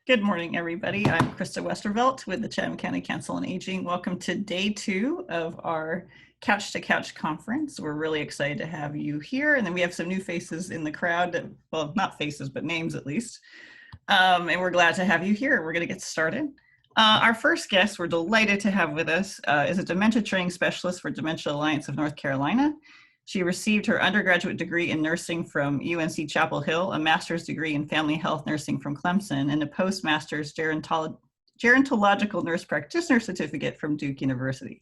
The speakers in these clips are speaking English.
Good morning, everybody. I'm Krista Westervelt with the Chatham County Council on Aging. Welcome to day 2 of our Couch to Couch conference. We're really excited to have you here. And then we have some new faces in the crowd, well, not faces, but names at least. And we're glad to have you here. We're going to get started. Our first guest we're delighted to have with us is a dementia training specialist for Dementia Alliance of North Carolina. She received her undergraduate degree in nursing from UNC Chapel Hill, a master's degree in family health nursing from Clemson, and a postmaster's gerontological nurse practitioner certificate from Duke University.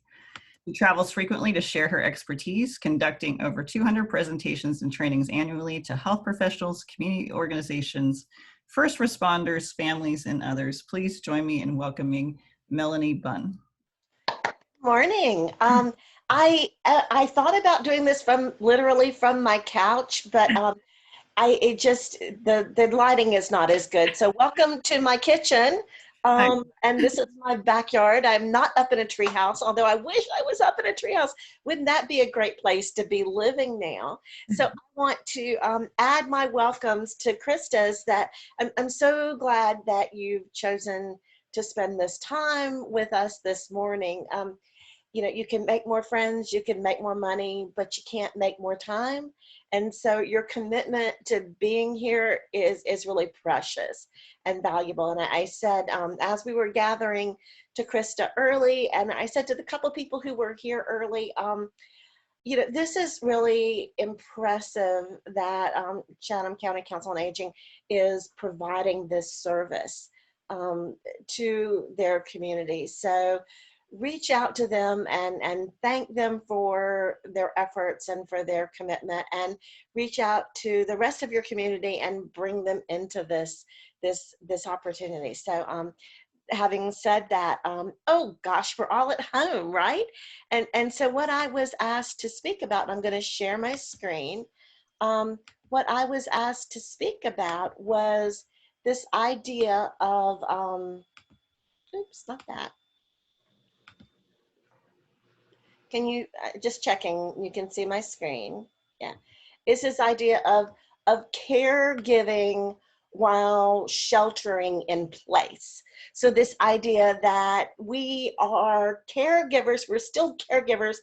She travels frequently to share her expertise, conducting over 200 presentations and trainings annually to health professionals, community organizations, first responders, families, and others. Please join me in welcoming Melanie Bunn. Morning. I thought about doing this literally from my couch, but the lighting is not as good. So welcome to my kitchen. And this is my backyard. I'm not up in a treehouse, although I wish I was up in a treehouse. Wouldn't that be a great place to be living now? So I want to add my welcomes to Krista's. That I'm so glad that you've chosen to spend this time with us this morning. You know, you can make more friends, you can make more money, but you can't make more time. And so your commitment to being here is really precious and valuable. And I said, as we were gathering to Krista early, and I said to the couple of people who were here early, you know, this is really impressive that Chatham County Council on Aging is providing this service to their community. So reach out to them and thank them for their efforts and for their commitment, and reach out to the rest of your community and bring them into this opportunity. So having said that, oh gosh, we're all at home, right? And so what I was asked to speak about, I'm going to share my screen. What I was asked to speak about was this idea of oops, not that. Can you, just checking, you can see my screen. Yeah. It's this idea of caregiving while sheltering in place. So this idea that we are caregivers, we're still caregivers,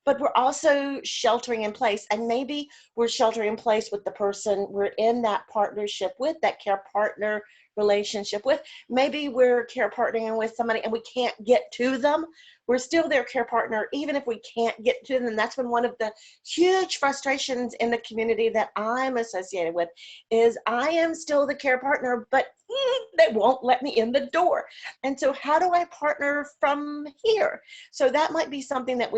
but we're also sheltering in place. And maybe we're sheltering in place with the person we're in that partnership with, that care partner relationship with. Maybe we're care partnering with somebody and we can't get to them. We're still their care partner, even if we can't get to them. That's when one of the huge frustrations in the community that I'm associated with is I am still the care partner, but they won't let me in the door. And so how do I partner from here? So that might be something that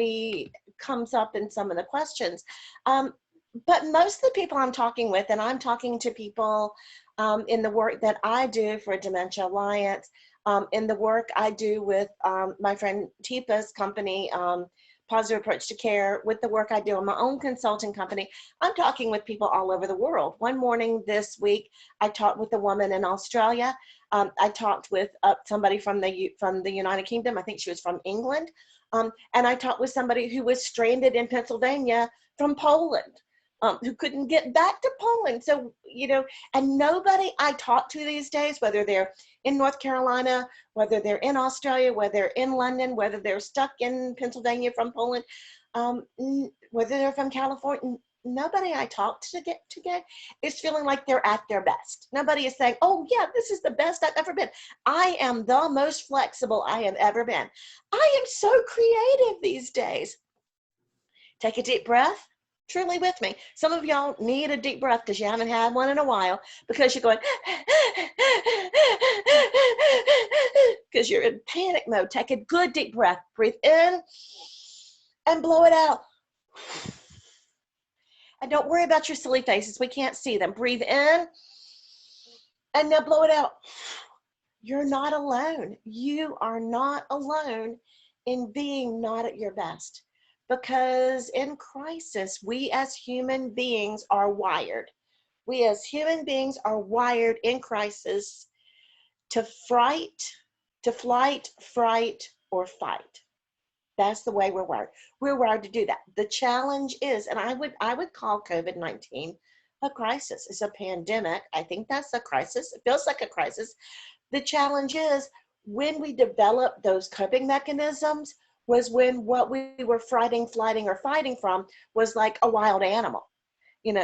comes up in some of the questions. But most of the people I'm talking with, and I'm talking to people in the work that I do for Dementia Alliance, in the work I do with my friend Tipa's company, Positive Approach to Care, with the work I do in my own consulting company, I'm talking with people all over the world. One morning this week, I talked with a woman in Australia. I talked with somebody from the United Kingdom. I think she was from England. And I talked with somebody who was stranded in Pennsylvania from Poland. Who couldn't get back to Poland. So, you know, and nobody I talk to these days, whether they're in North Carolina, whether they're in Australia, whether they're in London, whether they're stuck in Pennsylvania from Poland, whether they're from California, nobody I talk to get is feeling like they're at their best. Nobody is saying, oh yeah, this is the best I've ever been. I am the most flexible I have ever been. I am so creative these days. Take a deep breath. Truly with me. Some of y'all need a deep breath because you haven't had one in a while, because you're going because you're in panic mode. Take a good deep breath. Breathe in and blow it out. And don't worry about your silly faces. We can't see them. Breathe in and now blow it out. You're not alone. You are not alone in being not at your best. Because in crisis, we as human beings are wired. We as human beings are wired in crisis to flight, fright, or fight. That's the way we're wired. We're wired to do that. The challenge is, and I would call COVID-19 a crisis. It's a pandemic. I think that's a crisis. It feels like a crisis. The challenge is when we develop those coping mechanisms was when what we were frighting, flighting, or fighting from was like a wild animal.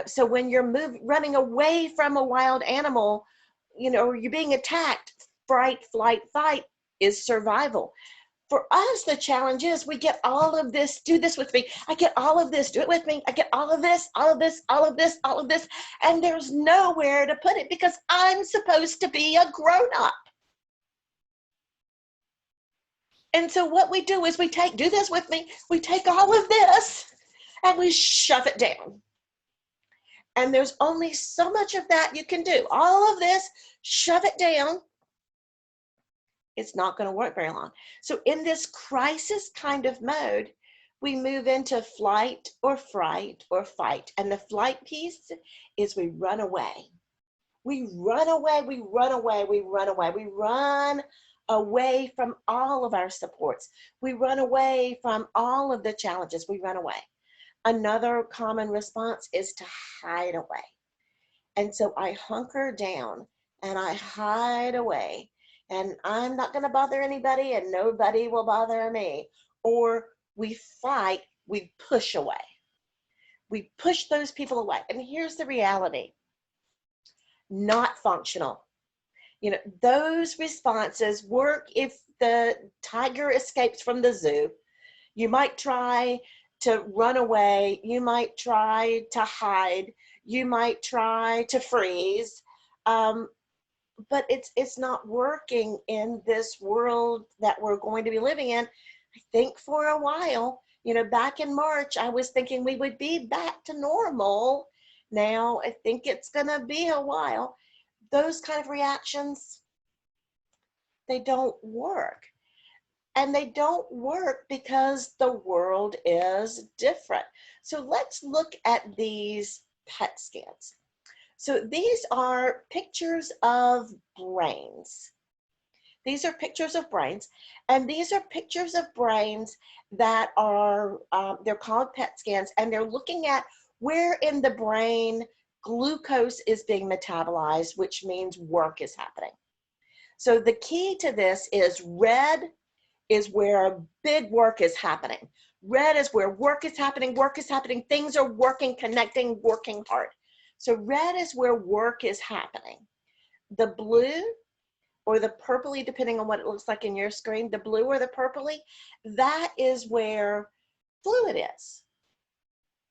So when you're running away from a wild animal, or you're being attacked, fright, flight, fight is survival. For us, the challenge is we get all of this, do this with me. I get all of this, do it with me. I get all of this, all of this, all of this, all of this. And there's nowhere to put it because I'm supposed to be a grown-up. And so what we do is do this with me. We take all of this and we shove it down. And there's only so much of that you can do. All of this, shove it down. It's not going to work very long. So in this crisis kind of mode, we move into flight or fright or fight. And the flight piece is we run away. We run away, we run away, we run away. We run away from all of our supports. We run away from all of the challenges. We run away. Another common response is to hide away. And so I hunker down and I hide away. And I'm not going to bother anybody and nobody will bother me. Or we fight, we push away. We push those people away. And here's the reality. Not functional. Those responses work if the tiger escapes from the zoo. You might try to run away. You might try to hide. You might try to freeze. But it's not working in this world that we're going to be living in. I think for a while, back in March, I was thinking we would be back to normal. Now I think it's gonna be a while. Those kind of reactions, they don't work. And they don't work because the world is different. So let's look at these PET scans. So these are pictures of brains. These are pictures of brains, and these are pictures of brains that are, they're called PET scans, and they're looking at where in the brain glucose is being metabolized, which means work is happening. So the key to this is red is where big work is happening. Red is where work is happening, things are working, connecting, working hard. So red is where work is happening. The blue or the purpley, depending on what it looks like in your screen, the blue or the purpley, that is where fluid is.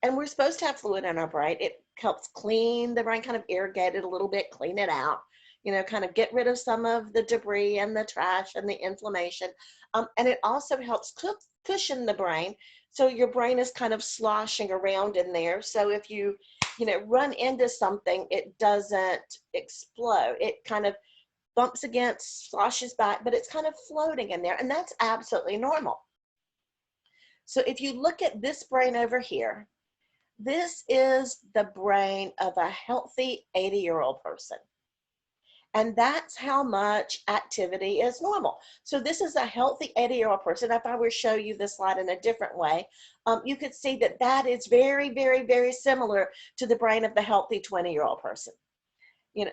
And we're supposed to have fluid in our brain. It helps clean the brain, kind of irrigate it a little bit, clean it out, kind of get rid of some of the debris and the trash and the inflammation. And it also helps cushion the brain. So your brain is kind of sloshing around in there. So if you run into something, it doesn't explode. It kind of bumps against, sloshes back, but it's kind of floating in there. And that's absolutely normal. So if you look at this brain over here, this is the brain of a healthy 80-year-old person. And that's how much activity is normal. So this is a healthy 80-year-old person. If I were to show you this slide in a different way, you could see that that is very, very, very similar to the brain of the healthy 20-year-old person.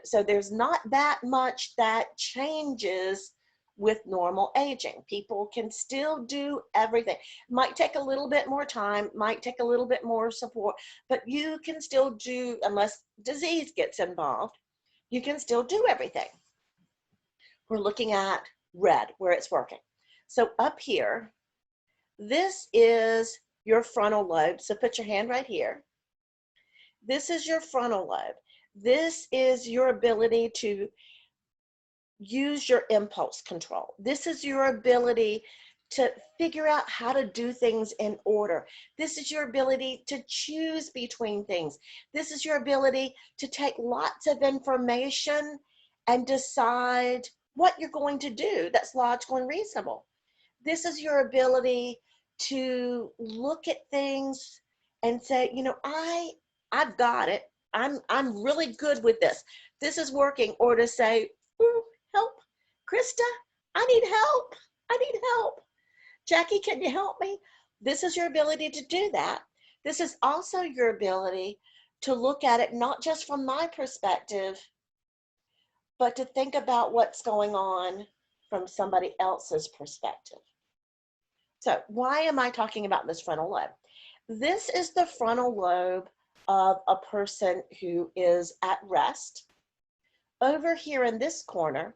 So there's not that much that changes with normal aging. People can still do everything. Might take a little bit more time, might take a little bit more support, but you can still do, unless disease gets involved, you can still do everything. We're looking at red, where it's working. So up here, this is your frontal lobe. So put your hand right here. This is your frontal lobe. This is your ability to use your impulse control. This is your ability to figure out how to do things in order. This is your ability to choose between things. This is your ability to take lots of information and decide what you're going to do that's logical and reasonable. This is your ability to look at things and say, I've got it. I'm really good with this. This is working. Or to say, ooh, help, Krista, I need help. I need help. Jackie, can you help me? This is your ability to do that. This is also your ability to look at it not just from my perspective, but to think about what's going on from somebody else's perspective. So why am I talking about this frontal lobe? This is the frontal lobe of a person who is at rest. Over here in this corner,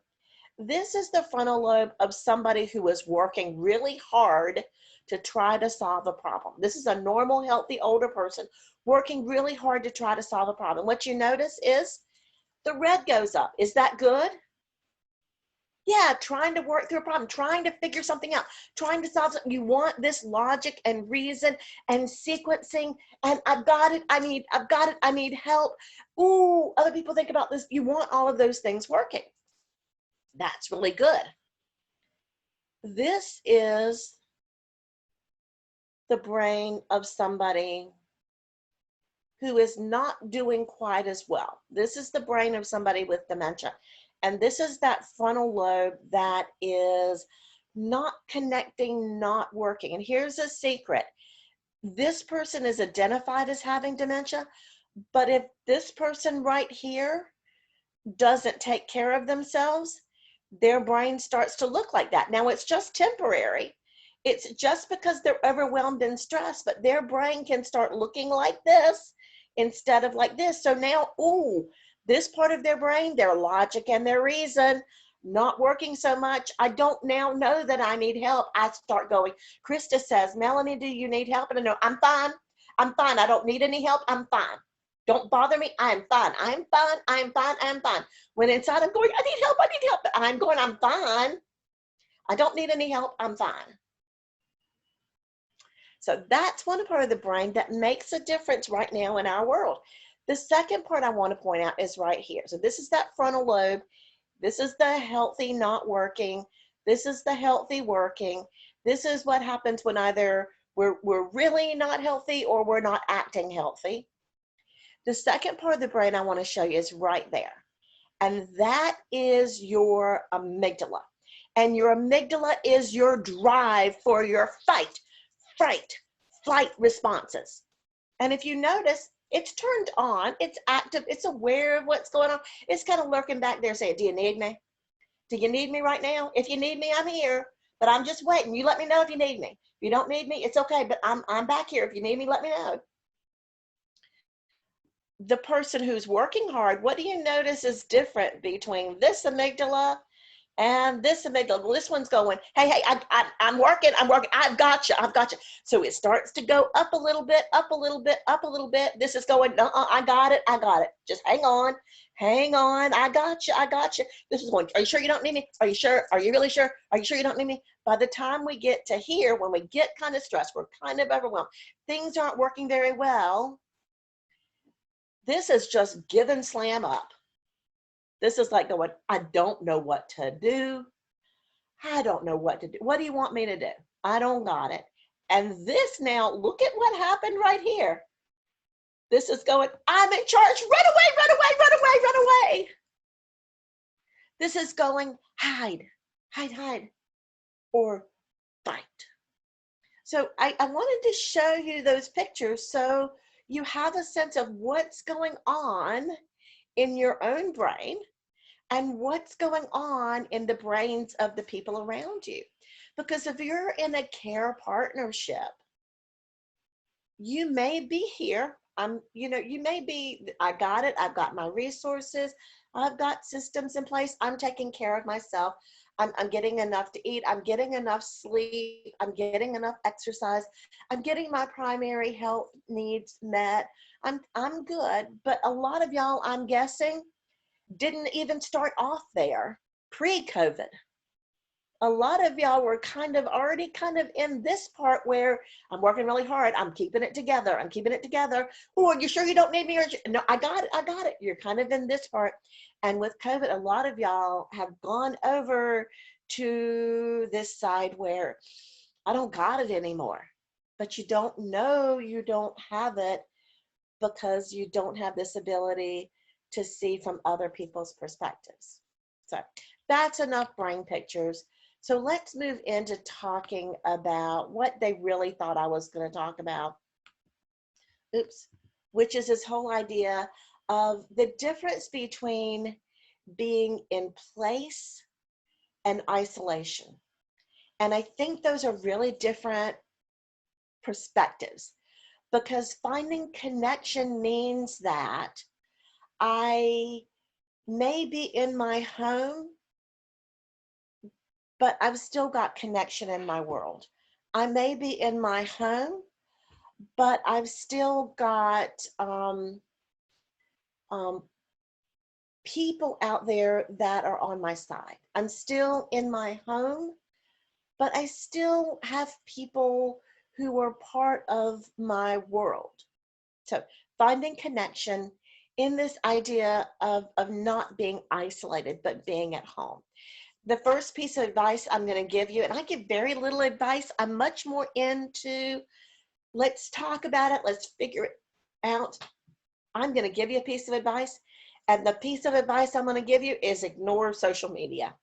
this is the frontal lobe of somebody who is working really hard to try to solve a problem. This is a normal, healthy, older person working really hard to try to solve a problem. What you notice is the red goes up. Is that good? Yeah, trying to work through a problem, trying to figure something out, trying to solve something. You want this logic and reason and sequencing, and I've got it, I've got it, I need help. Ooh, other people think about this. You want all of those things working. That's really good. This is the brain of somebody who is not doing quite as well. This is the brain of somebody with dementia. And this is that frontal lobe that is not connecting, not working. And here's a secret. This person is identified as having dementia, but if this person right here doesn't take care of themselves, their brain starts to look like that. Now, it's just temporary. It's just because they're overwhelmed and stressed, but their brain can start looking like this instead of like this. So now, ooh, this part of their brain, their logic and their reason, not working so much. I don't now know that I need help. I start going. Krista says, Melanie, do you need help? And I know, I'm fine. I'm fine. I don't need any help. I'm fine. Don't bother me. I'm fine. I'm fine. I'm fine. I'm fine. When inside I'm going, I need help. I need help. But I'm going, I'm fine. I don't need any help. I'm fine. So that's one part of the brain that makes a difference right now in our world. The second part I want to point out is right here. So this is that frontal lobe. This is the healthy not working. This is the healthy working. This is what happens when either we're really not healthy or we're not acting healthy. The second part of the brain I want to show you is right there. And that is your amygdala. And your amygdala is your drive for your fight, flight responses. And if you notice, it's turned on, it's active, it's aware of what's going on. It's kind of lurking back there saying, do you need me? Do you need me right now? If you need me, I'm here, but I'm just waiting. You let me know if you need me. If you don't need me, it's okay, but I'm back here. If you need me, let me know. The person who's working hard, what do you notice is different between this amygdala and this amygdala? Well, this one's going, hey, I'm working, I've got you. So it starts to go up a little bit, up a little bit, up a little bit. This is going, I got it. Just hang on, I got you. This is going, are you sure you don't need me? Are you sure? Are you really sure? Are you sure you don't need me? By the time we get to here, when we get kind of stressed, we're kind of overwhelmed, things aren't working very well. This is just give and slam up. This is like going, I don't know what to do. I don't know what to do. What do you want me to do? I don't got it. And this now, look at what happened right here. This is going, I'm in charge. Run away. This is going, hide, or fight. So I wanted to show you those pictures so you have a sense of what's going on in your own brain and what's going on in the brains of the people around you. Because if you're in a care partnership, you may be here. You may be, I got it. I've got my resources. I've got systems in place. I'm taking care of myself. I'm getting enough to eat. I'm getting enough sleep. I'm getting enough exercise. I'm getting my primary health needs met. I'm good. But a lot of y'all, I'm guessing, didn't even start off there pre-COVID. A lot of y'all were already in this part where I'm working really hard. I'm keeping it together. Oh, are you sure you don't need me? No, I got it. You're kind of in this part. And with COVID, a lot of y'all have gone over to this side where I don't got it anymore. But you don't know you don't have it because you don't have this ability to see from other people's perspectives. So that's enough brain pictures. So let's move into talking about what they really thought I was going to talk about. Which is this whole idea of the difference between being in place and isolation. And I think those are really different perspectives, because finding connection means that I may be in my home, but I've still got connection in my world. I may be in my home, but I've still got um, people out there that are on my side. I'm still in my home, but I still have people who are part of my world. So finding connection in this idea of not being isolated, but being at home. The first piece of advice I'm going to give you, and I give very little advice. I'm much more into, let's talk about it. Let's figure it out. I'm going to give you a piece of advice. And the piece of advice I'm going to give you is ignore social media.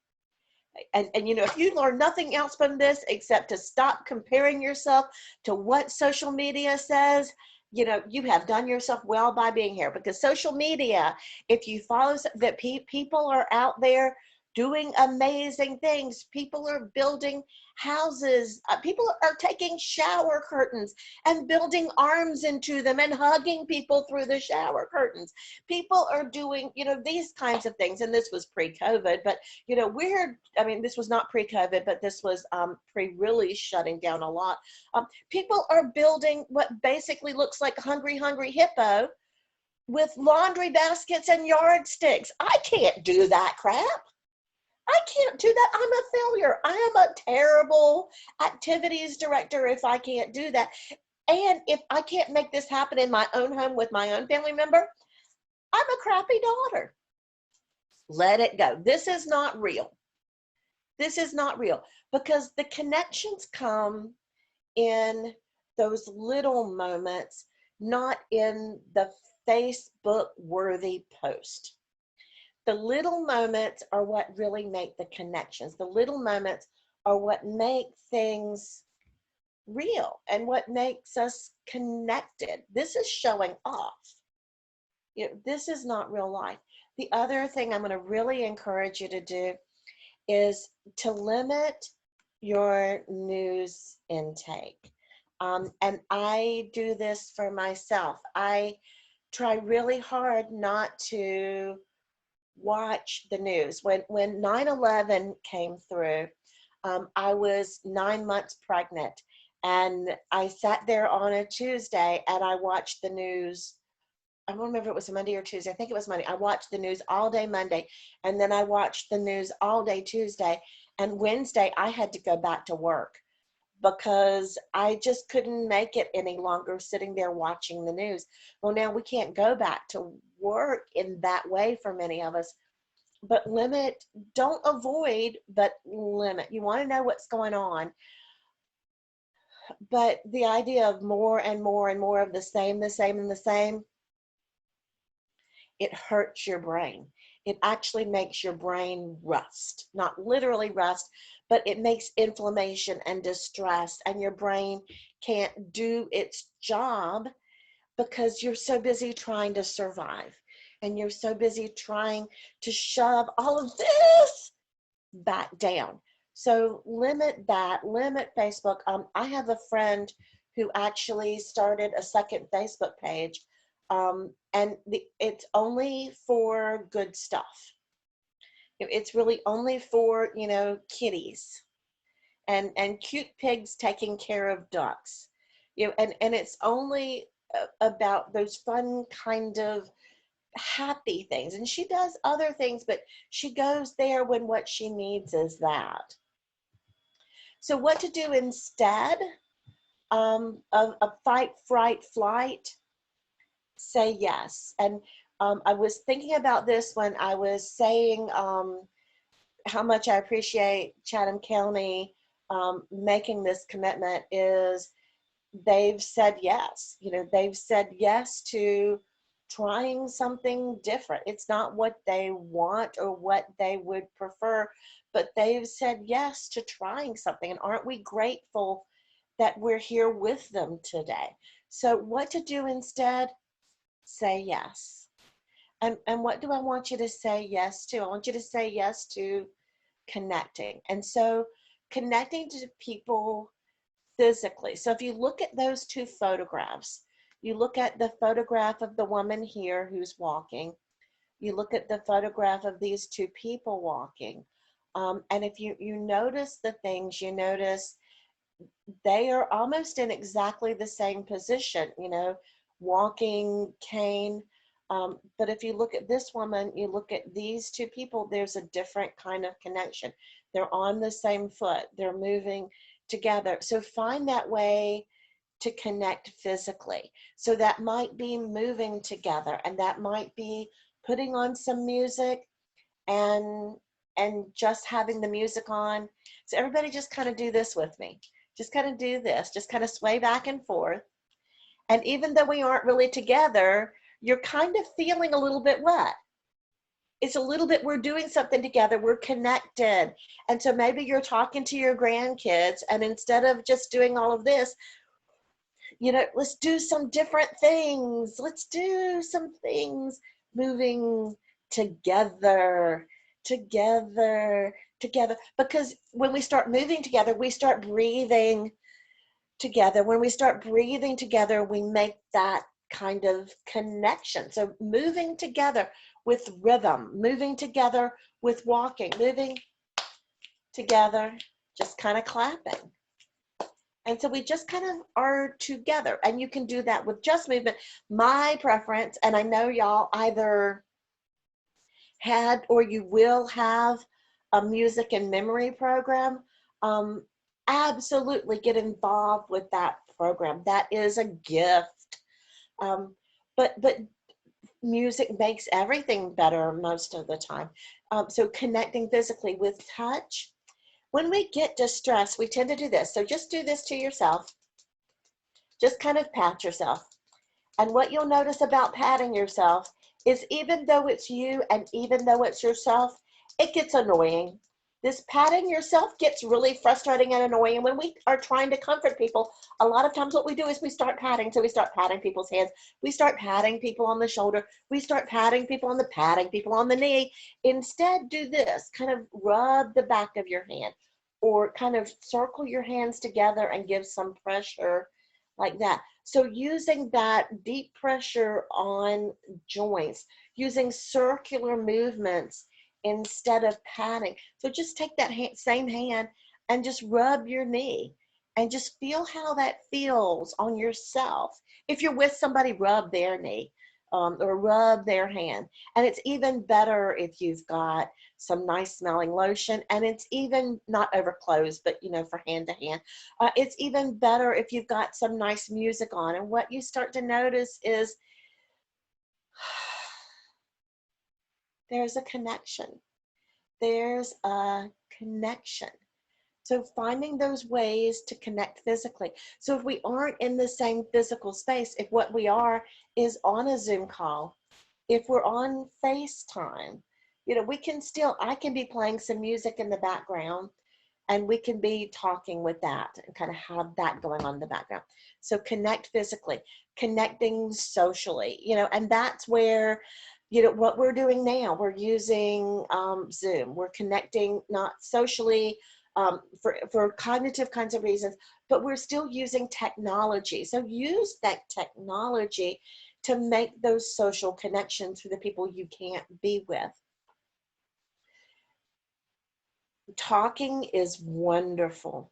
And you know, if you learn nothing else from this except to stop comparing yourself to what social media says, you know, you have done yourself well by being here. Because social media, if you follow that, people are out there doing amazing things. People are building houses. People are taking shower curtains and building arms into them and hugging people through the shower curtains. People are doing, you know, these kinds of things. And this was pre-COVID, but you know, I mean, this was not pre-COVID, but this was pre-really shutting down a lot. People are building what basically looks like Hungry Hippo with laundry baskets and yardsticks. I can't do that crap. I can't do that. I'm a failure. I am a terrible activities director if I can't do that. And if I can't make this happen in my own home with my own family member, I'm a crappy daughter. Let it go. This is not real. This is not real, because the connections come in those little moments, not in the Facebook worthy post. The little moments are what really make the connections. The little moments are what make things real and what makes us connected. This is showing off. You know, this is not real life. The other thing I'm going to really encourage you to do is to limit your news intake. And I do this for myself. I try really hard not to watch the news. When 9/11 came through, I was 9 months pregnant, and I sat there on a Tuesday and I watched the news. I don't remember if it was Monday or Tuesday. I think it was Monday. I watched the news all day Monday, and then I watched the news all day Tuesday. And Wednesday, I had to go back to work because I just couldn't make it any longer sitting there watching the news. Well, now we can't go back to work in that way for many of us, but limit, don't avoid, but limit. You want to know what's going on. But the idea of more and more and more of the same, and the same, it hurts your brain. It actually makes your brain rust, not literally rust, but it makes inflammation and distress, and your brain can't do its job because you're so busy trying to survive, and you're so busy trying to shove all of this back down. So limit that, limit Facebook. I have a friend who actually started a second Facebook page, and it's only for good stuff. It's really only for, you know, kitties and cute pigs taking care of ducks, you know, and it's only about those fun kind of happy things. And she does other things, but she goes there when what she needs is that. So what to do instead of fight, fright, flight? Say yes. And I was thinking about this when I was saying how much I appreciate Chatham County making this commitment. Is they've said yes. You know, they've said yes to trying something different. It's not what they want or what they would prefer, but they've said yes to trying something. And aren't we grateful that we're here with them today? So what to do instead? Say yes. And what do I want you to say yes to? I want you to say yes to connecting. And so connecting to people physically. So if you look at those two photographs, you look at the photograph of the woman here who's walking, you look at the photograph of these two people walking. And if you notice the things, you notice they are almost in exactly the same position, you know, walking, cane. But if you look at this woman, you look at these two people, there's a different kind of connection. They're on the same foot, they're moving together. So find that way to connect physically. So that might be moving together, and that might be putting on some music and just having the music on. So everybody just kind of do this with me. Just kind of do this, just kind of sway back and forth. And even though we aren't really together, you're kind of feeling a little bit what? It's a little bit, we're doing something together, we're connected. And so maybe you're talking to your grandkids, and instead of just doing all of this, you know, let's do some different things. Let's do some things moving together, together, together. Because when we start moving together, we start breathing together. When we start breathing together, we make that kind of connection. So moving together with rhythm, moving together with walking, moving together, just kind of clapping. And so we just kind of are together, and you can do that with just movement. My preference, and I know y'all either had or you will have a music and memory program, absolutely get involved with that program. That is a gift. But music makes everything better most of the time. So connecting physically with touch. When we get distressed, we tend to do this. So just do this to yourself. Just kind of pat yourself. And what you'll notice about patting yourself is even though it's you and even though it's yourself, it gets annoying. This patting yourself gets really frustrating and annoying. When we are trying to comfort people, a lot of times what we do is we start patting. So we start patting people's hands. We start patting people on the shoulder. We start patting people on patting people on the knee. Instead, do this. Kind of rub the back of your hand, or kind of circle your hands together and give some pressure like that. So using that deep pressure on joints, using circular movements instead of patting. So just take that same hand and just rub your knee and just feel how that feels on yourself. If you're with somebody, rub their knee, or rub their hand. And it's even better if you've got some nice smelling lotion, and it's even not over clothes, but you know, for hand to hand. It's even better if you've got some nice music on. And what you start to notice is there's a connection. There's a connection. So finding those ways to connect physically. So if we aren't in the same physical space, if what we are is on a Zoom call, if we're on FaceTime, you know, we can still, I can be playing some music in the background, and we can be talking with that and kind of have that going on in the background. So connect physically, connecting socially, you know, and that's where, you know, what we're doing now, we're using Zoom. We're connecting not socially, for cognitive kinds of reasons, but we're still using technology. So use that technology to make those social connections with the people you can't be with. Talking is wonderful.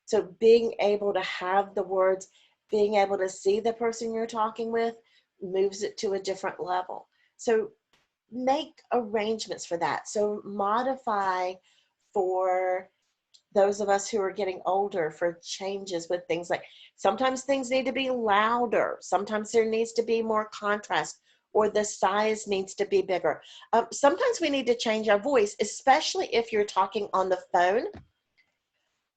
So being able to have the words, being able to see the person you're talking with moves it to a different level. So make arrangements for that. So modify for those of us who are getting older for changes with things like sometimes things need to be louder. Sometimes there needs to be more contrast, or the size needs to be bigger. Sometimes we need to change our voice, especially if you're talking on the phone,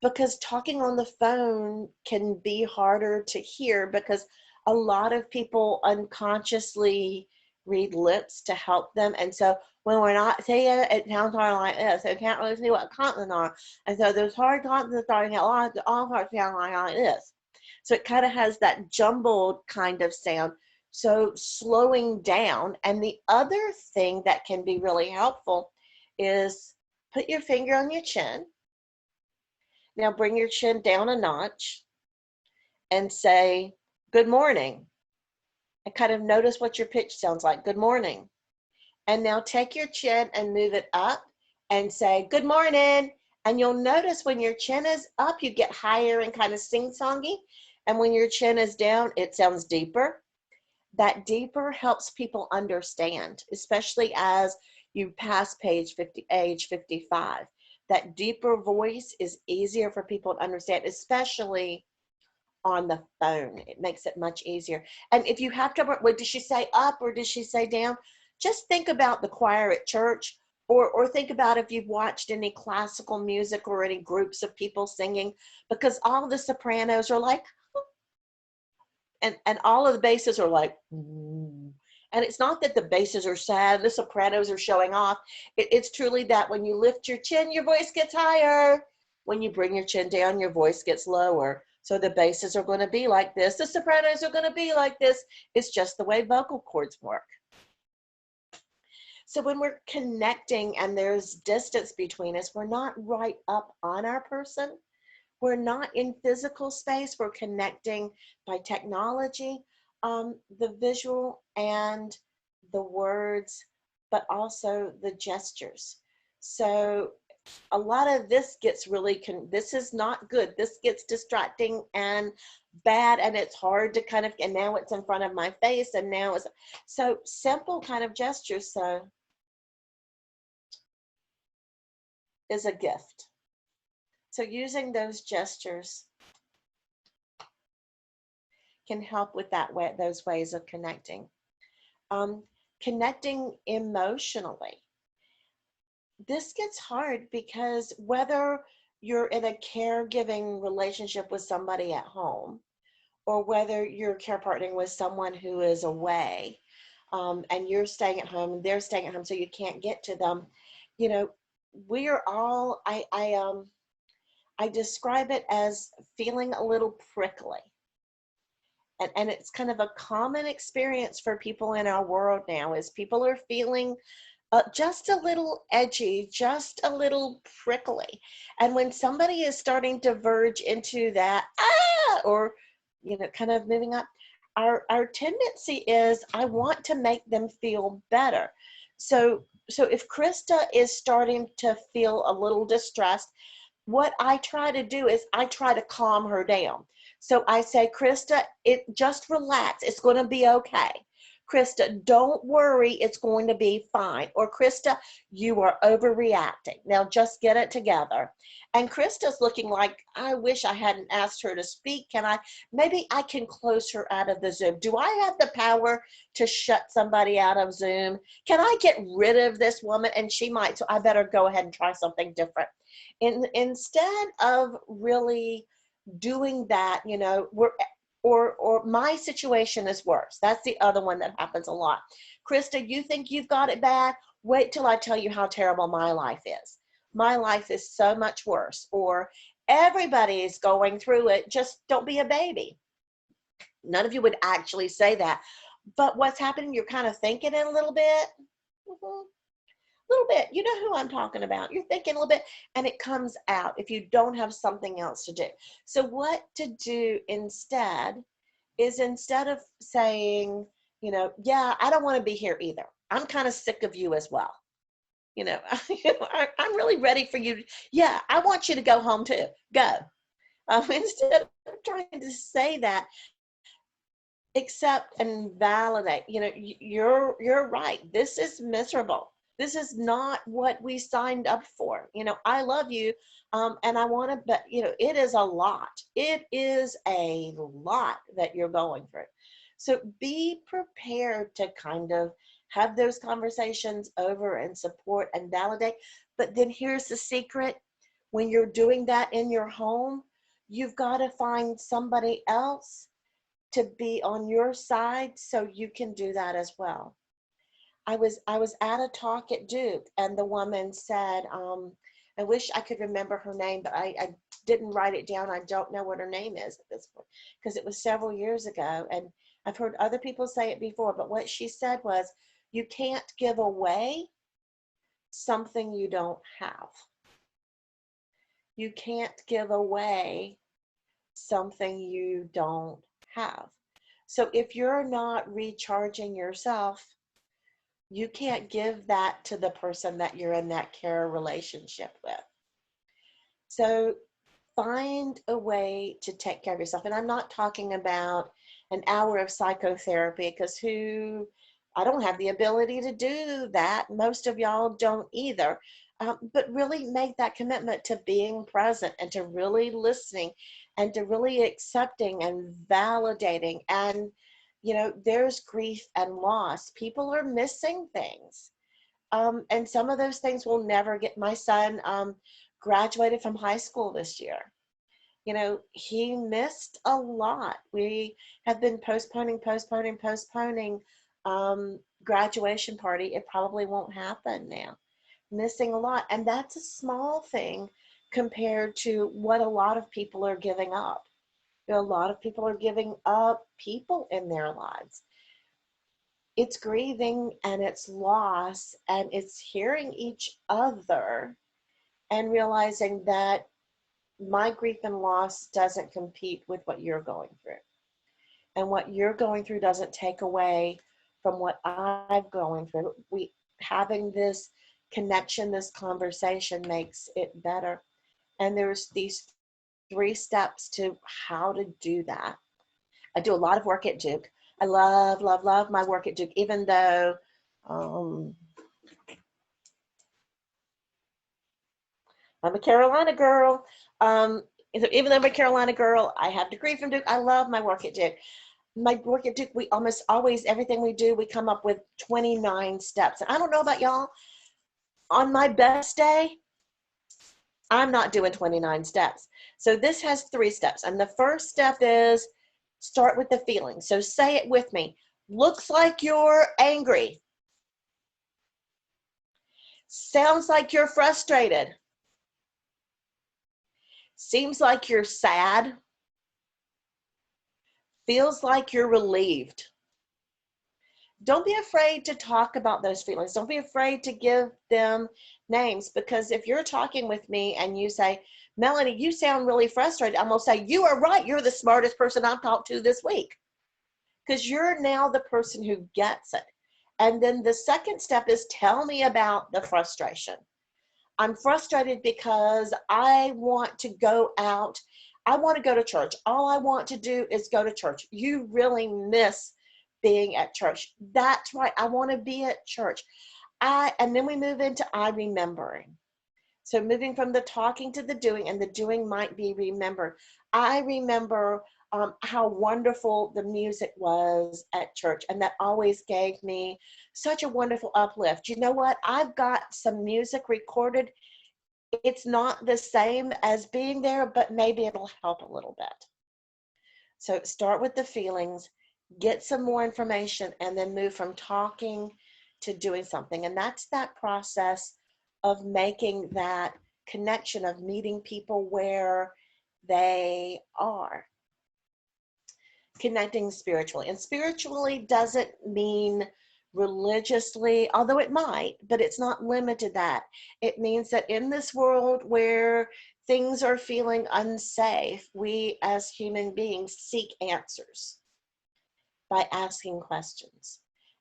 because talking on the phone can be harder to hear because a lot of people unconsciously read lips to help them. And so when we're not saying it, it sounds hard like this. So you can't really see what consonants are. And so those hard consonants starting out all parts sound like this. So it kind of has that jumbled kind of sound. So slowing down. And the other thing that can be really helpful is put your finger on your chin. Now bring your chin down a notch and say, good morning. And kind of notice what your pitch sounds like. Good morning. And now take your chin and move it up and say, good morning. And you'll notice when your chin is up, you get higher and kind of sing-songy. And when your chin is down, it sounds deeper. That deeper helps people understand, especially as you pass age 55. That deeper voice is easier for people to understand, especially on the phone. It makes it much easier. And if you have to, what did she say, up or did she say down? Just think about the choir at church, or think about if you've watched any classical music or any groups of people singing, because all the sopranos are like, and all of the basses are like, and it's not that the basses are sad, the sopranos are showing off. It's truly that when you lift your chin, your voice gets higher. When you bring your chin down, your voice gets lower. So the basses are going to be like this. The sopranos are going to be like this. It's just the way vocal cords work. So when we're connecting and there's distance between us, we're not right up on our person. We're not in physical space. We're connecting by technology, the visual and the words, but also the gestures. So a lot of this gets really, this is not good. This gets distracting and bad, and it's hard to kind of, and now it's in front of my face, and now it's, so simple kind of gestures, so is a gift. So using those gestures can help with that way, those ways of connecting. Connecting emotionally. This gets hard because whether you're in a caregiving relationship with somebody at home, or whether you're care partnering with someone who is away, and you're staying at home and they're staying at home, so you can't get to them, you know, we are all, I describe it as feeling a little prickly. And it's kind of a common experience for people in our world now, is people are feeling just a little edgy, just a little prickly. And when somebody is starting to verge into that, or, you know, kind of moving up, our tendency is, I want to make them feel better. So if Krista is starting to feel a little distressed, what I try to do is I try to calm her down. So I say, Krista, just relax. It's going to be okay. Krista, don't worry. It's going to be fine. Or Krista, you are overreacting. Now just get it together. And Krista's looking like, I wish I hadn't asked her to speak. Maybe I can close her out of the Zoom. Do I have the power to shut somebody out of Zoom? Can I get rid of this woman? And she might, so I better go ahead and try something different. Instead of really doing that, you know, or my situation is worse. That's the other one that happens a lot. Krista, you think you've got it bad? Wait till I tell you how terrible my life is. My life is so much worse. Or everybody is going through it. Just don't be a baby. None of you would actually say that. But what's happening, you're kind of thinking it a little bit. Little bit, you know who I'm talking about. You're thinking a little bit, and it comes out if you don't have something else to do. So what to do instead is, instead of saying, you know, yeah, I don't want to be here either. I'm kind of sick of you as well. You know, I'm really ready for you. Yeah, I want you to go home too. Go. Instead of trying to say that, accept and validate. You know, you're right. This is miserable. This is not what we signed up for. You know, I love you, and I want to, but you know, it is a lot. It is a lot that you're going through. So be prepared to kind of have those conversations over and support and validate. But then here's the secret: when you're doing that in your home, you've got to find somebody else to be on your side so you can do that as well. I was at a talk at Duke, and the woman said, I wish I could remember her name, but I didn't write it down. I don't know what her name is at this point, because it was several years ago. And I've heard other people say it before, but what she said was, you can't give away something you don't have. You can't give away something you don't have. So if you're not recharging yourself, you can't give that to the person that you're in that care relationship with. So find a way to take care of yourself. And I'm not talking about an hour of psychotherapy, because I don't have the ability to do that. Most of y'all don't either. But really make that commitment to being present and to really listening and to really accepting and validating. And, there's grief and loss. People are missing things. And some of those things will never get. My son graduated from high school this year. He missed a lot. We have been postponing graduation party. It probably won't happen now. Missing a lot. And that's a small thing compared to what a lot of people are giving up. A lot of people are giving up people in their lives. It's grieving and it's loss, and it's hearing each other and realizing that my grief and loss doesn't compete with what you're going through. And what you're going through doesn't take away from what I'm going through. Having this connection, this conversation makes it better. And there's these 3 steps to how to do that. I do a lot of work at Duke. I love, love, love my work at Duke, even though I'm a Carolina girl. Even though I'm a Carolina girl, I have a degree from Duke. I love my work at Duke. My work at Duke, we almost always, everything we do, we come up with 29 steps. And I don't know about y'all, on my best day, I'm not doing 29 steps. So this has 3 steps. And the first step is start with the feeling. So say it with me. Looks like you're angry. Sounds like you're frustrated. Seems like you're sad. Feels like you're relieved. Don't be afraid to talk about those feelings. Don't be afraid to give them names, because if you're talking with me and you say, Melanie, you sound really frustrated, I'm going to say, you are right. You're the smartest person I've talked to this week, because you're now the person who gets it. And then the second step is tell me about the frustration. I'm frustrated because I want to go out. I want to go to church. All I want to do is go to church. You really miss being at church. That's right. I want to be at church. And then we move into I remembering. So moving from the talking to the doing, and the doing might be remember. I remember how wonderful the music was at church, and that always gave me such a wonderful uplift. You know what? I've got some music recorded. It's not the same as being there, but maybe it'll help a little bit. So start with the feelings, get some more information, and then move from talking to doing something. And that's that process of making that connection, of meeting people where they are. Connecting spiritually. And spiritually doesn't mean religiously, although it might, but it's not limited to that. It means that in this world where things are feeling unsafe, we as human beings seek answers by asking questions.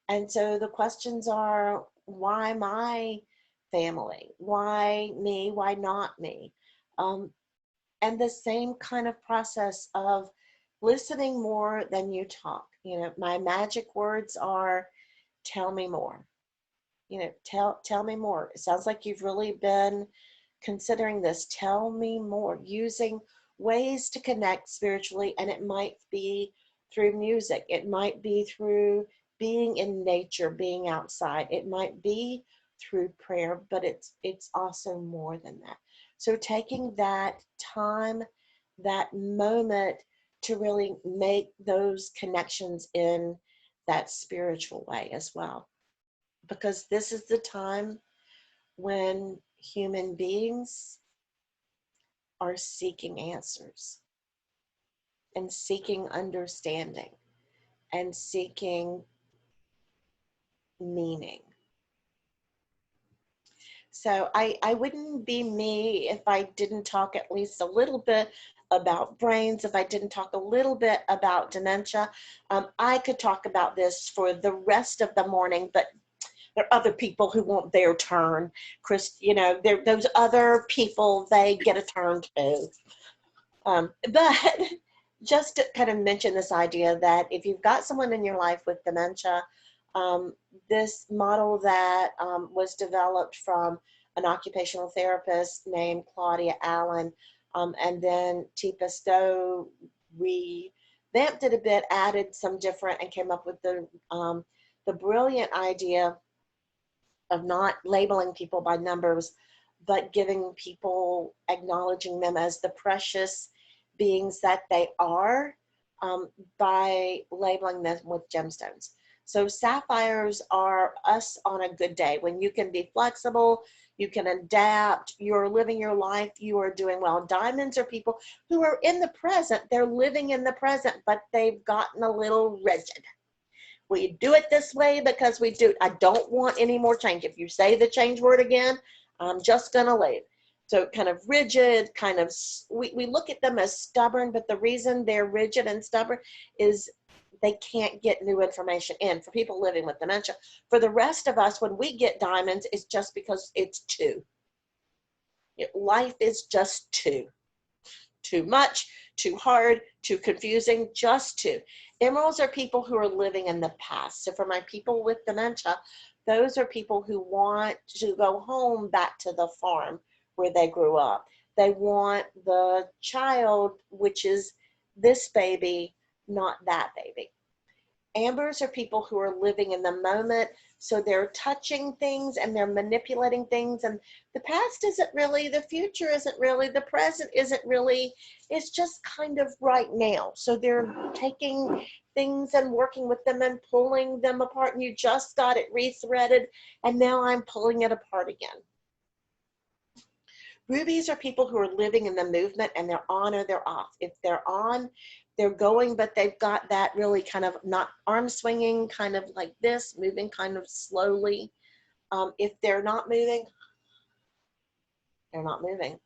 And so the questions are, why my family? Why me? Why not me? And the same kind of process of listening more than you talk. My magic words are, tell me more. Tell me more. It sounds like you've really been considering this. Tell me more, using ways to connect spiritually. And it might be through music. It might be through being in nature, being outside. It might be through prayer, but it's also more than that. So taking that time, that moment to really make those connections in that spiritual way as well. Because this is the time when human beings are seeking answers and seeking understanding. and seeking meaning. So I wouldn't be me if I didn't talk at least a little bit about brains, if I didn't talk a little bit about dementia. I could talk about this for the rest of the morning, but there are other people who want their turn. Chris, you know, those other people, they get a turn too. But just to kind of mention this idea that if you've got someone in your life with dementia, this model that was developed from an occupational therapist named Claudia Allen, and then Teepa Stowe revamped it a bit, added some different, and came up with the brilliant idea of not labeling people by numbers, but giving people, acknowledging them as the precious beings that they are, by labeling them with gemstones. So sapphires are us on a good day, when you can be flexible, you can adapt, you're living your life, you are doing well. Diamonds are people who are in the present, they're living in the present, but they've gotten a little rigid. We do it this way because we do. I don't want any more change. If you say the change word again, I'm just going to leave. So kind of rigid, kind of, we look at them as stubborn, but the reason they're rigid and stubborn is they can't get new information in. For people living with dementia, for the rest of us, when we get diamonds, it's just because it's too. Life is just too much, too hard, too confusing, just too. Emeralds are people who are living in the past. So for my people with dementia, those are people who want to go home back to the farm where they grew up. They want the child, which is this baby, not that baby. Ambers are people who are living in the moment, so they're touching things and they're manipulating things, and the past isn't really, the future isn't really, the present isn't really, it's just kind of right now. So they're taking things and working with them and pulling them apart, and you just got it rethreaded, and now I'm pulling it apart again. Rubies are people who are living in the movement, and they're on or they're off. If they're on, they're going, but they've got that really kind of not arm swinging, kind of like this, moving kind of slowly. If they're not moving, they're not moving.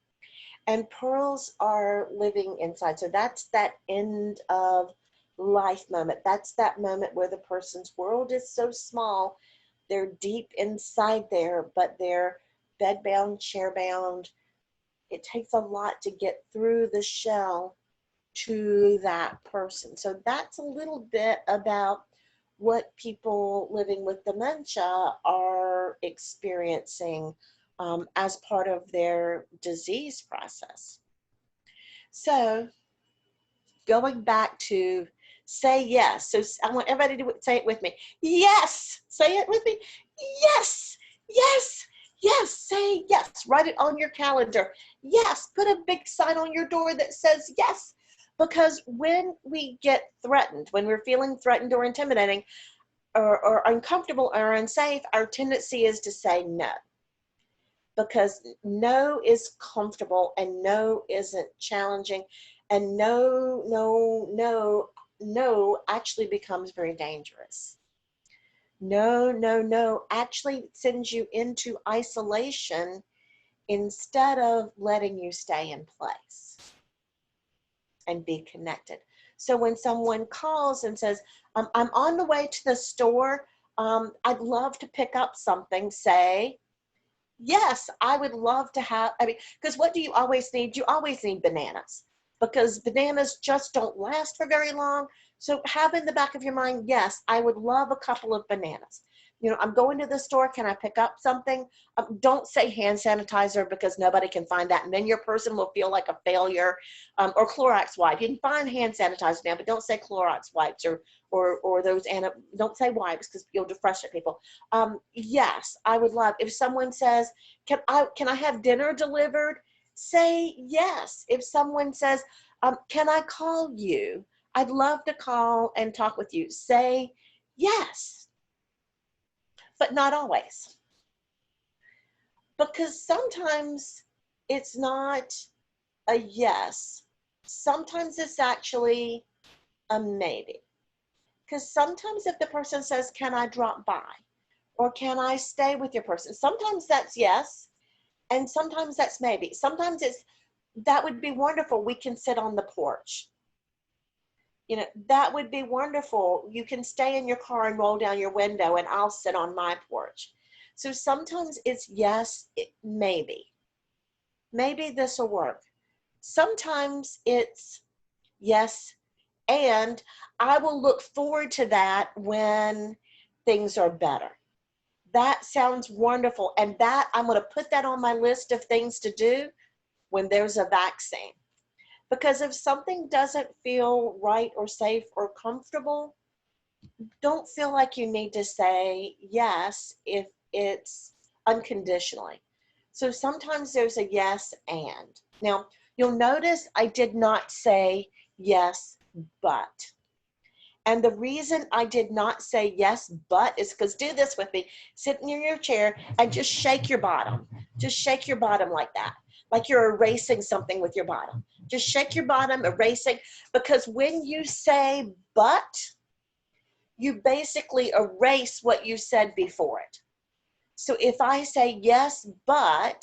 And pearls are living inside. So that's that end of life moment. That's that moment where the person's world is so small, they're deep inside there, but they're bedbound, chairbound. It takes a lot to get through the shell to that person. So that's a little bit about what people living with dementia are experiencing as part of their disease process. So going back to say yes. So I want everybody to say it with me. Yes. Say it with me. Yes. Yes. Yes. Say yes. Write it on your calendar. Yes. Put a big sign on your door that says yes. Because when we get threatened, when we're feeling threatened or intimidating or uncomfortable or unsafe, our tendency is to say no. Because no is comfortable and no isn't challenging, and no actually becomes very dangerous. No actually sends you into isolation instead of letting you stay in place and be connected. So when someone calls and says, I'm on the way to the store, I'd love to pick up something, say, yes, I would love to have, because what do you always need? You always need bananas, because bananas just don't last for very long. So have in the back of your mind, yes, I would love a couple of bananas. You know, I'm going to the store, can I pick up something? Don't say hand sanitizer, because nobody can find that. And then your person will feel like a failure, or Clorox wipe. You can find hand sanitizer now, but don't say Clorox wipes or those, don't say wipes, because you'll frustrate people. Yes, I would love, if someone says, can I have dinner delivered? Say yes. If someone says, can I call you? I'd love to call and talk with you. Say yes. But not always. Because sometimes it's not a yes. Sometimes it's actually a maybe. Because sometimes if the person says, can I drop by? Or can I stay with your person? Sometimes that's yes, and sometimes that's maybe. Sometimes it's, that would be wonderful. We can sit on the porch. You know, that would be wonderful. You can stay in your car and roll down your window and I'll sit on my porch. So sometimes it's yes, maybe. Maybe this will work. Sometimes it's yes, and I will look forward to that when things are better. That sounds wonderful. And that, I'm going to put that on my list of things to do when there's a vaccine. Because if something doesn't feel right or safe or comfortable, don't feel like you need to say yes if it's unconditionally. So sometimes there's a yes and. Now, you'll notice I did not say yes, but. And the reason I did not say yes, but is because, do this with me. Sit in your chair and just shake your bottom. Just shake your bottom like that. Like you're erasing something with your bottom. Just shake your bottom, erasing. Because when you say but, you basically erase what you said before it. So if I say yes, but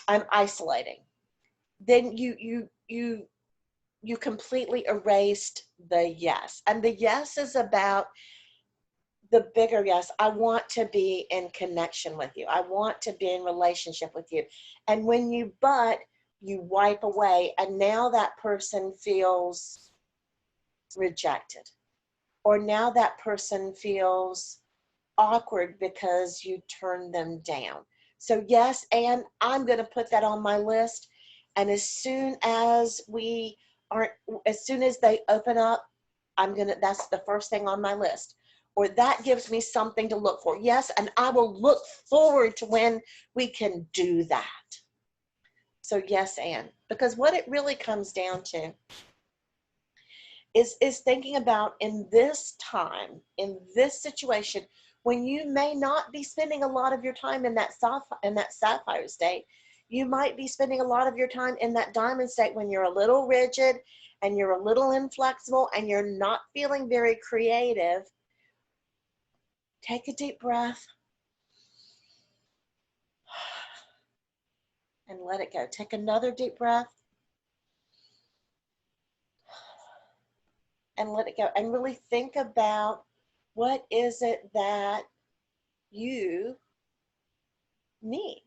I'm isolating, then you completely erased the yes. And the yes is about the bigger yes. I want to be in connection with you. I want to be in relationship with you. And when you but, you wipe away, and now that person feels rejected, or now that person feels awkward because you turned them down. So yes, and I'm going to put that on my list. And as soon as as soon as they open up, that's the first thing on my list. Or that gives me something to look for. Yes, and I will look forward to when we can do that. So yes, and. Because what it really comes down to is thinking about, in this time, in this situation, when you may not be spending a lot of your time in that sapphire state, you might be spending a lot of your time in that diamond state when you're a little rigid and you're a little inflexible and you're not feeling very creative. Take a deep breath and let it go. Take another deep breath and let it go. And really think about, what is it that you need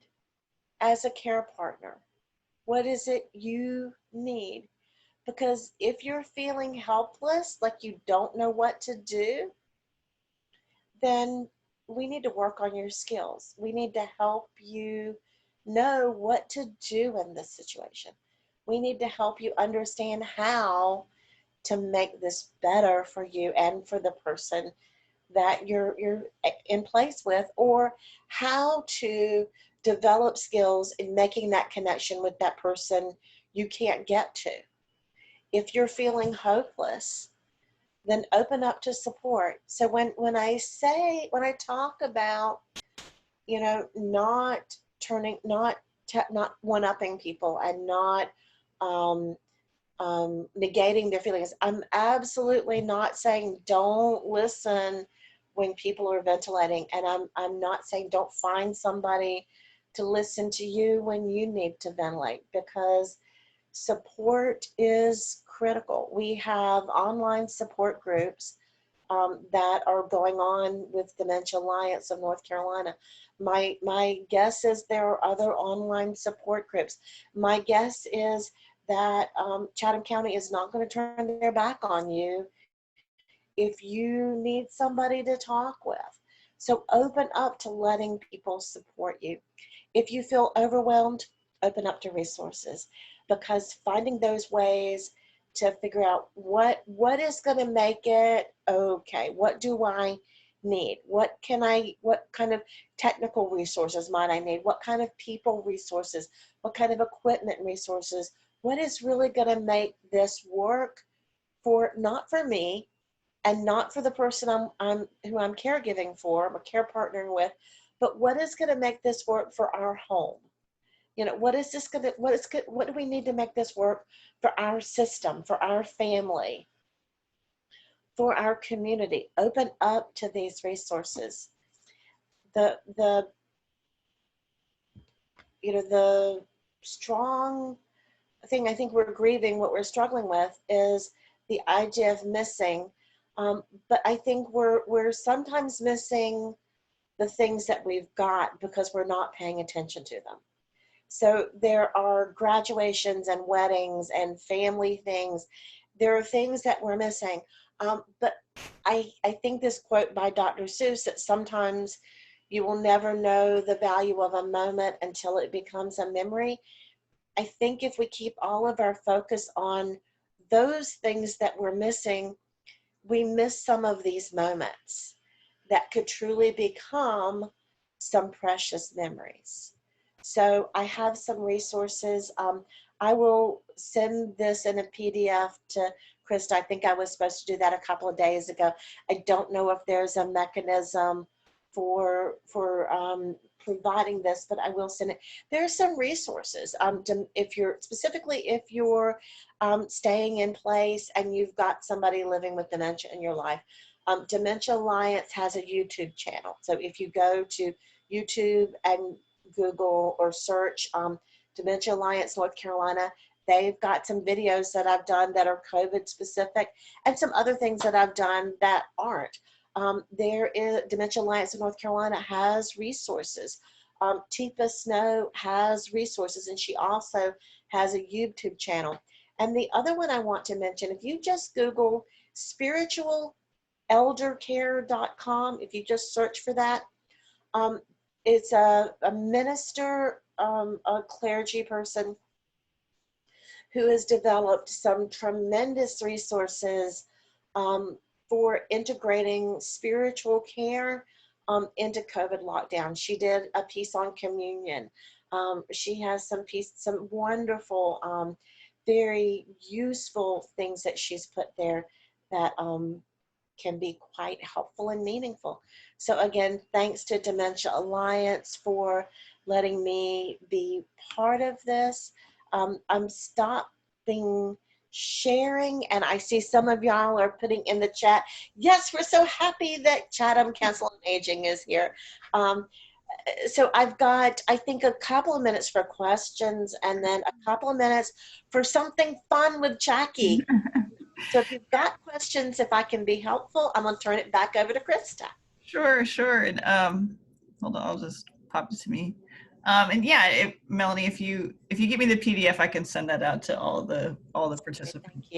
as a care partner? What is it you need? Because if you're feeling helpless, like you don't know what to do, then we need to work on your skills. We need to help you know what to do in this situation. We need to help you understand how to make this better for you and for the person that you're in place with, or how to develop skills in making that connection with that person you can't get to. If you're feeling hopeless, then open up to support. So when I talk about, not not one-upping people and not um, negating their feelings, I'm absolutely not saying don't listen when people are ventilating, and I'm not saying don't find somebody to listen to you when you need to ventilate, because support is critical. We have online support groups that are going on with Dementia Alliance of North Carolina. My guess is there are other online support groups. My guess is that Chatham County is not going to turn their back on you if you need somebody to talk with. So open up to letting people support you. If you feel overwhelmed, open up to resources, because finding those ways to figure out what is going to make it okay. What do I need? What kind of technical resources might I need? What kind of people resources? What kind of equipment resources? What is really going to make this work not for me and not for the person who I'm caregiving for, I'm a care partnering with, but what is going to make this work for our home? What do we need to make this work for our system, for our family? for our community. Open up to these resources. The the strong thing I think we're grieving, what we're struggling with, is the idea of missing. But I think we're sometimes missing the things that we've got because we're not paying attention to them. So there are graduations and weddings and family things. There are things that we're missing. But I think this quote by Dr. Seuss, that sometimes you will never know the value of a moment until it becomes a memory. I think if we keep all of our focus on those things that we're missing, we miss some of these moments that could truly become some precious memories. So I have some resources. I will send this in a PDF to Krista. I think I was supposed to do that a couple of days ago. I don't know if there's a mechanism for providing this, but I will send it. There's some resources. If you're staying in place and you've got somebody living with dementia in your life, Dementia Alliance has a YouTube channel. So if you go to YouTube and Google or search Dementia Alliance North Carolina, they've got some videos that I've done that are COVID specific, and some other things that I've done that aren't. Dementia Alliance of North Carolina has resources. Tifa Snow has resources, and she also has a YouTube channel. And the other one I want to mention, if you just Google spiritualeldercare.com, if you just search for that, it's a minister, a clergy person who has developed some tremendous resources for integrating spiritual care into COVID lockdown. She did a piece on communion. She has some wonderful, very useful things that she's put there that can be quite helpful and meaningful. So again, thanks to Dementia Alliance for letting me be part of this. I'm stopping sharing, and I see some of y'all are putting in the chat, yes, we're so happy that Chatham Council on Aging is here. So I've got, I think, a couple of minutes for questions, and then a couple of minutes for something fun with Jackie. So if you've got questions, if I can be helpful, I'm going to turn it back over to Krista. Sure. And hold on, I'll just pop it to me. And yeah, Melanie, if you give me the PDF, I can send that out to all the participants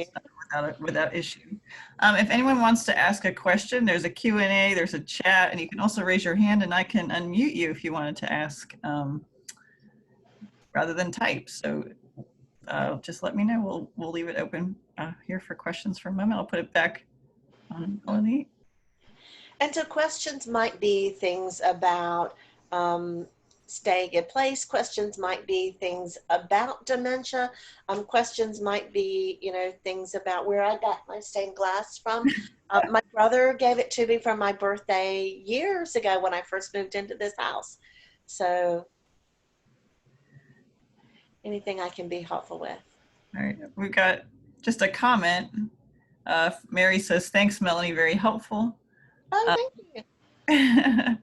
without issue. If anyone wants to ask a question, there's a Q&A, there's a chat, and you can also raise your hand, and I can unmute you if you wanted to ask rather than type. So just let me know. We'll leave it open here for questions for a moment. I'll put it back on Melanie. And so questions might be things about staying in place. Questions might be things about dementia. Questions might be, things about where I got my stained glass from. My brother gave it to me for my birthday years ago when I first moved into this house. So anything I can be helpful with. All right, we've got just a comment. Mary says, thanks, Melanie, very helpful. Oh, thank you.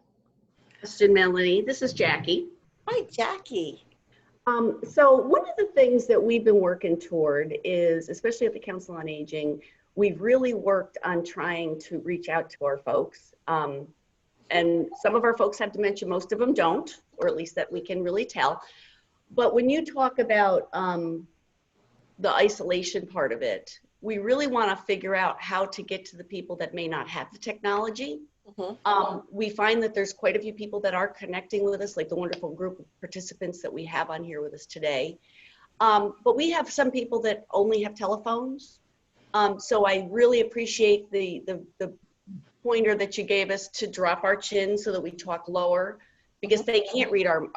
Question, Melanie. This is Jackie. Hi, Jackie. So one of the things that we've been working toward is, especially at the Council on Aging, we've really worked on trying to reach out to our folks. And some of our folks have dementia, most of them don't, or at least that we can really tell. But when you talk about the isolation part of it, we really want to figure out how to get to the people that may not have the technology. Mm-hmm. We find that there's quite a few people that are connecting with us, like the wonderful group of participants that we have on here with us today. But we have some people that only have telephones. So I really appreciate the pointer that you gave us to drop our chin so that we talk lower, because they can't read our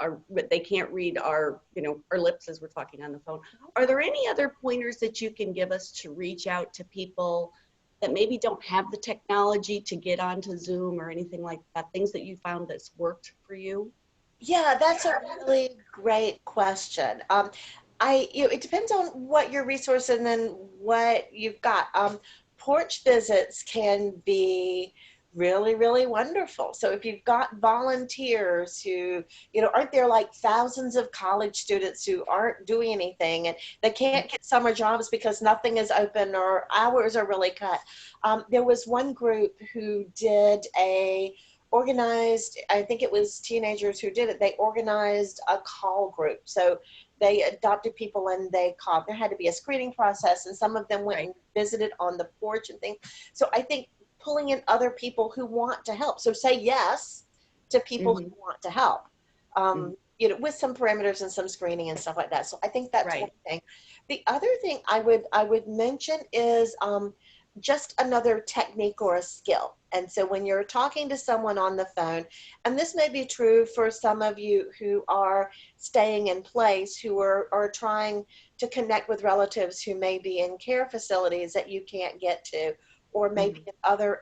our lips as we're talking on the phone. Are there any other pointers that you can give us to reach out to people that maybe don't have the technology to get onto Zoom or anything like that, things that you found that's worked for you? Yeah, that's a really great question. It depends on what your resource and then what you've got. porch visits can be really, really wonderful. So if you've got volunteers who, aren't there like thousands of college students who aren't doing anything and they can't get summer jobs because nothing is open or hours are really cut. There was one group who did organized, I think it was teenagers who did it. They organized a call group. So they adopted people and they called. There had to be a screening process, and some of them went and visited on the porch and things. So I think pulling in other people who want to help. So say yes to people who want to help, with some parameters and some screening and stuff like that. So I think that's one thing. The other thing I would mention is just another technique or a skill. And so when you're talking to someone on the phone, and this may be true for some of you who are staying in place, who are trying to connect with relatives who may be in care facilities that you can't get to, or maybe in other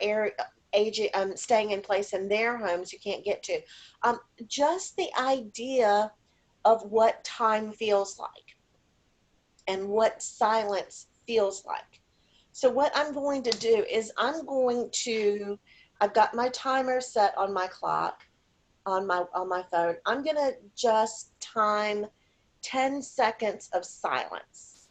staying in place in their homes you can't get to. Just the idea of what time feels like and what silence feels like. So what I'm going to do is I've got my timer set on my clock, on my phone. I'm going to just time 10 seconds of silence.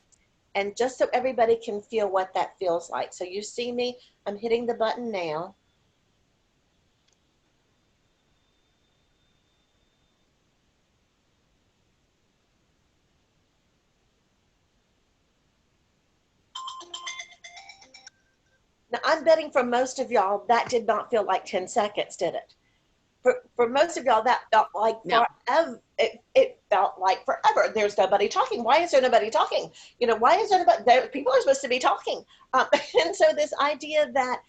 And just so everybody can feel what that feels like. So you see me, I'm hitting the button now. Now I'm betting for most of y'all, that did not feel like 10 seconds, did it? For most of y'all, that felt like forever. It felt like forever. There's nobody talking. Why is there nobody talking? Why is there nobody? People are supposed to be talking. And so this idea that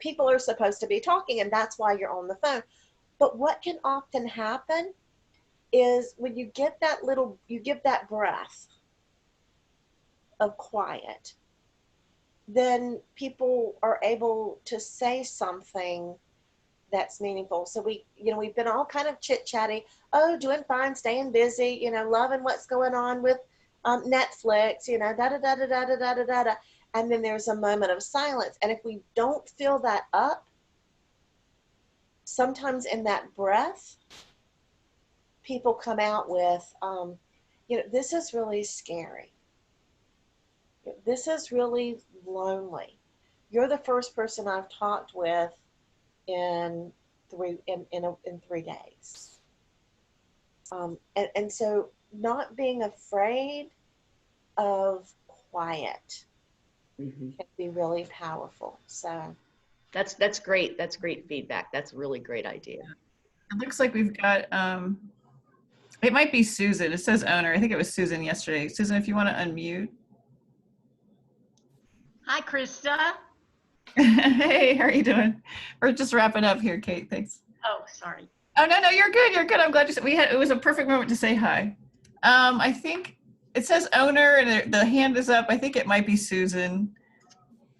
people are supposed to be talking, and that's why you're on the phone. But what can often happen is when you get you give that breath of quiet, then people are able to say something that's meaningful. So we've been all kind of chit-chatty. Oh, doing fine, staying busy, loving what's going on with Netflix, da-da-da-da-da-da-da-da-da. And then there's a moment of silence. And if we don't fill that up, sometimes in that breath, people come out with, this is really scary. This is really lonely. You're the first person I've talked with in 3 days. And so not being afraid of quiet can be really powerful. So that's great. That's great feedback. That's a really great idea. It looks like we've got, it might be Susan. It says owner. I think it was Susan yesterday. Susan, if you want to unmute. Hi, Krista. Hey, how are you doing? We're just wrapping up here, Kate. Thanks. Oh, sorry. Oh, no, you're good. You're good. I'm glad you said it was a perfect moment to say hi. I think it says owner and the hand is up. I think it might be Susan.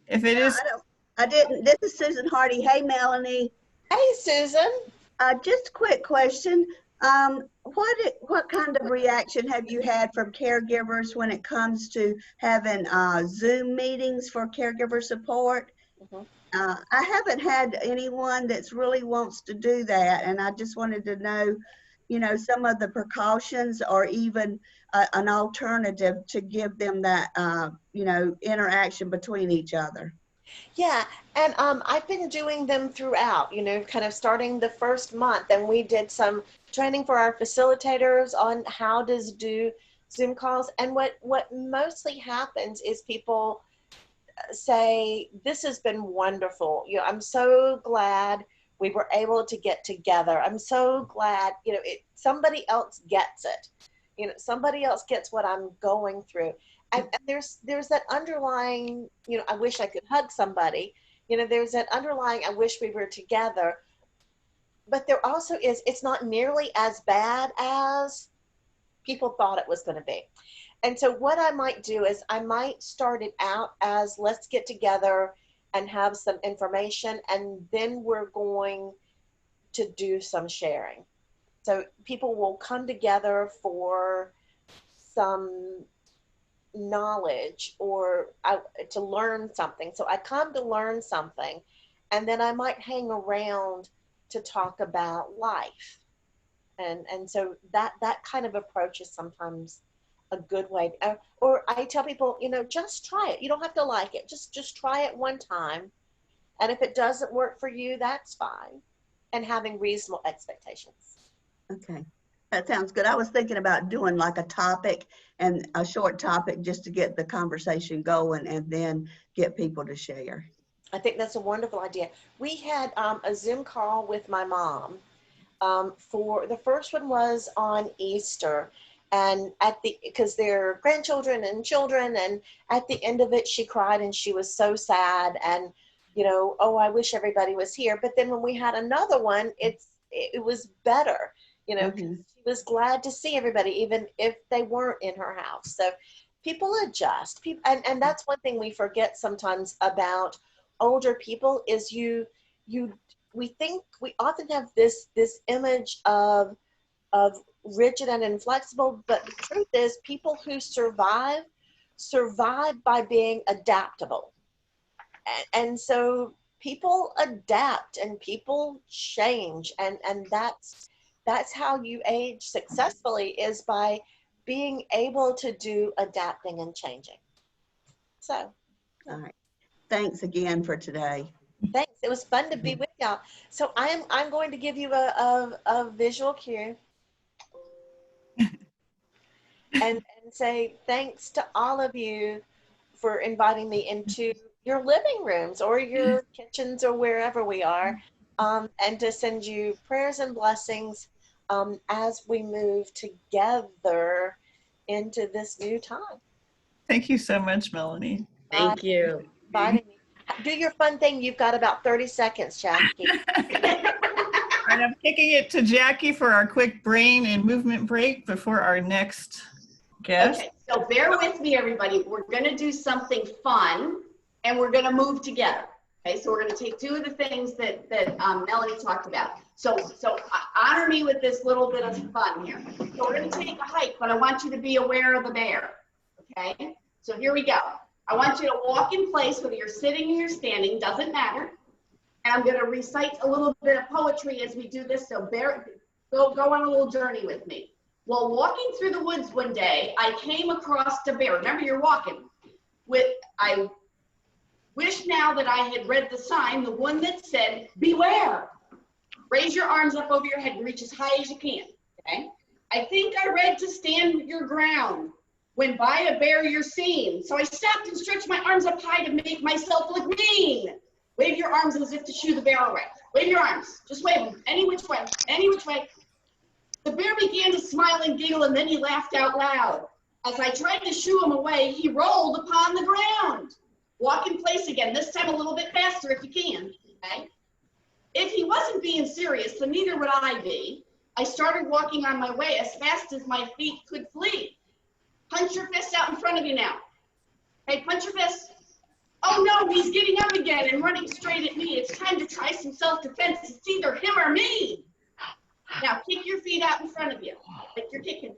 If it is. I didn't. This is Susan Hardy. Hey, Melanie. hey, Susan. Just a quick question. What kind of reaction have you had from caregivers when it comes to having Zoom meetings for caregiver support? I haven't had anyone that's really wants to do that, and I just wanted to know, some of the precautions or even an alternative to give them that, interaction between each other. Yeah, and I've been doing them throughout, kind of starting the first month, and we did some training for our facilitators on how to do Zoom calls. And what mostly happens is people say, this has been wonderful. I'm so glad we were able to get together. I'm so glad, somebody else gets it. Somebody else gets what I'm going through. And there's that underlying, I wish I could hug somebody. There's that underlying, I wish we were together. But there also is, it's not nearly as bad as people thought it was going to be. And so what I might do is I might start it out as, let's get together and have some information, and then we're going to do some sharing. So people will come together for some knowledge or to learn something. So I come to learn something, and then I might hang around to talk about life. And so that kind of approach is sometimes a good way. Or I tell people, just try it. You don't have to like it. Just try it one time. And if it doesn't work for you, that's fine. And having reasonable expectations. Okay, that sounds good. I was thinking about doing like a topic and a short topic just to get the conversation going and then get people to share. I think that's a wonderful idea. We had a Zoom call with my mom. For the first one was on Easter, and because they're grandchildren and children, and at the end of it, she cried and she was so sad, and oh, I wish everybody was here. But then when we had another one, it was better, Mm-hmm. she was glad to see everybody, even if they weren't in her house. So people adjust. And that's one thing we forget sometimes about older people is we often have this image of rigid and inflexible, but the truth is people who survive by being adaptable. And so people adapt and people change, and that's how you age successfully, is by being able to do adapting and changing. So All right. Thanks again for today. thanks. It was fun to be with y'all. So I'm going to give you a visual cue and say thanks to all of you for inviting me into your living rooms or your kitchens or wherever we are, and to send you prayers and blessings as we move together into this new time. Thank you so much, Melanie. Thank you. Bye. Do your fun thing. You've got about 30 seconds, Jackie. And I'm kicking it to Jackie for our quick brain and movement break before our next guest. Okay, so bear with me, everybody. We're going to do something fun, and we're going to move together. Okay, so we're going to take two of the things that Melanie talked about. So honor me with this little bit of fun here. So we're going to take a hike, but I want you to be aware of the bear. Okay, so here we go. I want you to walk in place, whether you're sitting or you're standing, doesn't matter. And I'm going to recite a little bit of poetry as we do this. So go on a little journey with me. While walking through the woods one day, I came across a bear. Remember, you're walking. I wish now that I had read the sign, the one that said, beware. Raise your arms up over your head and reach as high as you can, okay? I think I read to stand your ground. When by a bear you're seen. So I stopped and stretched my arms up high to make myself look mean. Wave your arms as if to shoo the bear away. Wave your arms, just wave them, any which way, any which way. The bear began to smile and giggle, and then he laughed out loud. As I tried to shoo him away, he rolled upon the ground. Walk in place again, this time a little bit faster if you can, okay? If he wasn't being serious, then neither would I be. I started walking on my way as fast as my feet could flee. Punch your fist out in front of you now. Hey, punch your fist. Oh no, he's getting up again and running straight at me. It's time to try some self-defense. It's either him or me. Now kick your feet out in front of you, like you're kicking.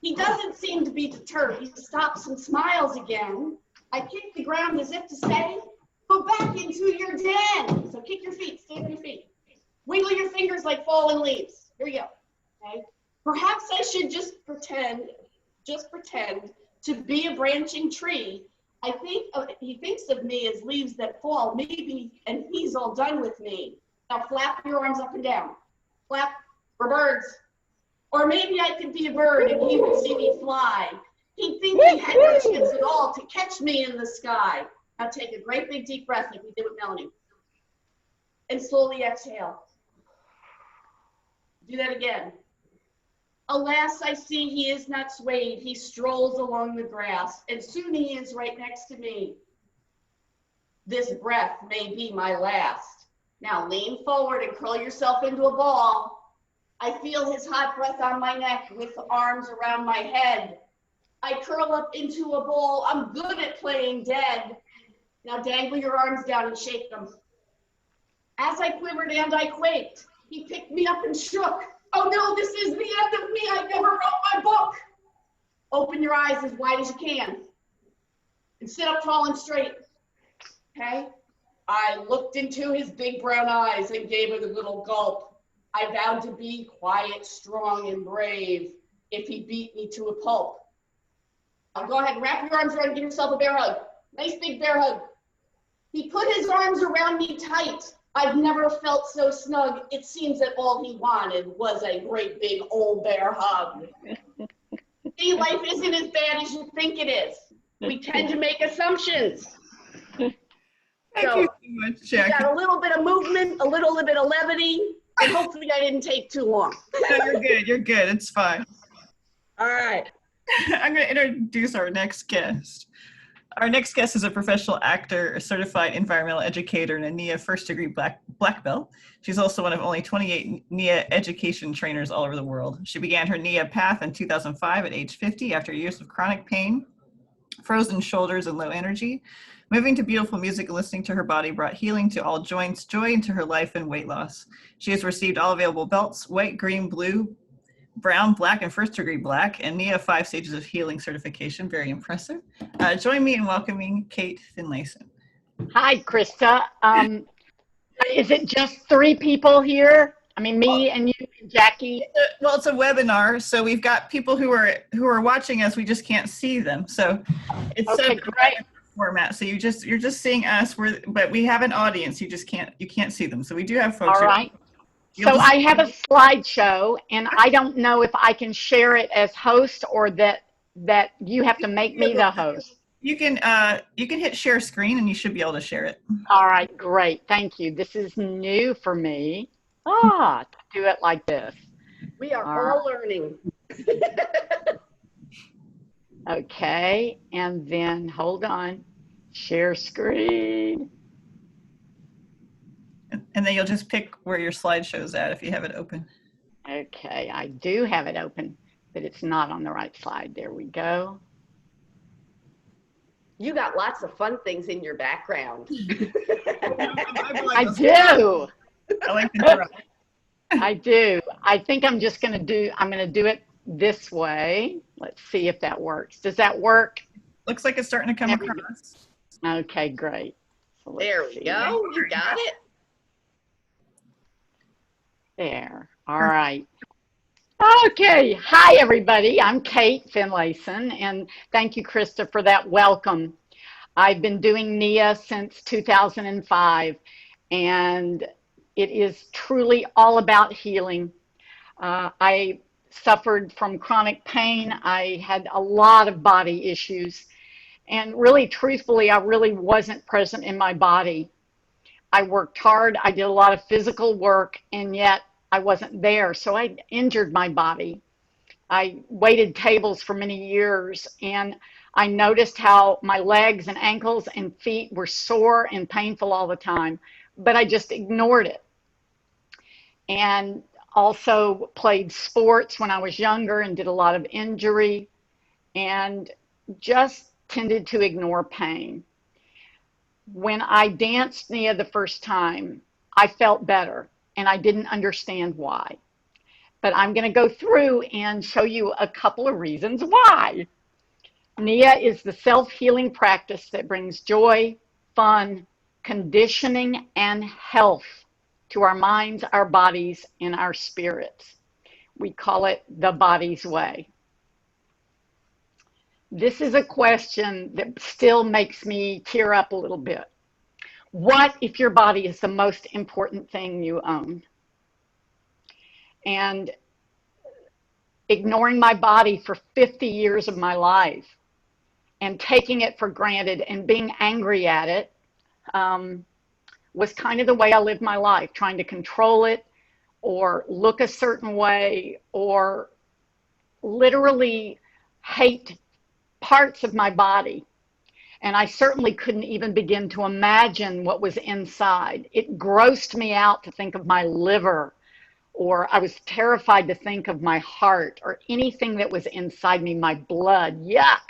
He doesn't seem to be deterred. He stops and smiles again. I kick the ground as if to say, go back into your den. So kick your feet, stand on your feet. Wiggle your fingers like fallen leaves. Here we go, okay? Perhaps I should just pretend to be a branching tree. I think he thinks of me as leaves that fall, maybe, and he's all done with me. Now flap your arms up and down. Flap for birds. Or maybe I could be a bird and he would see me fly. He'd think he had no chance at all to catch me in the sky. Now take a great big deep breath like we did with Melanie. And slowly exhale. Do that again. Alas, I see he is not swayed. He strolls along the grass, and soon he is right next to me. This breath may be my last. Now lean forward and curl yourself into a ball. I feel his hot breath on my neck with the arms around my head. I curl up into a ball. I'm good at playing dead. Now dangle your arms down and shake them. As I quivered and I quaked, he picked me up and shook. Oh no, this is the end of me. I never wrote my book. Open your eyes as wide as you can. And sit up tall and straight. Okay? I looked into his big brown eyes and gave it a little gulp. I vowed to be quiet, strong, and brave if he beat me to a pulp. Now go ahead and wrap your arms around and give yourself a bear hug. Nice big bear hug. He put his arms around me tight. I've never felt so snug. It seems that all he wanted was a great big old bear hug. See, life isn't as bad as you think it is. We tend to make assumptions. Thank you so much, You Jackie. got a little bit of movement, a little bit of levity, and hopefully I didn't take too long. No, you're good. You're good. It's fine. All right. I'm going to introduce our next guest. Our next guest is a professional actor, a certified environmental educator, and a NIA first-degree black belt. She's also one of only 28 NIA education trainers all over the world. She began her NIA path in 2005 at age 50 after years of chronic pain, frozen shoulders, and low energy. Moving to beautiful music and listening to her body brought healing to all joints, joy into her life, and weight loss. She has received all available belts, white, green, blue, brown, black, and first-degree black, and NIA 5 stages of healing certification. Very impressive. Join me in welcoming Kate Finlayson. Hi, Krista. Is it just 3 people here? I mean, me and you and Jackie. Well, it's a webinar, so we've got people who are watching us. We just can't see them, so it's Okay, a great. format. So you're just seeing us. But we have an audience. You can't see them. So we do have folks. All right. So I have a slideshow, and I don't know if I can share it as host or that you have to make me the host. You can hit share screen, and you should be able to share it. All right, great. Thank you. This is new for me. To do it like this. We are All all learning. Okay, and then hold on. Share screen. And then you'll just pick where your slideshow's at if you have it open. Okay, I do have it open, but it's not on the right slide. There we go. You got lots of fun things in your background. I do. I like the draw. I do. I think I'm going to do it this way. Let's see if that works. Does that work? Looks like it's starting to come across. Okay, great. So There we go. You got it. There. All right. Okay. Hi, everybody. I'm Kate Finlayson, and thank you, Krista, for that welcome. I've been doing NIA since 2005, and it is truly all about healing. I suffered from chronic pain. I had a lot of body issues, and really, truthfully, I really wasn't present in my body. I worked hard. I did a lot of physical work, and yet I wasn't there. So I injured my body. I waited tables for many years, and I noticed how my legs and ankles and feet were sore and painful all the time, but I just ignored it. And also played sports when I was younger and did a lot of injury and just tended to ignore pain. When I danced NIA the first time, I felt better, and I didn't understand why. But I'm going to go through and show you a couple of reasons why. NIA is the self-healing practice that brings joy, fun, conditioning, and health to our minds, our bodies, and our spirits. We call it the body's way. This is a question that still makes me tear up a little bit. What if your body is the most important thing you own? And ignoring my body for 50 years of my life and taking it for granted and being angry at it was kind of the way I lived my life, trying to control it or look a certain way or literally hate parts of my body. And I certainly couldn't even begin to imagine what was inside. It grossed me out to think of my liver, or I was terrified to think of my heart or anything that was inside me, my blood, yuck.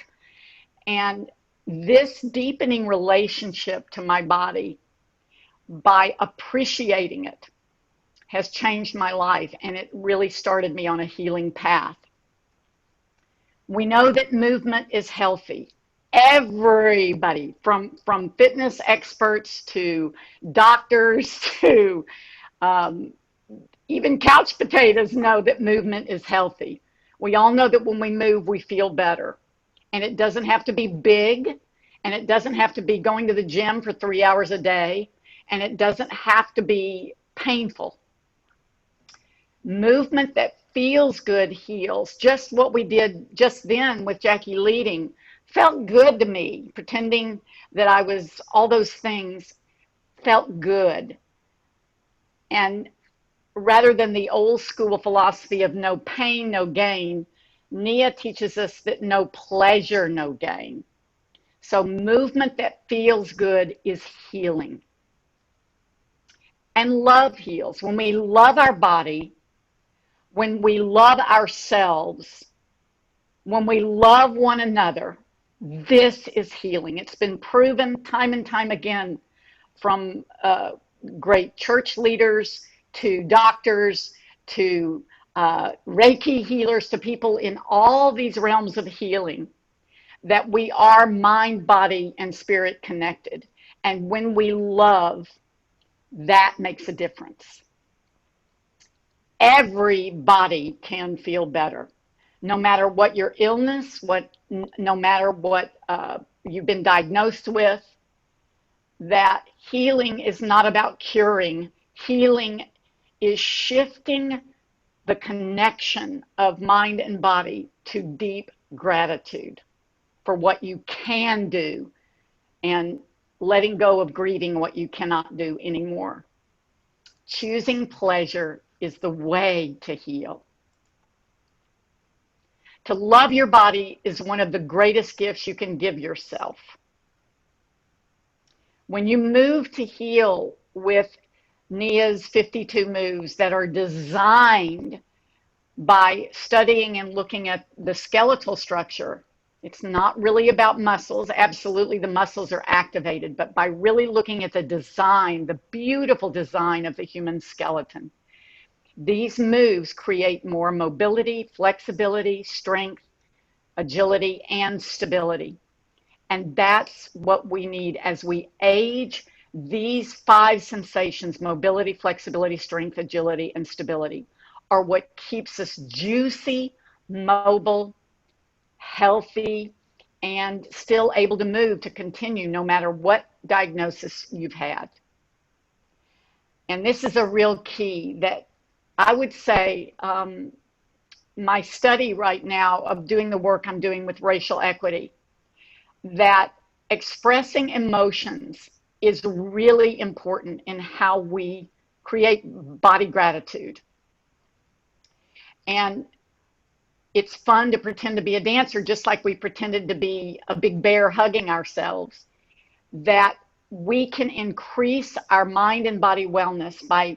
And this deepening relationship to my body, by appreciating it, has changed my life, and it really started me on a healing path. We know that movement is healthy. Everybody, from fitness experts to doctors to even couch potatoes, know that movement is healthy. We all know that when we move, we feel better. And it doesn't have to be big, and it doesn't have to be going to the gym for 3 hours a day, and it doesn't have to be painful. Movement that feels good heals. Just what we did just then with Jackie leading felt good to me. Pretending that I was all those things felt good. And rather than the old school philosophy of no pain, no gain, Nia teaches us that no pleasure, no gain. So movement that feels good is healing. And love heals. When we love our body, when we love ourselves, when we love one another, this is healing. It's been proven time and time again from great church leaders to doctors to Reiki healers to people in all these realms of healing that we are mind, body, and spirit connected. And when we love, that makes a difference. Everybody can feel better, no matter what your illness, no matter what you've been diagnosed with. That healing is not about curing. Healing is shifting the connection of mind and body to deep gratitude for what you can do and letting go of grieving what you cannot do anymore. Choosing pleasure is the way to heal. To love your body is one of the greatest gifts you can give yourself. When you move to heal with Nia's 52 moves that are designed by studying and looking at the skeletal structure, it's not really about muscles. Absolutely, the muscles are activated, but by really looking at the design, the beautiful design of the human skeleton, these moves create more mobility, flexibility, strength, agility, and stability. And that's what we need as we age. These 5 sensations, mobility, flexibility, strength, agility, and stability, are what keeps us juicy, mobile, healthy, and still able to move, to continue no matter what diagnosis you've had. And this is a real key that I would say my study right now of doing the work I'm doing with racial equity, that expressing emotions is really important in how we create body gratitude. And it's fun to pretend to be a dancer, just like we pretended to be a big bear hugging ourselves, that we can increase our mind and body wellness by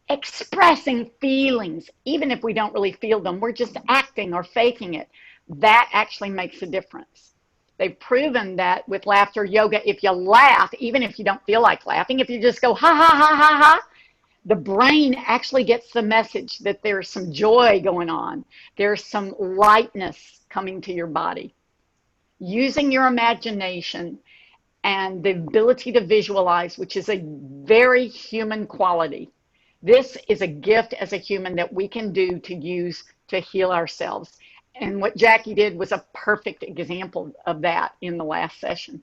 expressing feelings, even if we don't really feel them. We're just acting or faking it. That actually makes a difference. They've proven that with laughter yoga, if you laugh, even if you don't feel like laughing, if you just go ha, ha, ha, ha, ha, the brain actually gets the message that there's some joy going on. There's some lightness coming to your body. Using your imagination and the ability to visualize, which is a very human quality. This is a gift as a human that we can do to use to heal ourselves. And what Jackie did was a perfect example of that in the last session.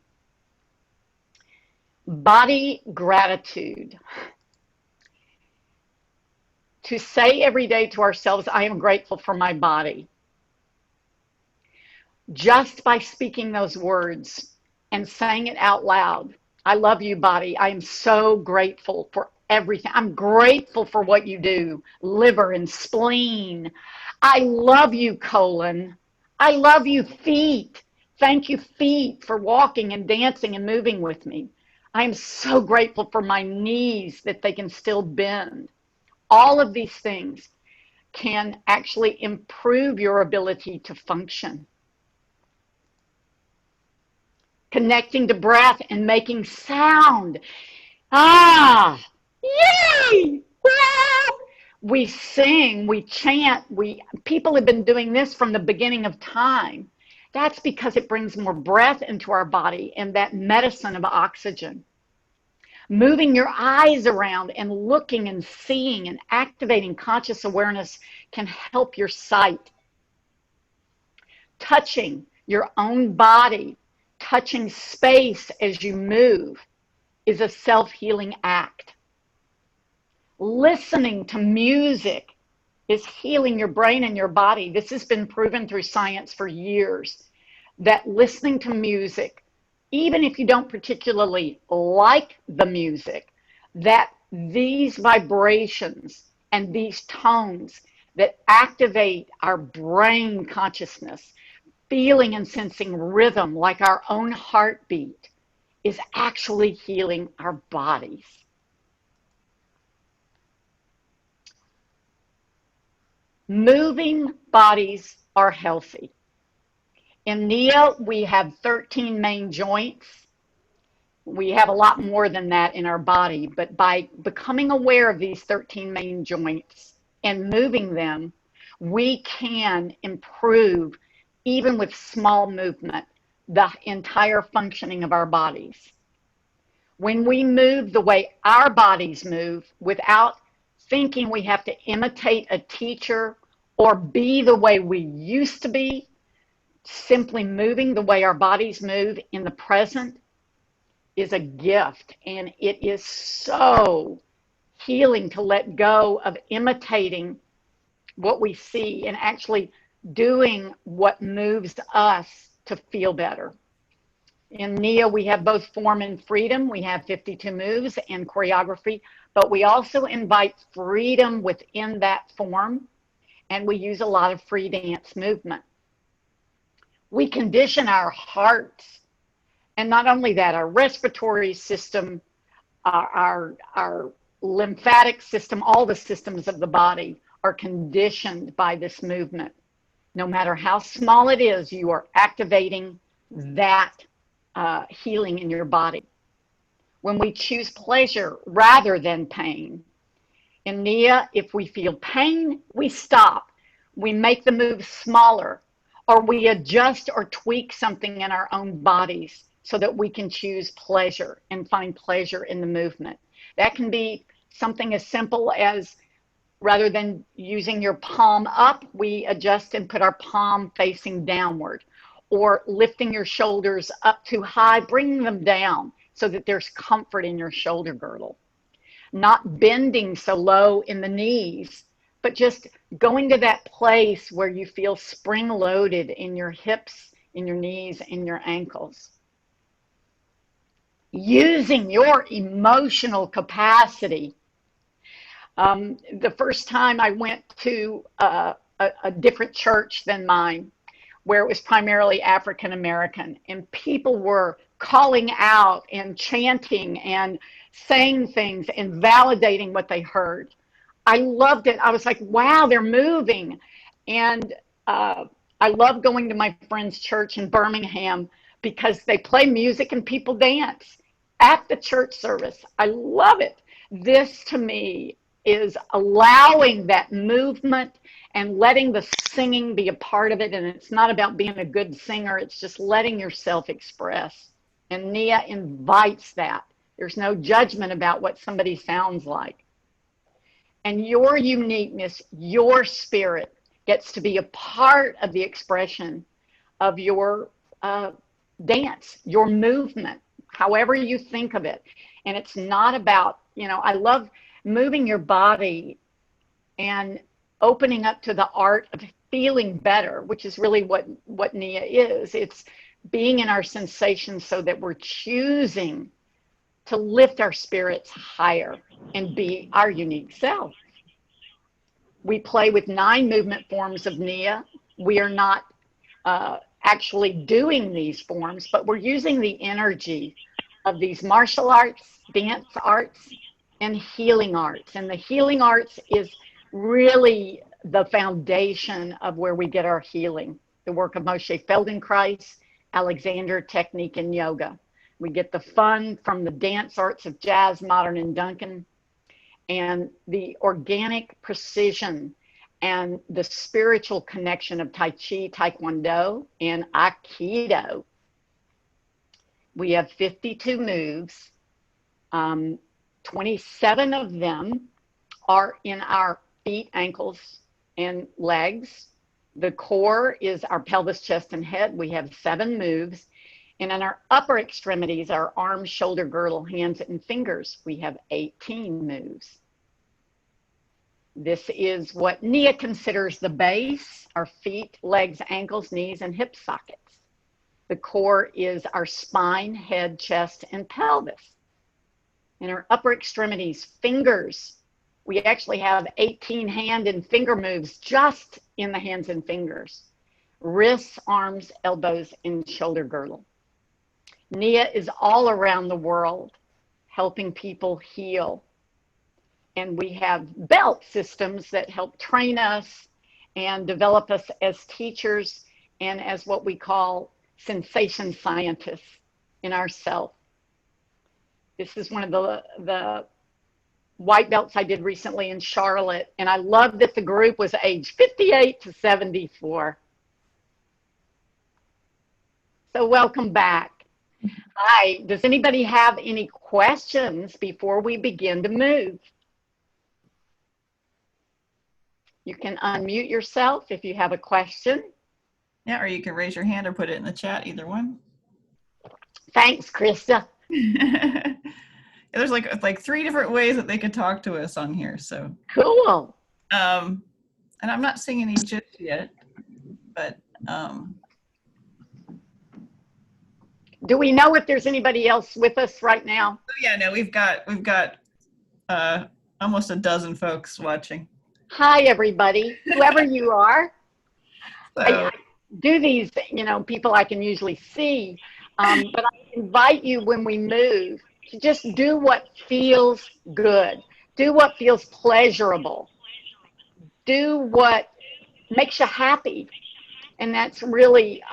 Body gratitude. To say every day to ourselves, I am grateful for my body. Just by speaking those words and saying it out loud. I love you, body. I am so grateful for everything. I'm grateful for what you do, liver and spleen. I love you, colon. I love you, feet. Thank you, feet, for walking and dancing and moving with me. I'm so grateful for my knees, that they can still bend. All of these things can actually improve your ability to function. Connecting to breath and making sound. Ah, yay! We sing, we chant, people have been doing this from the beginning of time. That's because it brings more breath into our body and that medicine of oxygen. Moving your eyes around and looking and seeing and activating conscious awareness can help your sight. Touching your own body, touching space as you move is a self-healing act. Listening to music is healing your brain and your body. This has been proven through science for years, that listening to music, even if you don't particularly like the music, that these vibrations and these tones that activate our brain consciousness, feeling and sensing rhythm like our own heartbeat, is actually healing our bodies. Moving bodies are healthy. In NIA, we have 13 main joints. We have a lot more than that in our body, but by becoming aware of these 13 main joints and moving them, we can improve, even with small movement, the entire functioning of our bodies. When we move the way our bodies move without thinking we have to imitate a teacher or be the way we used to be, simply moving the way our bodies move in the present is a gift. And it is so healing to let go of imitating what we see and actually doing what moves us to feel better. In NIA, we have both form and freedom. We have 52 moves and choreography, but we also invite freedom within that form, and we use a lot of free dance movement. We condition our hearts, and not only that, our respiratory system, our lymphatic system, all the systems of the body are conditioned by this movement. No matter how small it is, you are activating that healing in your body. When we choose pleasure rather than pain, in NIA, if we feel pain, we stop. We make the move smaller, or we adjust or tweak something in our own bodies so that we can choose pleasure and find pleasure in the movement. That can be something as simple as, rather than using your palm up, we adjust and put our palm facing downward, or lifting your shoulders up too high, bringing them down so that there's comfort in your shoulder girdle. Not bending so low in the knees, but just going to that place where you feel spring-loaded in your hips, in your knees, and your ankles. Using your emotional capacity. The first time I went to a different church than mine, where it was primarily African American, and people were calling out and chanting and saying things and validating what they heard. I loved it. I was like, wow, they're moving. And I love going to my friend's church in Birmingham because they play music and people dance at the church service. I love it. This, to me, is allowing that movement and letting the singing be a part of it. And it's not about being a good singer. It's just letting yourself express. And NIA invites that. There's no judgment about what somebody sounds like. And your uniqueness, your spirit, gets to be a part of the expression of your dance, your movement, however you think of it. And it's not about, I love moving your body and opening up to the art of feeling better, which is really what NIA is. It's being in our sensations so that we're choosing to lift our spirits higher and be our unique self. We play with 9 movement forms of NIA. We are not actually doing these forms, but we're using the energy of these martial arts, dance arts, and healing arts. And the healing arts is really the foundation of where we get our healing. The work of Moshe Feldenkrais, Alexander Technique, and yoga. We get the fun from the dance arts of jazz, modern, and Duncan, and the organic precision and the spiritual connection of Tai Chi, Taekwondo, and Aikido. We have 52 moves. 27 of them are in our feet, ankles, and legs. The core is our pelvis, chest, and head. We have 7 moves. And in our upper extremities, our arms, shoulder, girdle, hands, and fingers, we have 18 moves. This is what Nia considers the base, our feet, legs, ankles, knees, and hip sockets. The core is our spine, head, chest, and pelvis. In our upper extremities, fingers, we actually have 18 hand and finger moves just in the hands and fingers. Wrists, arms, elbows, and shoulder girdle. Nia is all around the world helping people heal. And we have belt systems that help train us and develop us as teachers and as what we call sensation scientists in ourself. This is one of the white belts I did recently in Charlotte, and I loved that the group was aged 58 to 74. So welcome back. Hi, does anybody have any questions before we begin to move? You can unmute yourself if you have a question. Yeah, or you can raise your hand or put it in the chat, either one. Thanks, Krista. There's like 3 different ways that they could talk to us on here. So Cool. and I'm not seeing any just yet, but Do we know if there's anybody else with us right now? yeah, no, we've got almost a dozen folks watching. Hi, everybody, whoever you are. So I do these, people I can usually see, but I invite you when we move to just do what feels good. Do what feels pleasurable. Do what makes you happy. And that's really,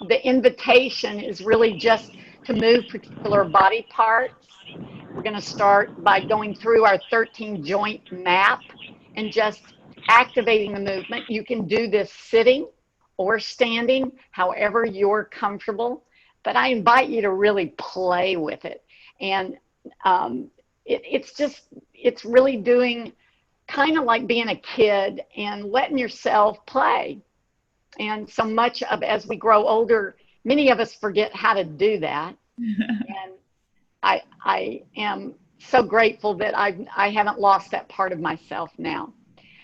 the invitation is really just to move particular body parts. We're going to start by going through our 13 joint map and just activating the movement. You can do this sitting or standing, however you're comfortable, but I invite you to really play with it. And it's really doing kind of like being a kid and letting yourself play. And so much of, as we grow older, many of us forget how to do that. And I am so grateful that I haven't lost that part of myself now.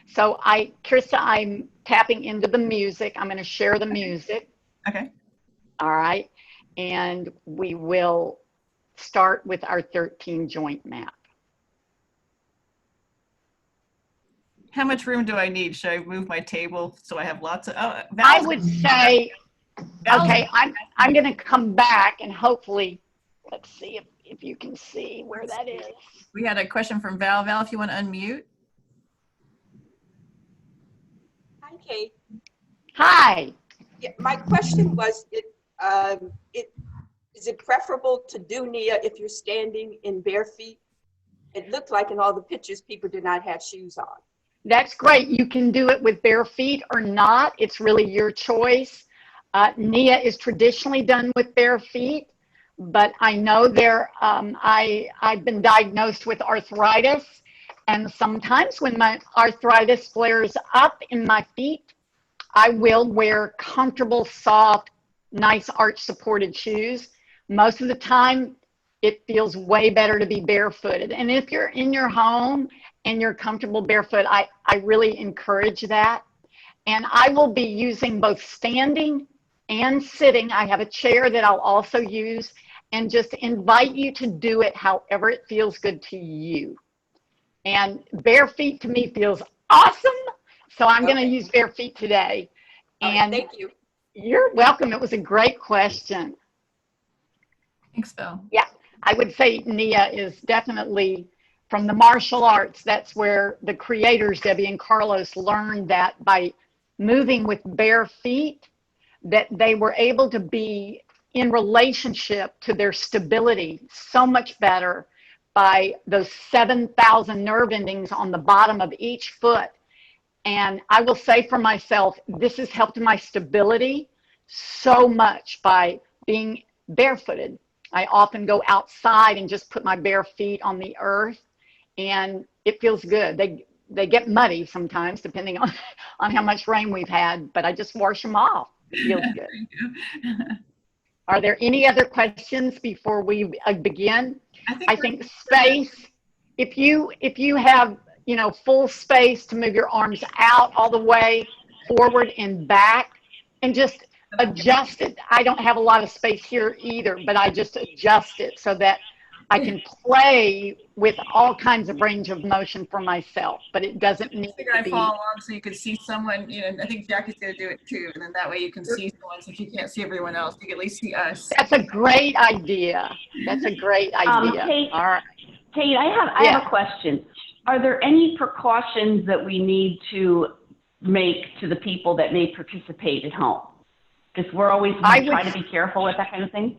So Krista, I'm tapping into the music. I'm going to share the music. okay. All right. And we will start with our 13 joint map. How much room do I need? Should I move my table so I have lots of? Oh, I would say, Val's, okay, I'm going to come back and hopefully, let's see if you can see where that is. We had a question from Val. Val, if you want to unmute. Hi, Kate. Hi. Yeah, my question was, is it preferable to do Nia if you're standing in bare feet? It looked like in all the pictures, people did not have shoes on. That's great. You can do it with bare feet or not. It's really your choice. Nia is traditionally done with bare feet, but I know I've been diagnosed with arthritis, and sometimes when my arthritis flares up in my feet, I will wear comfortable, soft, nice arch-supported shoes. Most of the time, it feels way better to be barefooted. And if you're in your home and you're comfortable barefoot, I really encourage that. And I will be using both standing and sitting. I have a chair that I'll also use, and just invite you to do it however it feels good to you. And bare feet to me feels awesome. So I'm going to use bare feet today. And thank you. You're welcome. It was a great question. Thanks, Val. Yeah, I would say Nia is definitely from the martial arts. That's where the creators, Debbie and Carlos, learned that by moving with bare feet, that they were able to be in relationship to their stability so much better by those 7,000 nerve endings on the bottom of each foot. And I will say for myself, this has helped my stability so much by being barefooted. I often go outside and just put my bare feet on the earth, and it feels good. They get muddy sometimes, depending on how much rain we've had, but I just wash them off. It feels good. Are there any other questions before we begin? I think space, if you have, you know, full space to move your arms out all the way forward and back, and just adjust it. I don't have a lot of space here either, but I just adjust it so that I can play with all kinds of range of motion for myself, but it doesn't need to be. Follow along so you can see someone, you know, I think Jackie's going to do it too. And then that way you can see someone, so if you can't see everyone else, you can at least see us. That's a great idea. That's a great idea. Kate, all right. Kate, I have a question. Are there any precautions that we need to make to the people that may participate at home? Because we're always trying to be careful with that kind of thing.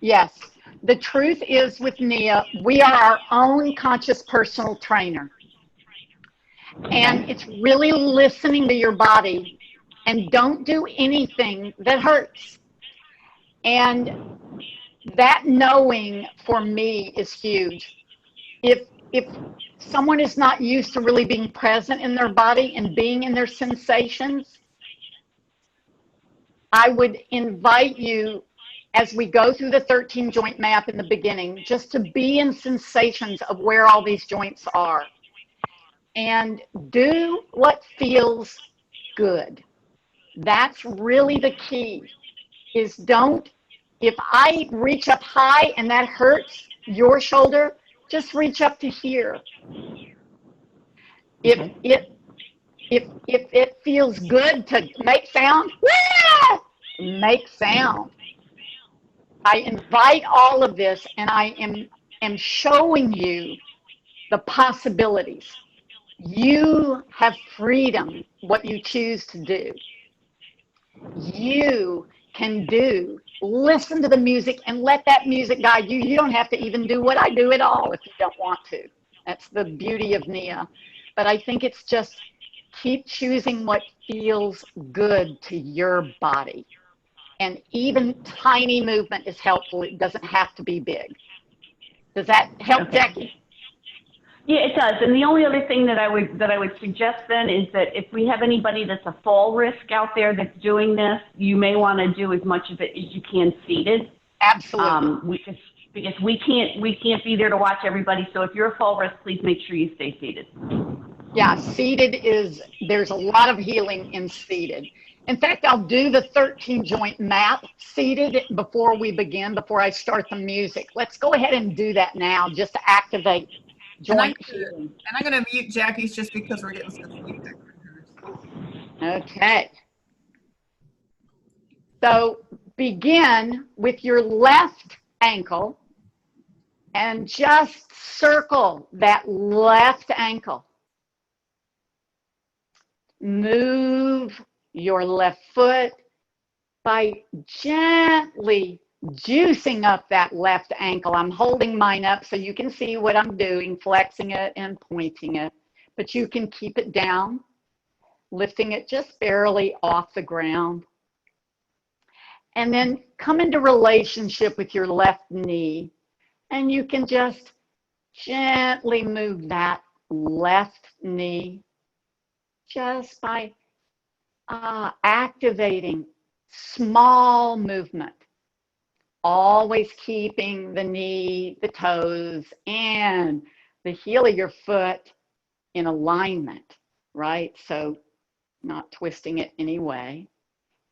Yes. The truth is with Nia, we are our own conscious personal trainer. And it's really listening to your body, and don't do anything that hurts. And that knowing for me is huge. If someone is not used to really being present in their body and being in their sensations, I would invite you, as we go through the 13 joint map in the beginning, just to be in sensations of where all these joints are. And do what feels good. That's really the key, is don't, if I reach up high and that hurts your shoulder, just reach up to here. If it feels good to make sound, make sound. I invite all of this, and I am showing you the possibilities. You have freedom, what you choose to do. You can do. Listen to the music and let that music guide you. You don't have to even do what I do at all if you don't want to. That's the beauty of Nia. But I think it's just keep choosing what feels good to your body. And even tiny movement is helpful. It doesn't have to be big. Does that help, Jackie? Yeah, it does. And the only other thing that I would suggest then is that if we have anybody that's a fall risk out there that's doing this, you may want to do as much of it as you can seated. Absolutely. Because we can't be there to watch everybody. So if you're a fall risk, please make sure you stay seated. Yeah, seated there's a lot of healing in seated. In fact, I'll do the 13 joint map seated before I start the music. Let's go ahead and do that now, just to activate joint healing. And I'm going to mute Jackie's just because we're getting some feedback from hers. Okay. So begin with your left ankle and just circle that left ankle. Move your left foot by gently juicing up that left ankle. I'm holding mine up so you can see what I'm doing, flexing it and pointing it, but you can keep it down, lifting it just barely off the ground. And then come into relationship with your left knee, and you can just gently move that left knee just by activating small movement. Always keeping the knee, the toes, and the heel of your foot in alignment, right? So not twisting it anyway.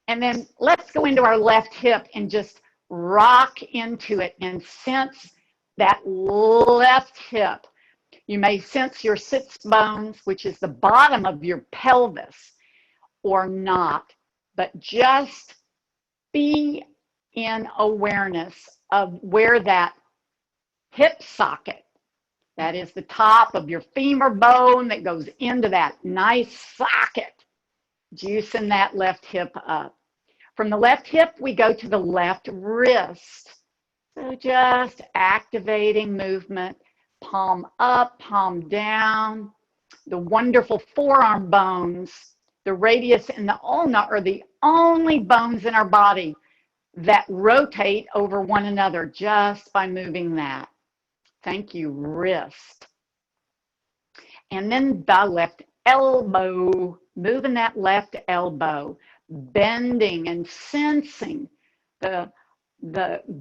And then let's go into our left hip and just rock into it and sense that left hip. You may sense your sits bones, which is the bottom of your pelvis, or not, but just be in awareness of where that hip socket, that is the top of your femur bone that goes into that nice socket, juicing that left hip up. From the left hip, we go to the left wrist. So just activating movement, palm up, palm down. The wonderful forearm bones, the radius and the ulna are the only bones in our body that rotate over one another just by moving that. Thank you, wrist. And then the left elbow, moving that left elbow, bending and sensing the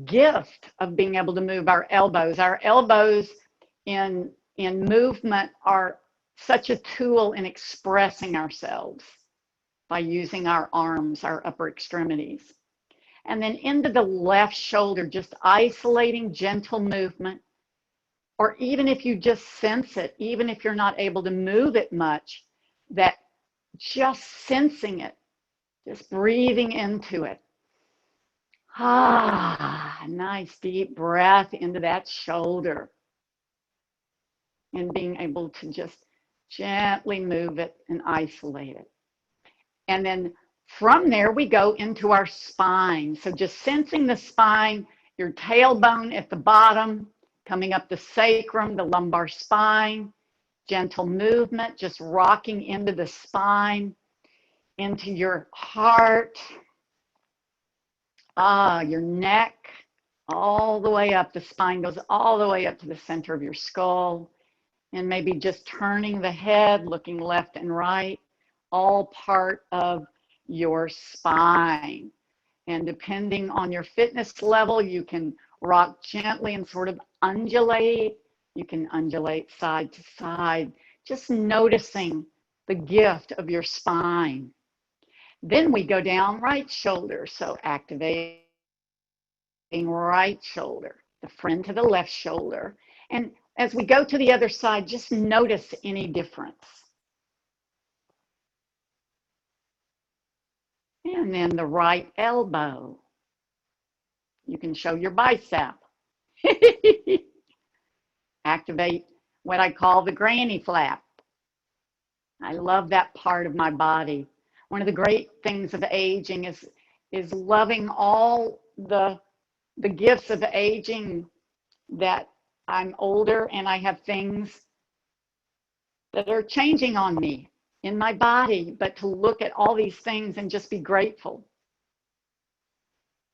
gift of being able to move our elbows. Our elbows in movement are such a tool in expressing ourselves by using our arms, our upper extremities. And then into the left shoulder, just isolating gentle movement. Or even if you just sense it, even if you're not able to move it much, that just sensing it, just breathing into it. Ah, nice deep breath into that shoulder. And being able to just gently move it and isolate it. And then from there, we go into our spine. So just sensing the spine, your tailbone at the bottom, coming up the sacrum, the lumbar spine, gentle movement, just rocking into the spine, into your heart, your neck, all the way up. The spine goes all the way up to the center of your skull. And maybe just turning the head, looking left and right, all part of your spine. And depending on your fitness level, you can rock gently and sort of undulate. You can undulate side to side, just noticing the gift of your spine. Then we go down right shoulder. So activating right shoulder, the friend to the left shoulder. And as we go to the other side, just notice any difference. And then the right elbow. You can show your bicep. Activate what I call the granny flap. I love that part of my body. One of the great things of aging is loving all the gifts of aging, that I'm older and I have things that are changing on me in my body, but to look at all these things and just be grateful.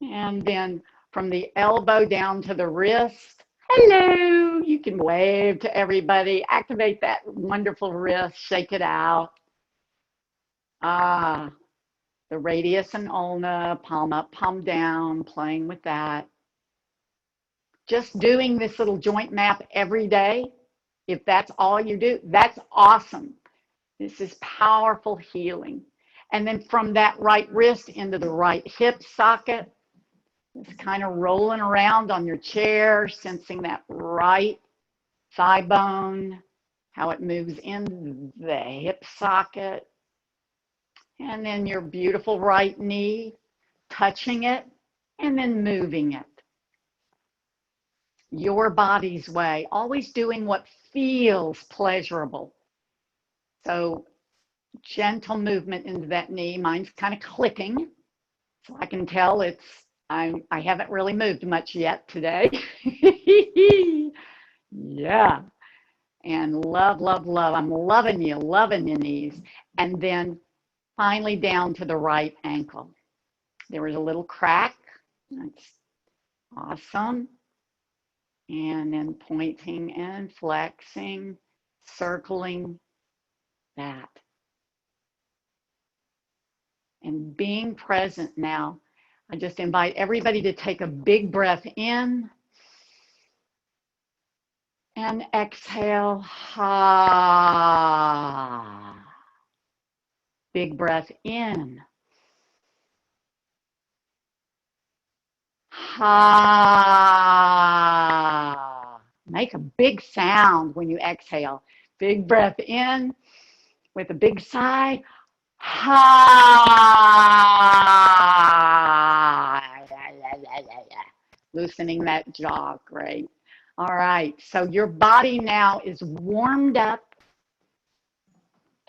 And then from the elbow down to the wrist, hello, you can wave to everybody, activate that wonderful wrist, shake it out. The radius and ulna, palm up, palm down, playing with that. Just doing this little joint map every day, if that's all you do, that's awesome. This is powerful healing. And then from that right wrist into the right hip socket, just kind of rolling around on your chair, sensing that right thigh bone, how it moves into the hip socket. And then your beautiful right knee, touching it and then moving it. Your body's way, always doing what feels pleasurable. So gentle movement into that knee. Mine's kind of clicking, so I can tell I haven't really moved much yet today. Yeah. And love, love, love. I'm loving you, loving your knees. And then finally down to the right ankle. There was a little crack. That's awesome. And then pointing and flexing, circling that. And being present now. I just invite everybody to take a big breath in and exhale. Ha. Big breath in. Ha. Make a big sound when you exhale. Big breath in with a big sigh. Ha. Loosening that jaw, great. All right, so your body now is warmed up.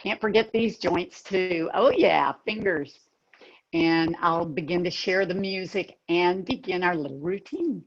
Can't forget these joints too. Oh yeah, fingers. And I'll begin to share the music and begin our little routine.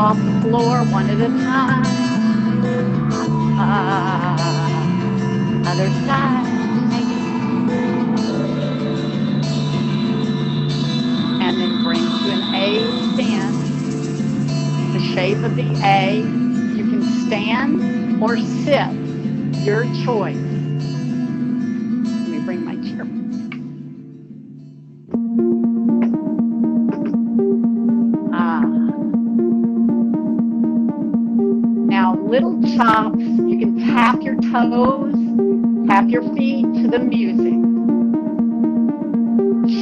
off the floor one at a time. Other side. And then bring to an A stand. The shape of the A. You can stand or sit. Your choice. Let me bring my chair. Now, little chops. You can tap your toes, tap your feet to the music.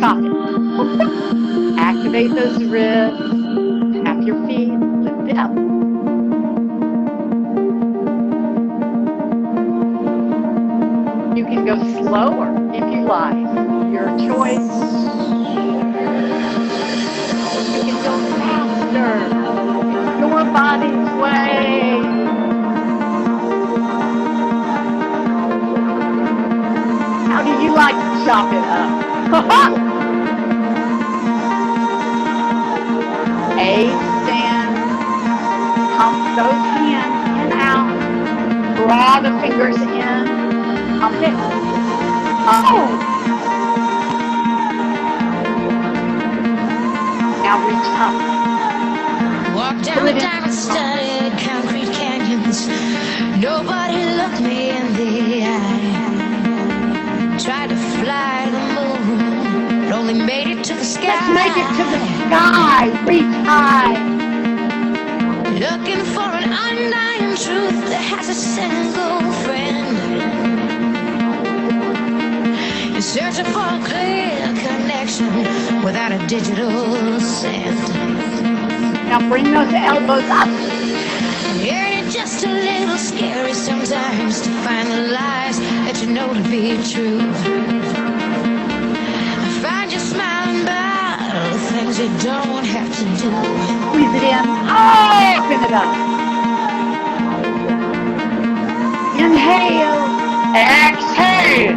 Chop it. Activate those ribs. Tap your feet. Lift it up. You can go slower if you like. Your choice. You can go faster. It's your body's way. How do you like to chop it up? A stand. Pump those hands in and out. Draw the fingers in. Pump it. Oh! Now reach up. Walk down the diamond-studded concrete canyons. Nobody looked me in the eye. Tried to fly the moon, but only made it to the sky. Let's make it to the sky. Reach high. Looking for an undying truth that has a single friend. You're searching for a clear connection without a digital send. Now bring those elbows up. Ain't it just a little scary sometimes to find the lies that you know to be true? Find you smiling about the things you don't have to do. Squeeze it in. Oh, open it up. Inhale. Exhale.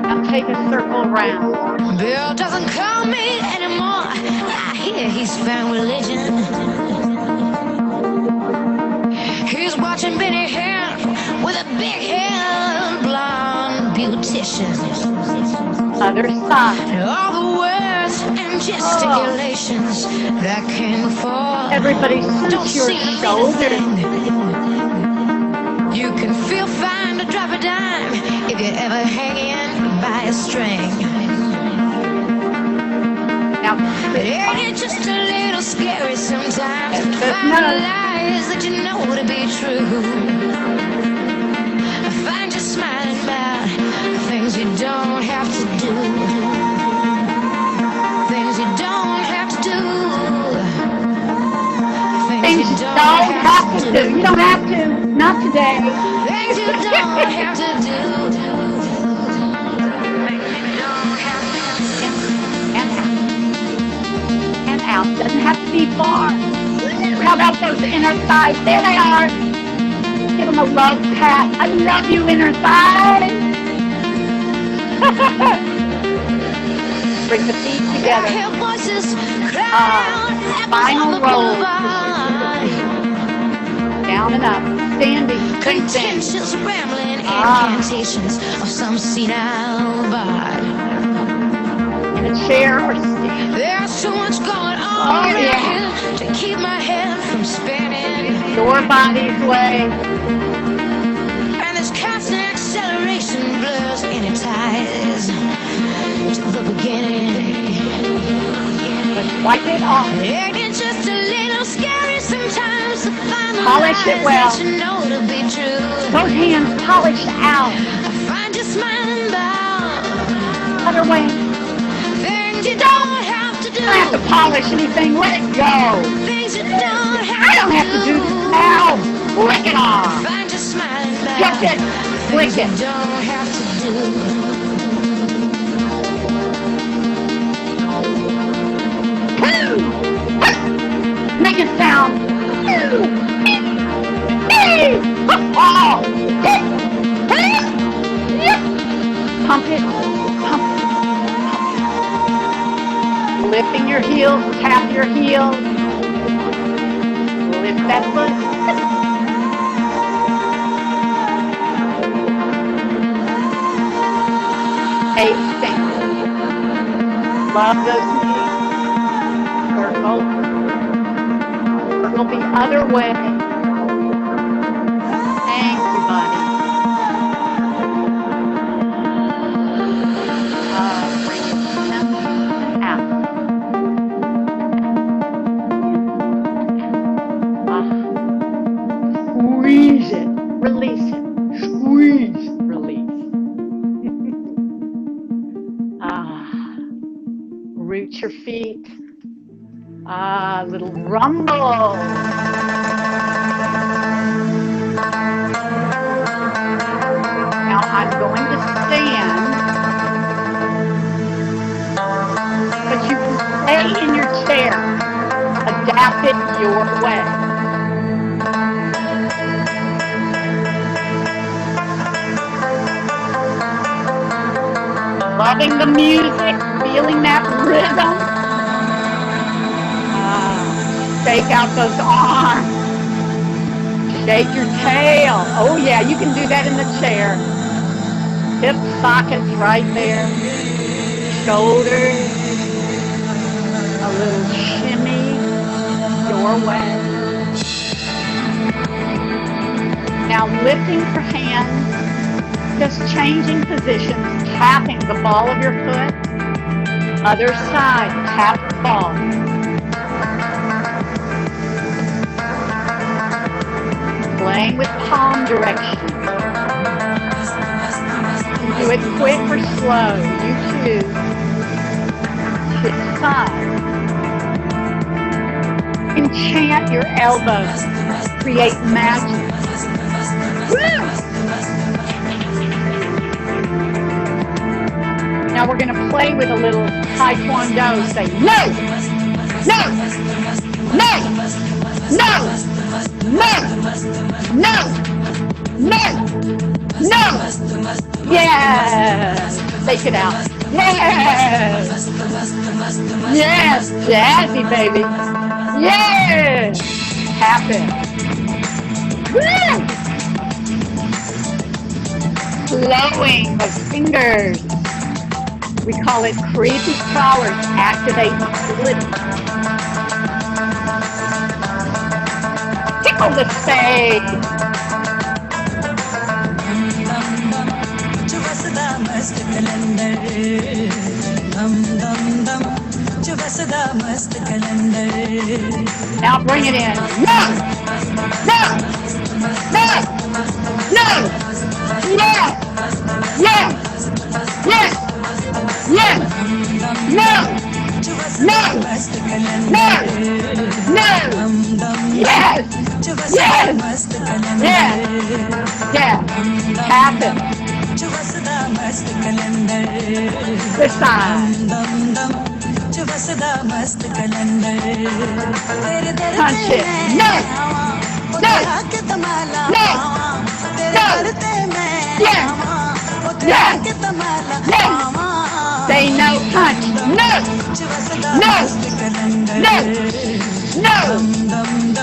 Now take a circle around. Bill doesn't call me anymore. I hear he's found religion. He's watching Benny Hill with a big haired blonde beautician. Other side. All the words and gesticulations that came before. Everybody don't cinch your seem shoulders. You can feel fine to drop a dime if you're ever hanging by a string. Now, But ain't it just a little scary sometimes to find the lies that you know to be true? I find you smiling about things you don't have to do. Things you don't have to do. things you don't have to do. You don't have to. Not today. Things you don't have to do. And out. Doesn't have to be far. How about those inner thighs? There they are. Give them a love pat. I love you, inner thighs. Bring the feet together. Final roll. Down and up. Standing. Contentious rambling incantations of some senile bard. In a chair or stand. There's so much going on here to keep my head from spinning. Your body's way. And this constant acceleration blurs any ties to the beginning. Let's wipe it off. Ain't it just a little scary sometimes to find the Polish it lies well. that you know to be true? Those hands polished out. I find you smiling about Other way. things you don't have to do. You don't have to polish anything. Let it go. Things you don't have I don't have to do this now. Lick it off. Find you smiling about Just it. Lick things it. you don't have to do. Make it sound. Pump it. Pump it. Lifting your heels, tap your heels. Lift that foot. Tasting. Love those knees. Circle. Circle the other way. Thank you, buddy. Bring it in, out. Squeeze it. Release it. Squeeze. Release. Root your feet. Little rumble. Now I'm going to stand, but you can stay in your chair. Adapt it your way. Loving the music, feeling that rhythm. Shake out those arms. Shake your tail. Oh yeah, you can do that in the chair. Hip sockets right there. Shoulders. A little shimmy your way. Now lifting your hands, just changing positions, tapping the ball of your foot. Other side, tap the ball. Playing with palm direction. Do it quick or slow, you choose. Shift side. Enchant your elbows. Create magic. Woo! Now we're going to play with a little taekwondo. Say no, no, no, no, no, no, no, no. Yes. Shake it out. Yes. Yes. Jazzy, baby. Yes. Tap it. Woo! Flowing the fingers. We call it creepy crawlers. Activate mobility. Tickle the space. Now bring it in. No! No! No! No! Yes! Yes! Yes! Yes! No! No! No! No! Yes! Yes! Yes! Yes! Tap it. This side. Punch it. No! No! No! No! Yes! Yes! Yes! Say no, punch. No! No! No! No!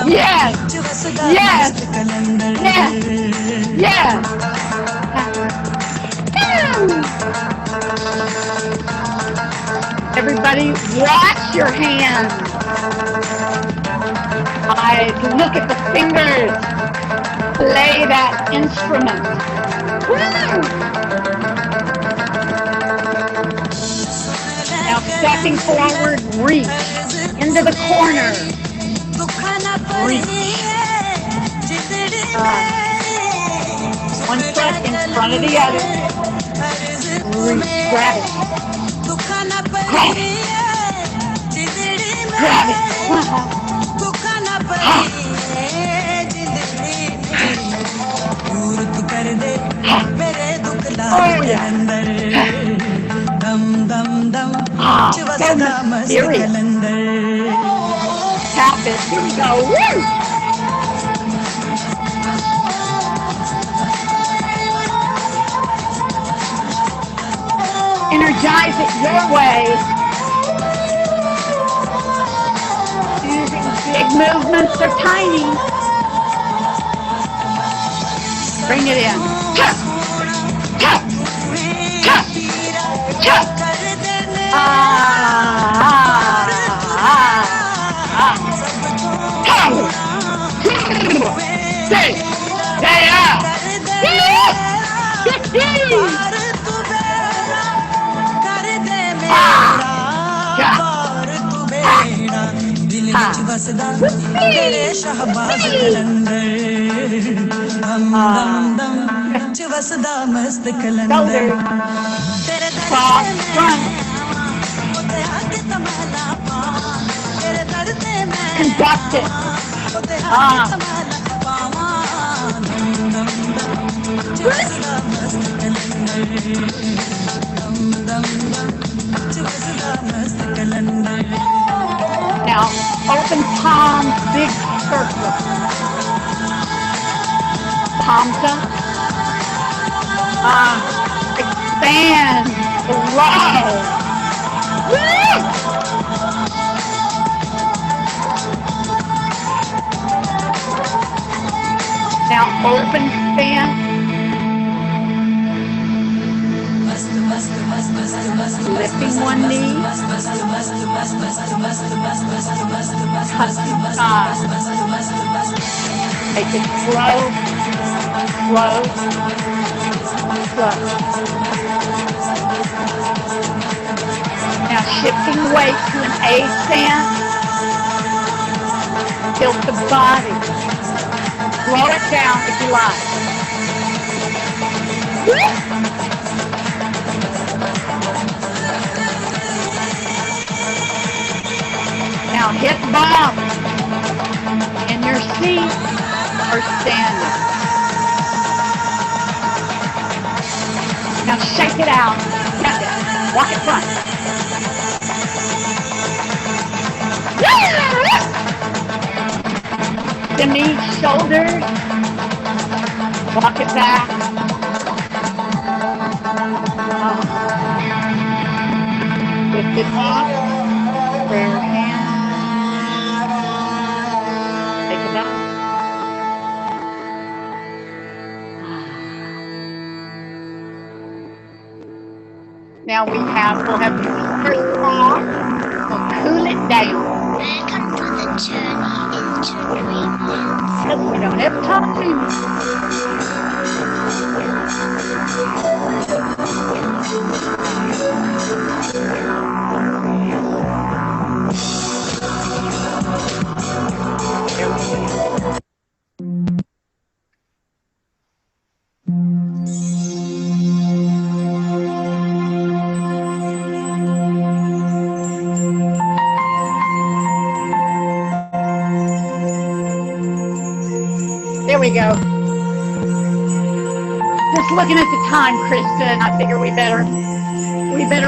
Yes! Yes! Yes! Yes! Everybody, watch your hands. Eyes, look at the fingers. Play that instrument. Woo! Now stepping forward, reach into the corner. Reach. One foot in front of the other. Reach, grab it. Grab it. Grab it. Oh yeah. So mysterious. Tap it. Here we go. Woo! Energize it your way. Big movements are tiny. Bring it in. Conduct it. Now, open palms, big circle. Palms up. Expand. Blow. Now, open fan. Lifting one knee. Touching thighs. Take it slow, slow, slow. Now shifting weight to an A stance. Tilt the body. Slow it down if you like. Now hip bounce in your seat or standing. Now shake it out. Get it. Walk it front. The knees, shoulders. Walk it back. Lift it up. Prayer hand. Take it back. Now we'll have the first claw. We'll cool it down. Welcome to the journey into dreamland. Nope, we don't have time. There we go. Just looking at the time, Krista, and I figure we better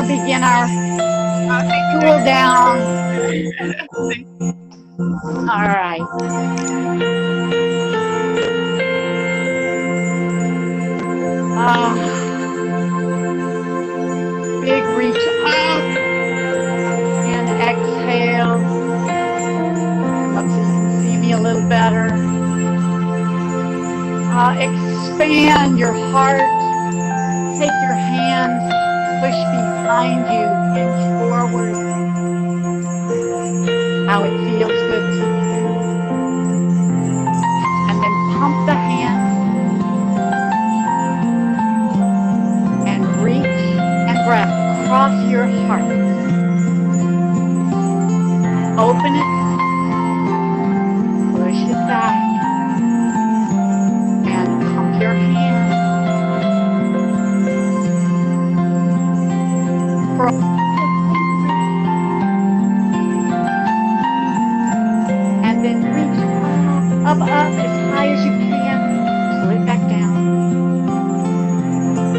begin our cool down. All right. Big reach up and exhale. Up so you can see me a little better. Expand your heart. Take your hands, push behind you, inch forward. How it feels good to you. And then pump the hands and reach and breath across your heart. Open it. Push it back. Your hand and then reach up as high as you can. Pull it back down.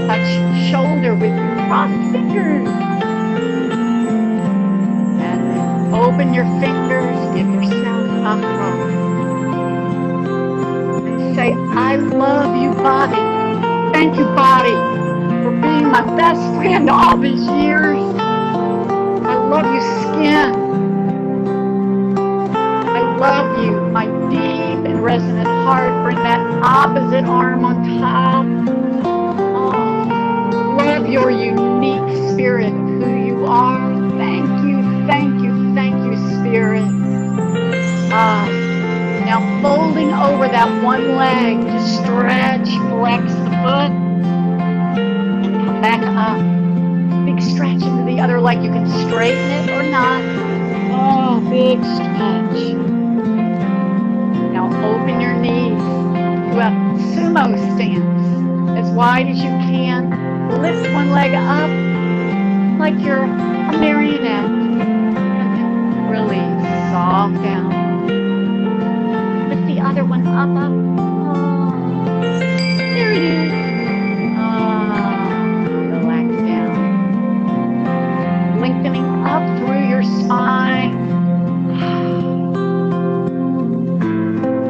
Touch your shoulder with your crossed fingers. And then open your fingers. Give yourself a hug. Say, I love you, body. Thank you, body, for being my best friend all these years. I love you, skin. I love you, my deep and resonant heart. Bring that opposite arm on top. Oh, love your unique spirit of who you are. Thank you, thank you, thank you, Spirit. Now folding over that one leg, just stretch, flex the foot, and come back up. Big stretch into the other leg. You can straighten it or not. Oh, big stretch. Now open your knees to a sumo stance, as wide as you can. Lift one leg up like you're a marionette. And then release, soft down. Lift the other one up. Oh, there it is. Relax down. Lengthening up through your spine.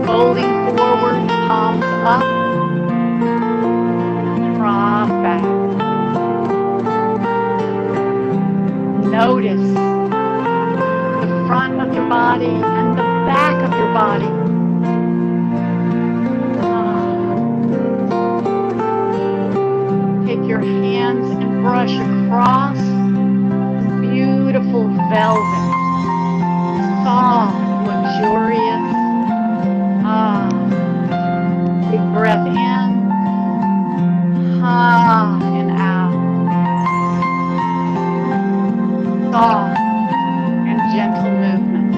Folding forward, palms up. Drop back. Notice the front of your body and the back of your body. Take your hands and brush across beautiful velvet, soft, luxurious. Big breath in, and out. Soft and gentle movement.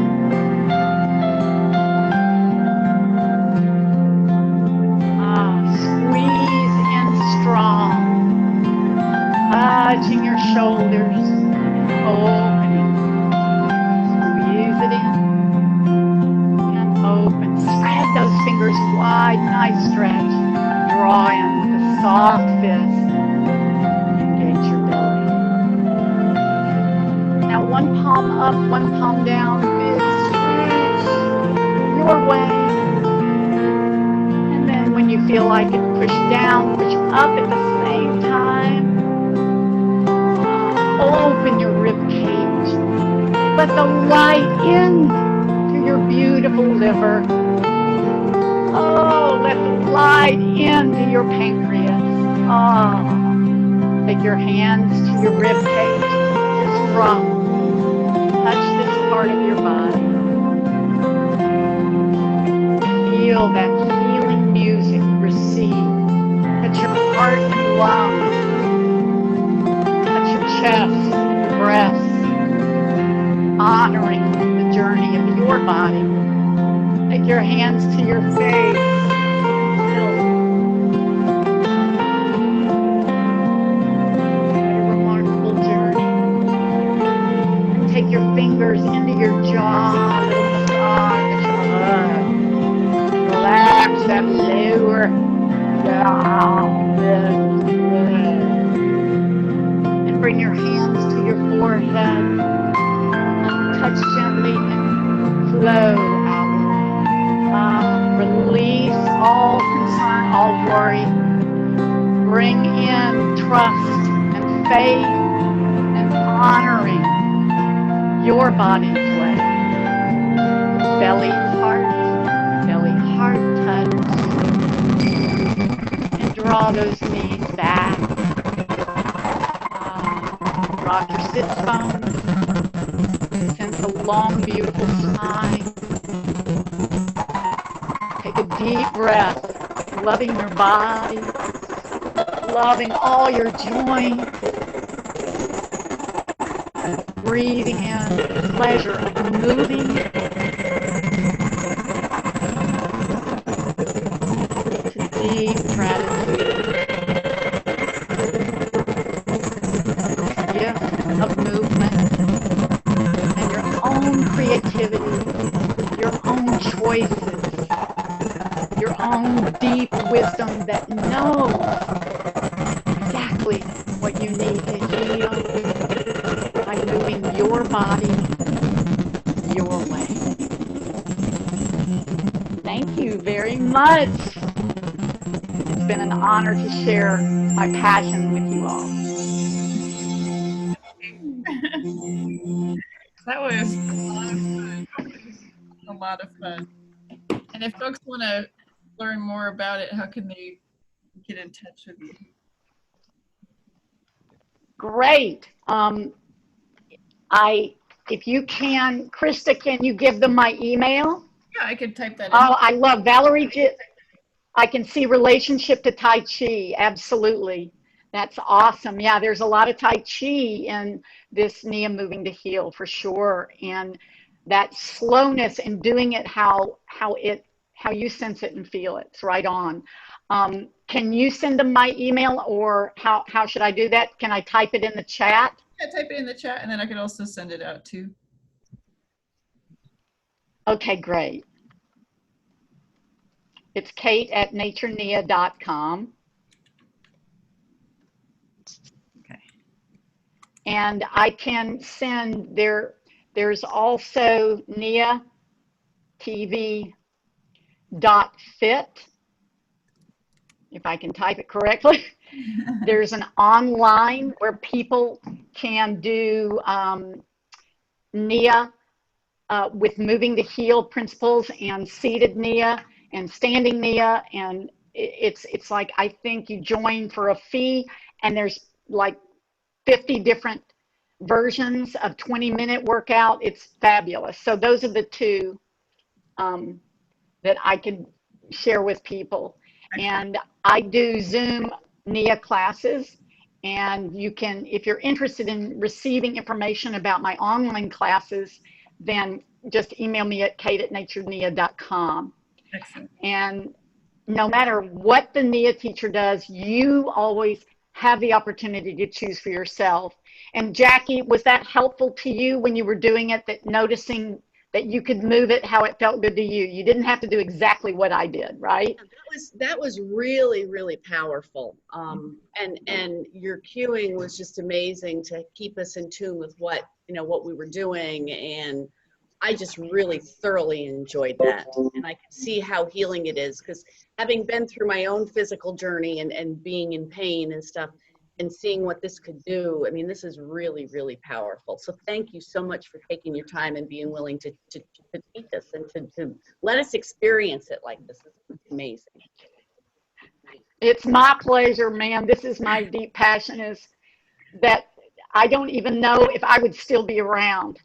Squeeze in strong, touching your shoulders, opening. Squeeze it in and open. Spread those fingers wide, nice stretch. Draw in with a soft fist. Engage your belly. Now one palm up, one palm down. Big switch your way. And then when you feel like it, push down, push up at the same time. Open your rib cage. Let the light in to your beautiful liver. Oh, let the light into your pancreas. Oh, take your hands to your rib cage. Just drop. Touch this part of your body. Feel that healing music receive. Touch your heart and lungs. Touch your chest, your breasts. Honoring the journey of your body. Take your hands to your face. What a remarkable journey. And take your fingers into your jaw. Little massage your heart. Relax that lower jaw. And bring your hands to your forehead. Touch gently and flow out. Release all concern, all worry. Bring in trust and faith and honoring your body's way. Belly heart touch. And draw those knees back. Rock your sits bones. Sense a long, beautiful spine. Take a deep breath, loving your body, loving all your joints. Breathing in the pleasure of moving. To deep gratitude. Gift of movement. Creativity, your own choices, your own deep wisdom that knows exactly what you need to heal by moving your body your way. Thank you very much. It's been an honor to share my passion with you all. That was a lot of fun. And if folks want to learn more about it, how can they get in touch with you? Great. If you can, Krista, can you give them my email? Yeah, I could type that in. Oh, I love Valerie. I can see relationship to Tai Chi. Absolutely. That's awesome. Yeah, there's a lot of Tai Chi in this Nia Moving to Heal for sure. And that slowness and doing it how you sense it and feel it. It's right on. Can you send them my email, or how should I do that? Can I type it in the chat? Yeah, type it in the chat, and then I could also send it out too. Okay, great. It's kate@naturenia.com. Okay. And I can send there's also niatv.fit, if I can type it correctly. There's an online where people can do Nia with moving to heal principles and seated Nia and standing Nia, and it's like, I think you join for a fee, and there's like 50 different versions of 20-minute workout. It's fabulous. So those are the two that I could share with people. And I do Zoom Nia classes, and you can, if you're interested in receiving information about my online classes, then just email me at kate@naturenia.com. Excellent. And no matter what the Nia teacher does, you always have the opportunity to choose for yourself. And Jackie, was that helpful to you when you were doing it, that noticing that you could move it how it felt good to you? You didn't have to do exactly what I did, right? That was really, really powerful. And your cueing was just amazing to keep us in tune with what we were doing. And I just really thoroughly enjoyed that. And I could see how healing it is, because having been through my own physical journey and being in pain and stuff, and seeing what this could do, I mean, this is really, really powerful. So thank you so much for taking your time and being willing to teach us and to let us experience it like this. It's amazing. It's my pleasure, ma'am. This is my deep passion, is that I don't even know if I would still be around,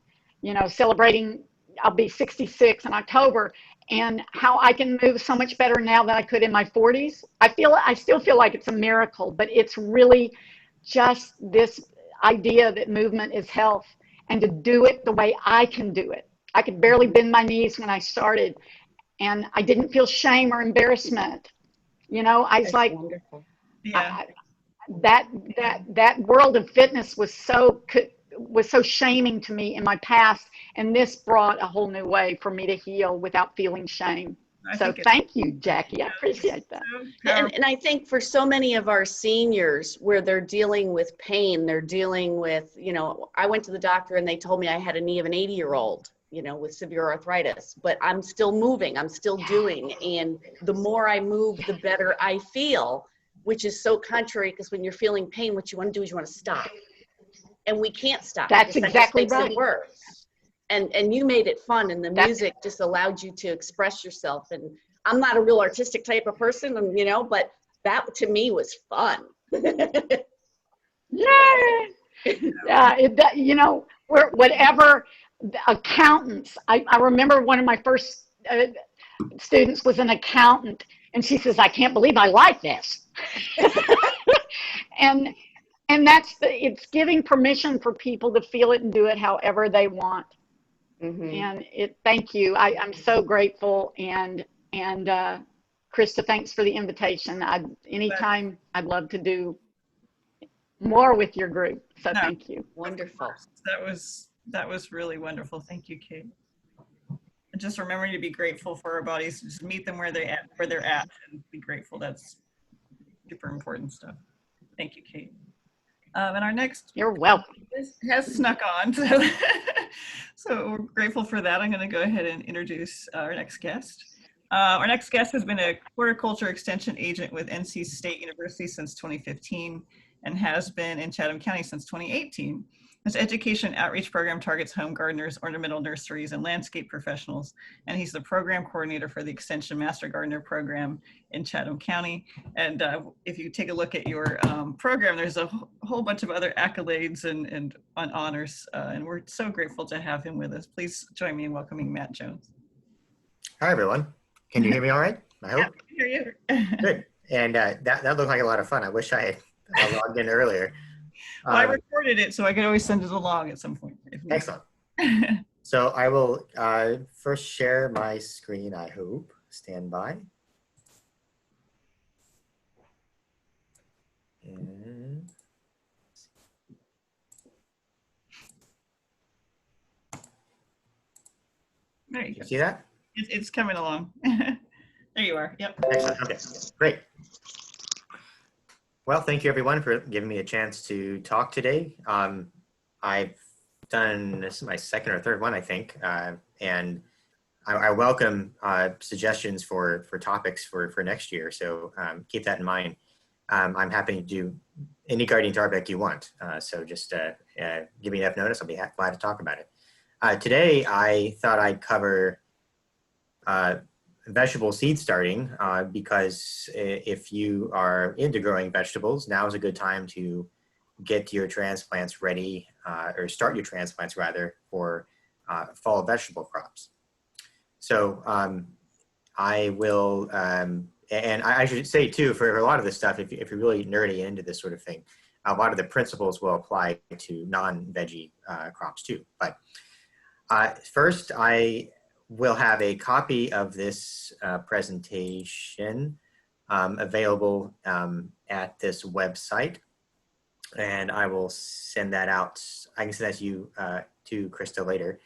celebrating, I'll be 66 in October, and how I can move so much better now than I could in my 40s. I still feel like it's a miracle, but it's really just this idea that movement is health, and to do it the way I can do it. I could barely bend my knees when I started, and I didn't feel shame or embarrassment. I was like, wonderful. Yeah. That world of fitness was so shaming to me in my past, and this brought a whole new way for me to heal without feeling shame. So thank you, Jackie. I appreciate that. And I think for so many of our seniors, where they're dealing with pain, they're dealing with, I went to the doctor and they told me I had a knee of an 80-year-old, with severe arthritis, but I'm still moving, I'm still doing. And the more I move, the better I feel, which is so contrary, because when you're feeling pain, what you want to do is you want to stop. And we can't stop. That's exactly right. It worse. And you made it fun, and the music just allowed you to express yourself. And I'm not a real artistic type of person, but that to me was fun. Yeah, whatever accountants. I remember one of my first students was an accountant, and she says, "I can't believe I like this." and it's giving permission for people to feel it and do it however they want. And thank you. I'm so grateful. And Krista, thanks for the invitation. Anytime I'd love to do more with your group. So thank you. Wonderful. That was really wonderful. Thank you, Kate. And just remembering to be grateful for our bodies, just meet them where they're at and be grateful. That's super important stuff. Thank you, Kate. And our next, you're welcome, has snuck on. So we're grateful for that. I'm going to go ahead and introduce our next guest. Our next guest has been a horticulture extension agent with NC State University since 2015 and has been in Chatham County since 2018. This education outreach program targets home gardeners, ornamental nurseries, and landscape professionals. And he's the program coordinator for the Extension Master Gardener program in Chatham County. And if you take a look at your program, there's a whole bunch of other accolades and honors. And we're so grateful to have him with us. Please join me in welcoming Matt Jones. Hi, everyone. Can you hear me all right? I hope. Yeah, I can hear you. Good. And that looked like a lot of fun. I wish I had logged in earlier. Well, I recorded it, so I could always send it along at some point. Excellent. So I will first share my screen, I hope. Stand by. And there you go. see that? It's coming along. There you are. Yep. Excellent. Okay, great. Well, thank you everyone for giving me a chance to talk today. I've done, this is my second or third one, I think, and I welcome suggestions for topics for next year, so keep that in mind. I'm happy to do any gardening topic you want, so just give me enough notice, I'll be glad to talk about it. Today, I thought I'd cover vegetable seed starting because if you are into growing vegetables, now is a good time to get your transplants ready or start your transplants rather for fall vegetable crops. So I will, and I should say too, for a lot of this stuff, if you're really nerdy into this sort of thing, a lot of the principles will apply to non-veggie crops too. But first, I will have a copy of this presentation available at this website, and I will send that out. I can send that to you to Krista later.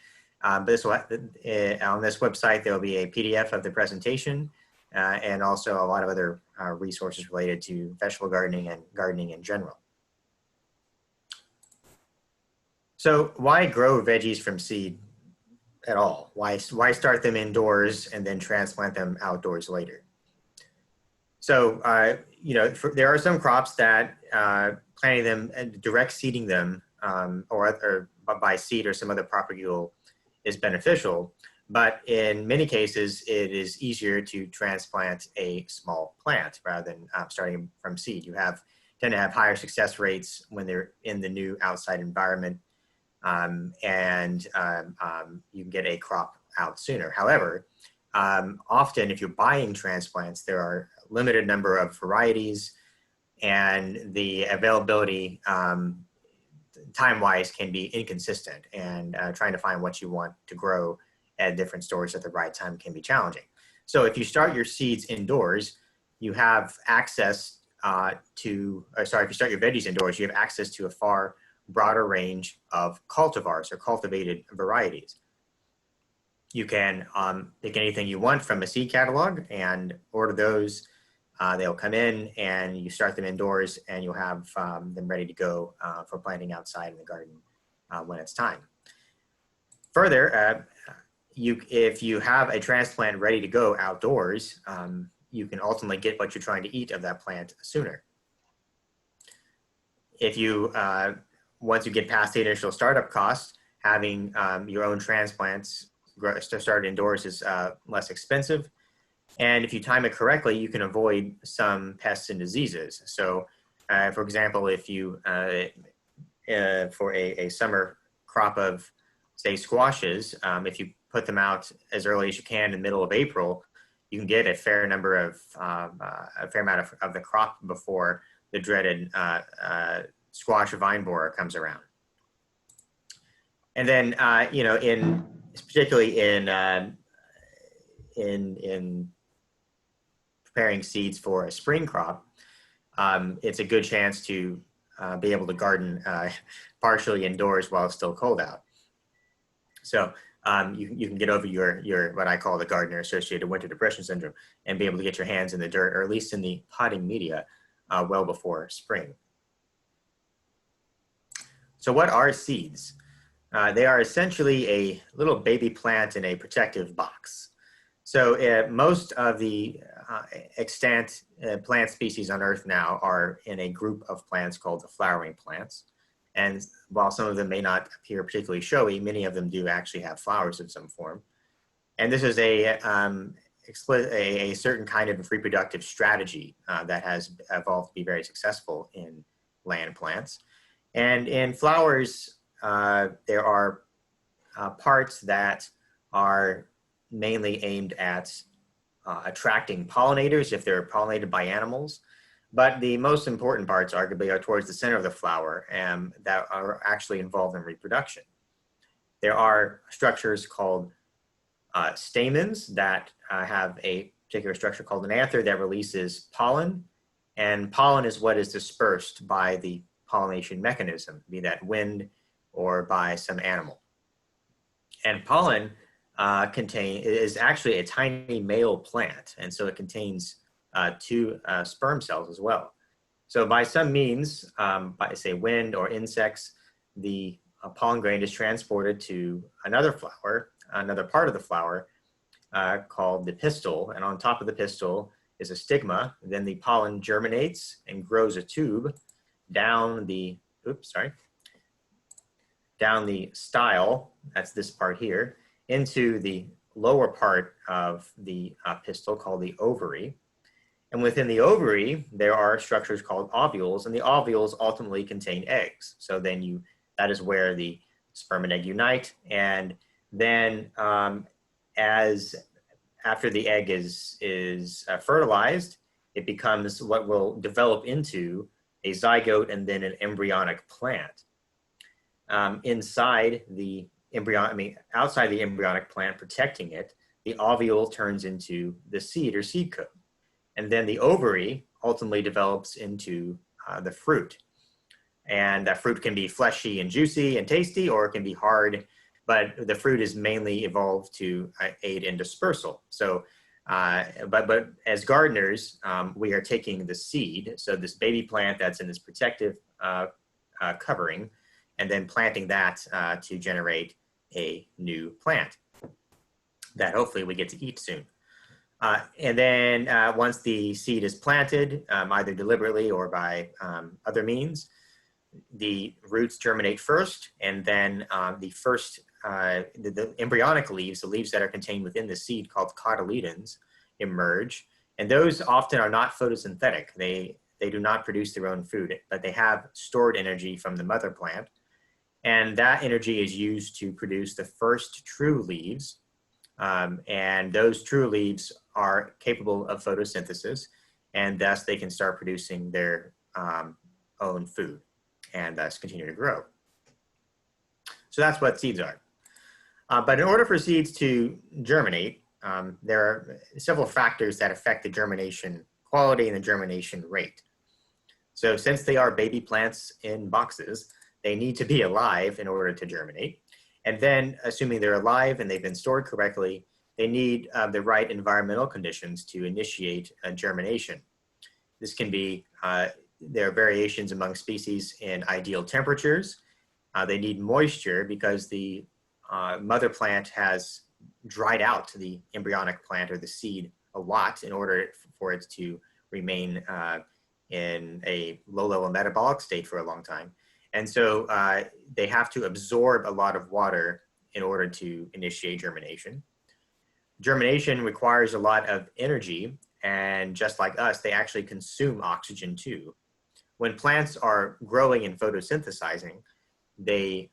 But this will, on this website, there will be a PDF of the presentation and also a lot of other resources related to vegetable gardening and gardening in general. So why grow veggies from seed at all? Why start them indoors and then transplant them outdoors later? So, you know, there are some crops that planting them and direct seeding them or by seed or some other propagule is beneficial, but in many cases it is easier to transplant a small plant rather than starting from seed. You tend to have higher success rates when they're in the new outside environment, and you can get a crop out sooner. However, often if you're buying transplants, there are a limited number of varieties, and the availability time-wise can be inconsistent, and trying to find what you want to grow at different stores at the right time can be challenging. So if you start your seeds indoors, you have access if you start your veggies indoors, you have access to a far broader range of cultivars or cultivated varieties. You can pick anything you want from a seed catalog and order those. They'll come in and you start them indoors, and you'll have them ready to go for planting outside in the garden when it's time. Further, if you have a transplant ready to go outdoors, you can ultimately get what you're trying to eat of that plant sooner. If you once you get past the initial startup costs, having your own transplants started indoors is less expensive. And if you time it correctly, you can avoid some pests and diseases. So, for example, if you, for a summer crop of, say, squashes, if you put them out as early as you can in the middle of April, you can get a fair amount of the crop before the dreaded squash vine borer comes around. And then, you know, particularly in preparing seeds for a spring crop, it's a good chance to be able to garden partially indoors while it's still cold out. So you can get over your what I call the gardener associated winter depression syndrome and be able to get your hands in the dirt, or at least in the potting media, well before spring. So what are seeds? They are essentially a little baby plant in a protective box. So most of the extant plant species on Earth now are in a group of plants called the flowering plants. And while some of them may not appear particularly showy, many of them do actually have flowers of some form. And this is a certain kind of reproductive strategy that has evolved to be very successful in land plants. And in flowers, there are parts that are mainly aimed at attracting pollinators if they're pollinated by animals. But the most important parts arguably are towards the center of the flower that are actually involved in reproduction. There are structures called stamens that have a particular structure called an anther that releases pollen. And pollen is what is dispersed by the pollination mechanism, be that wind or by some animal. And pollen is actually a tiny male plant, and so it contains 2 sperm cells as well. So by some means, by say wind or insects, the pollen grain is transported to another flower, another part of the flower called the pistil, and on top of the pistil is a stigma. Then the pollen germinates and grows a tube down the, down the style, that's this part here, into the lower part of the pistil called the ovary. And within the ovary, there are structures called ovules, and the ovules ultimately contain eggs. So then that is where the sperm and egg unite. And then after the egg is fertilized, it becomes what will develop into a zygote and then an embryonic plant. Outside the embryonic plant protecting it, the ovule turns into the seed or seed coat. And then the ovary ultimately develops into the fruit. And that fruit can be fleshy and juicy and tasty, or it can be hard, but the fruit is mainly evolved to aid in dispersal. So, but as gardeners, we are taking the seed, so this baby plant that's in this protective covering, and then planting that to generate a new plant that hopefully we get to eat soon. And then once the seed is planted, either deliberately or by other means, the roots germinate first, and then the embryonic leaves, the leaves that are contained within the seed called cotyledons, emerge. And those often are not photosynthetic. They do not produce their own food, but they have stored energy from the mother plant. And that energy is used to produce the first true leaves. And those true leaves are capable of photosynthesis, and thus they can start producing their own food and thus continue to grow. So that's what seeds are. But in order for seeds to germinate, there are several factors that affect the germination quality and the germination rate. So since they are baby plants in boxes, they need to be alive in order to germinate. And then, assuming they're alive and they've been stored correctly, they need the right environmental conditions to initiate germination. This can be, there are variations among species in ideal temperatures. They need moisture because the mother plant has dried out the embryonic plant or the seed a lot in order for it to remain in a low-level metabolic state for a long time. And so they have to absorb a lot of water in order to initiate germination. Germination requires a lot of energy, and just like us, they actually consume oxygen too. When plants are growing and photosynthesizing, they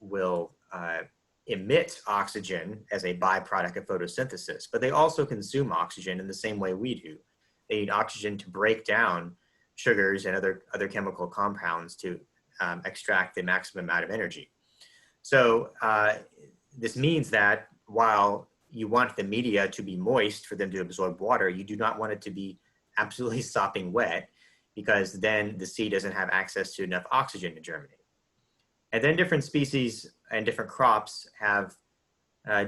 will emit oxygen as a byproduct of photosynthesis, but they also consume oxygen in the same way we do. They need oxygen to break down sugars and other chemical compounds to extract the maximum amount of energy. So this means that while you want the media to be moist for them to absorb water, you do not want it to be absolutely sopping wet, because then the seed doesn't have access to enough oxygen to germinate. And then different species and different crops have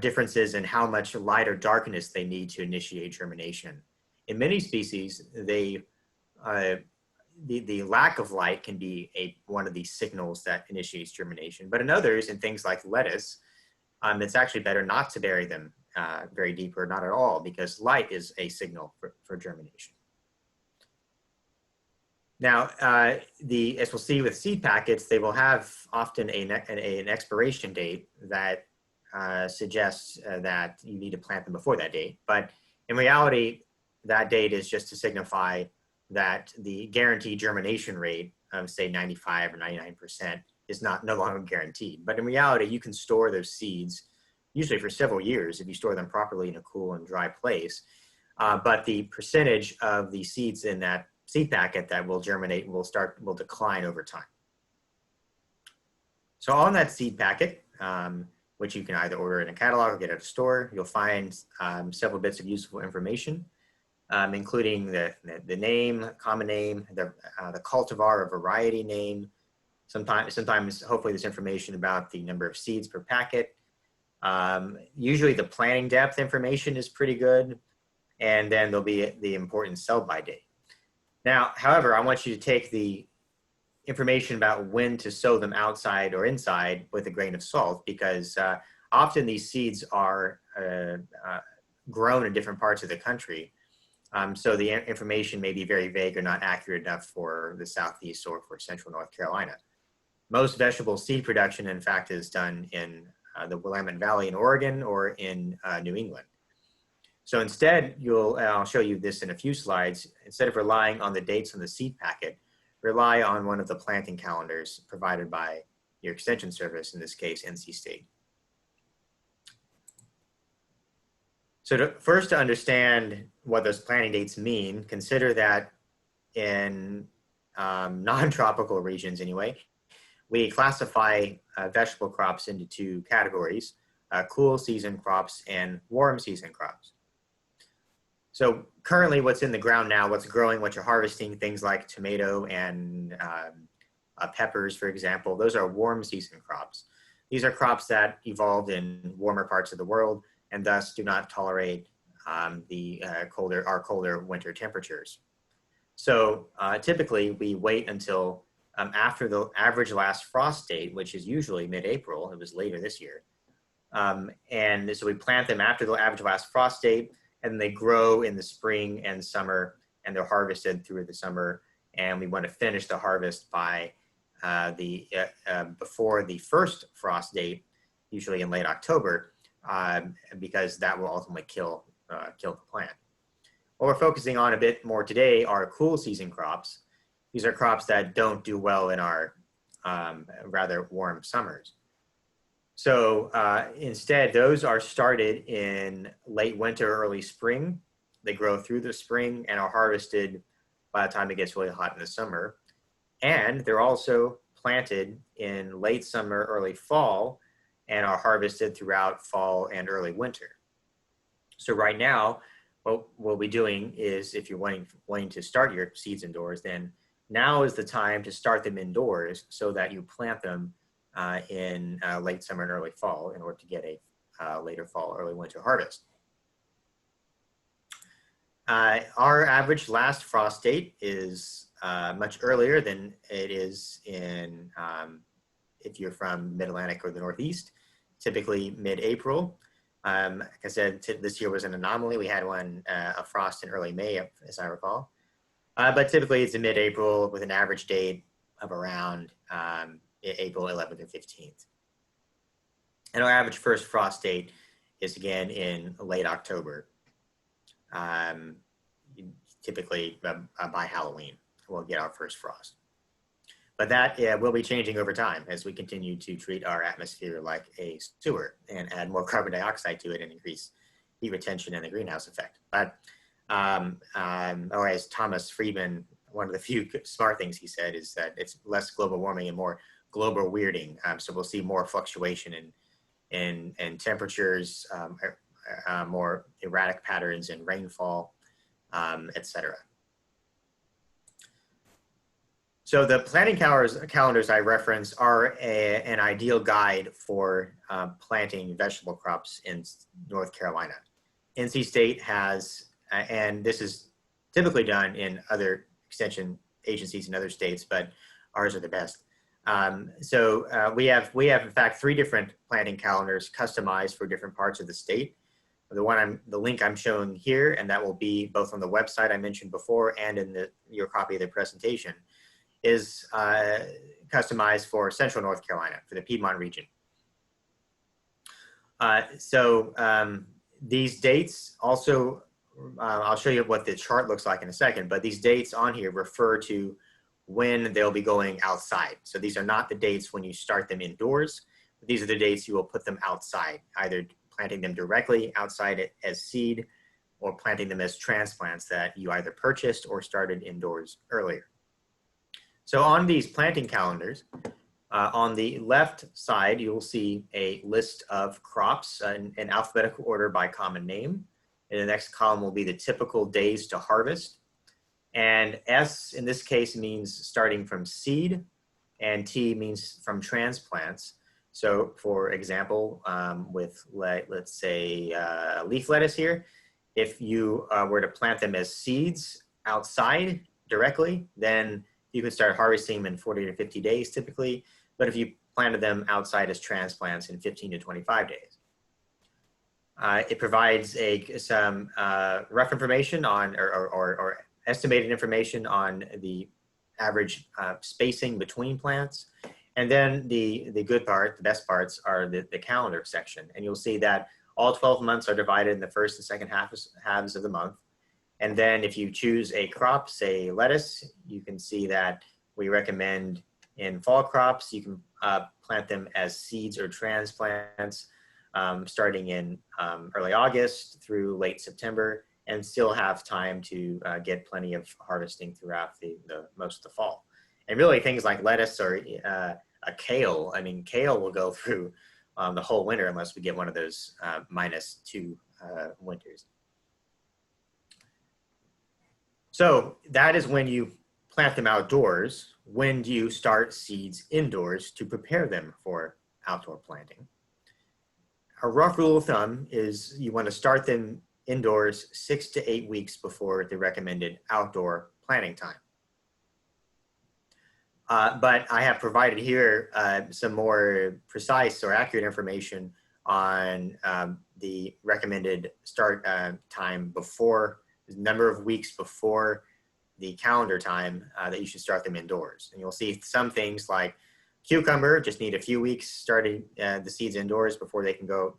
differences in how much light or darkness they need to initiate germination. In many species, the lack of light can be one of the signals that initiates germination. But in others, in things like lettuce, it's actually better not to bury them very deep or not at all, because light is a signal for germination. Now, as we'll see with seed packets, they will have often an expiration date that suggests that you need to plant them before that date. But in reality, that date is just to signify that the guaranteed germination rate of, say, 95 or 99% is no longer guaranteed. But in reality, you can store those seeds usually for several years if you store them properly in a cool and dry place. But the percentage of the seeds in that seed packet that will germinate will decline over time. So on that seed packet, which you can either order in a catalog or get at a store, you'll find several bits of useful information, including the name, common name, the cultivar or variety name. Sometimes, hopefully, there's information about the number of seeds per packet. Usually, the planting depth information is pretty good, and then there'll be the important sell-by date. Now, however, I want you to take the information about when to sow them outside or inside with a grain of salt, because often these seeds are grown in different parts of the country. So the information may be very vague or not accurate enough for the Southeast or for Central North Carolina. Most vegetable seed production, in fact, is done in the Willamette Valley in Oregon or in New England. So instead, I'll show you this in a few slides, instead of relying on the dates on the seed packet, rely on one of the planting calendars provided by your extension service, in this case, NC State. So first, to understand what those planting dates mean, consider that in non-tropical regions anyway, we classify vegetable crops into two categories, cool season crops and warm season crops. So currently what's in the ground now, what's growing, what you're harvesting, things like tomato and peppers, for example, those are warm season crops. These are crops that evolved in warmer parts of the world and thus do not tolerate our colder winter temperatures. So typically we wait until after the average last frost date, which is usually mid-April. It was later this year. And so we plant them after the average last frost date, and they grow in the spring and summer, and they're harvested through the summer. And we want to finish the harvest by before the first frost date, usually in late October, because that will ultimately kill the plant. What we're focusing on a bit more today are cool season crops. These are crops that don't do well in our rather warm summers. So instead, those are started in late winter, early spring. They grow through the spring and are harvested by the time it gets really hot in the summer. And they're also planted in late summer, early fall, and are harvested throughout fall and early winter. So right now, what we'll be doing is, if you're wanting to start your seeds indoors, then now is the time to start them indoors so that you plant them in late summer and early fall in order to get a later fall, early winter harvest. Our average last frost date is much earlier than it is in if you're from Mid-Atlantic or the Northeast, typically mid-April. Like I said, this year was an anomaly. We had a frost in early May, as I recall. But typically it's in mid-April with an average date of around April 11th or 15th. And our average first frost date is again in late October. Typically by Halloween, we'll get our first frost. But that will be changing over time as we continue to treat our atmosphere like a sewer and add more carbon dioxide to it and increase heat retention and the greenhouse effect. But or as Thomas Friedman, one of the few smart things he said is that it's less global warming and more global weirding. So we'll see more fluctuation in temperatures, more erratic patterns in rainfall, etc. So the planting calendars I reference are an ideal guide for planting vegetable crops in North Carolina. NC State has, and this is typically done in other extension agencies in other states, but ours are the best. So we have in fact 3 different planting calendars customized for different parts of the state. The link I'm showing here, and that will be both on the website I mentioned before and in your copy of the presentation, is customized for Central North Carolina, for the Piedmont region. These dates also, I'll show you what the chart looks like in a second, but these dates on here refer to when they'll be going outside. So these are not the dates when you start them indoors, but these are the dates you will put them outside, either planting them directly outside as seed or planting them as transplants that you either purchased or started indoors earlier. So on these planting calendars, on the left side, you will see a list of crops in alphabetical order by common name. And the next column will be the typical days to harvest. And S in this case means starting from seed, and T means from transplants. So for example, with let's say leaf lettuce here, if you were to plant them as seeds outside directly, then you can start harvesting them in 40 to 50 days typically. But if you planted them outside as transplants in 15 to 25 days. It provides some rough information on, or estimated information on the average spacing between plants. And then the good part, the best parts are the calendar section. And you'll see that all 12 months are divided in the first and second halves of the month. And then if you choose a crop, say lettuce, you can see that we recommend in fall crops, you can plant them as seeds or transplants starting in early August through late September, and still have time to get plenty of harvesting throughout the most of the fall. And really things like lettuce or a kale, I mean, kale will go through the whole winter unless we get one of those -2 winters. So that is when you plant them outdoors. When do you start seeds indoors to prepare them for outdoor planting? A rough rule of thumb is you want to start them indoors 6 to 8 weeks before the recommended outdoor planting time. But I have provided here some more precise or accurate information on the recommended start time before, the number of weeks before the calendar time that you should start them indoors. And you'll see some things like cucumber just need a few weeks starting the seeds indoors before they can go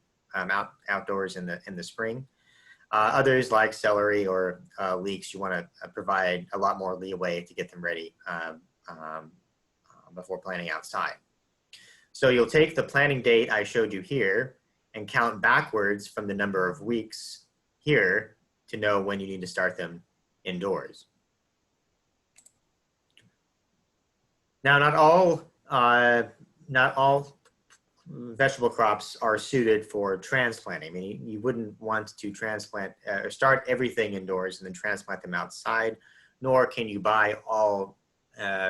outdoors in the spring. Others like celery or leeks, you want to provide a lot more leeway to get them ready before planting outside. So you'll take the planting date I showed you here and count backwards from the number of weeks here to know when you need to start them indoors. Now, not all vegetable crops are suited for transplanting. I mean, you wouldn't want to transplant or start everything indoors and then transplant them outside, nor can you buy all